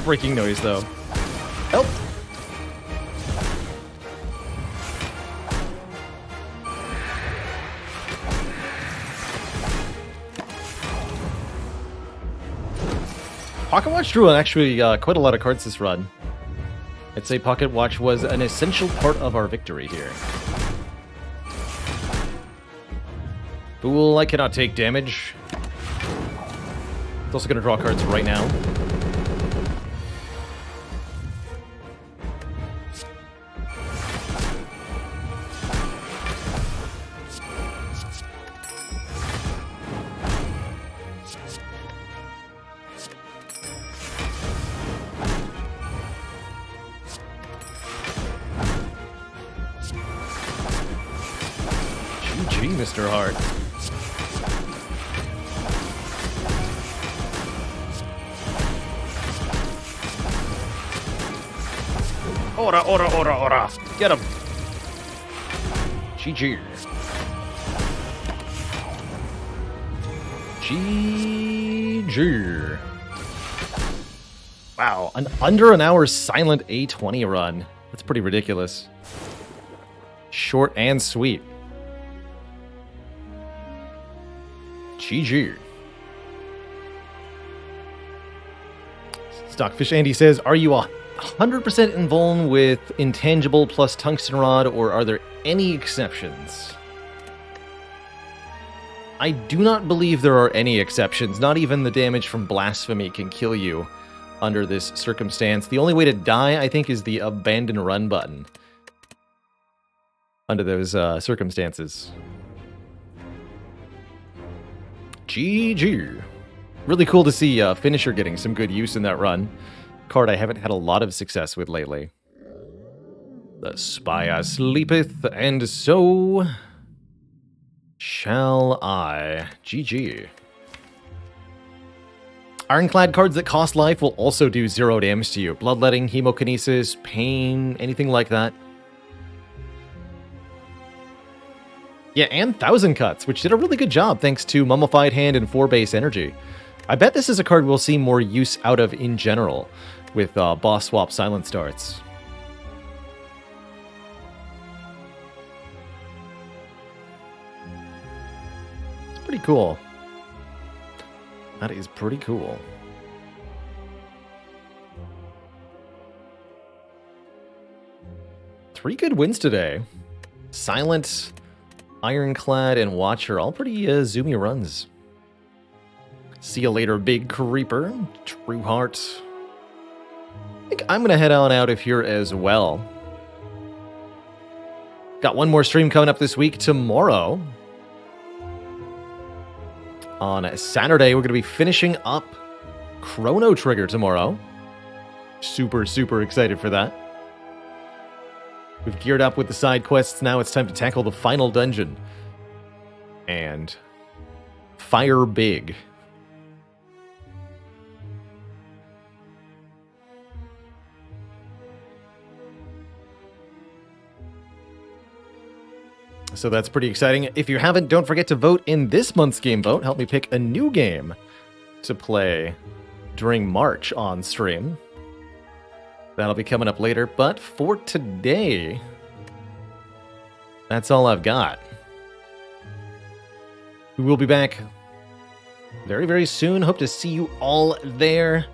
Breaking noise, though. Help! Pocket Watch drew actually quite a lot of cards this run. I'd say Pocket Watch was an essential part of our victory here. Fool, I cannot take damage. It's also going to draw cards right now. GG, Mr. Hart. Ora, ora, ora, ora. Get him. GG. GG. Wow, under an hour silent A20 run. That's pretty ridiculous. Short and sweet. GG. Stockfish Andy says, are you 100% invuln with intangible plus tungsten rod, or are there any exceptions? I do not believe there are any exceptions. Not even the damage from blasphemy can kill you under this circumstance. The only way to die, I think, is the abandon run button under those circumstances. GG. Really cool to see Finisher getting some good use in that run. Card I haven't had a lot of success with lately. The Spire sleepeth, and so shall I. GG. Ironclad cards that cost life will also do 0 damage to you. Bloodletting, Hemokinesis, Pain, anything like that. Yeah, and 1000 Cuts, which did a really good job thanks to Mummified Hand and 4 base energy. I bet this is a card we'll see more use out of in general with boss swap silent starts. It's pretty cool. That is pretty cool. Three good wins today. Silent, Ironclad, and Watcher, all pretty zoomy runs. See you later, Big Creeper. True Heart. I think I'm going to head on out of here as well. Got one more stream coming up this week tomorrow. On Saturday, we're going to be finishing up Chrono Trigger tomorrow. Super, super excited for that. We've geared up with the side quests. Now it's time to tackle the final dungeon. And fire big. So that's pretty exciting. If you haven't, don't forget to vote in this month's game vote. Help me pick a new game to play during March on stream. That'll be coming up later. But for today, that's all I've got. We will be back very, very soon. Hope to see you all there.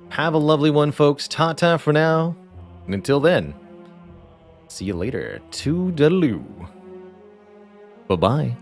Have a lovely one, folks. Ta-ta for now. And until then, see you later. Toodaloo. Bye-bye.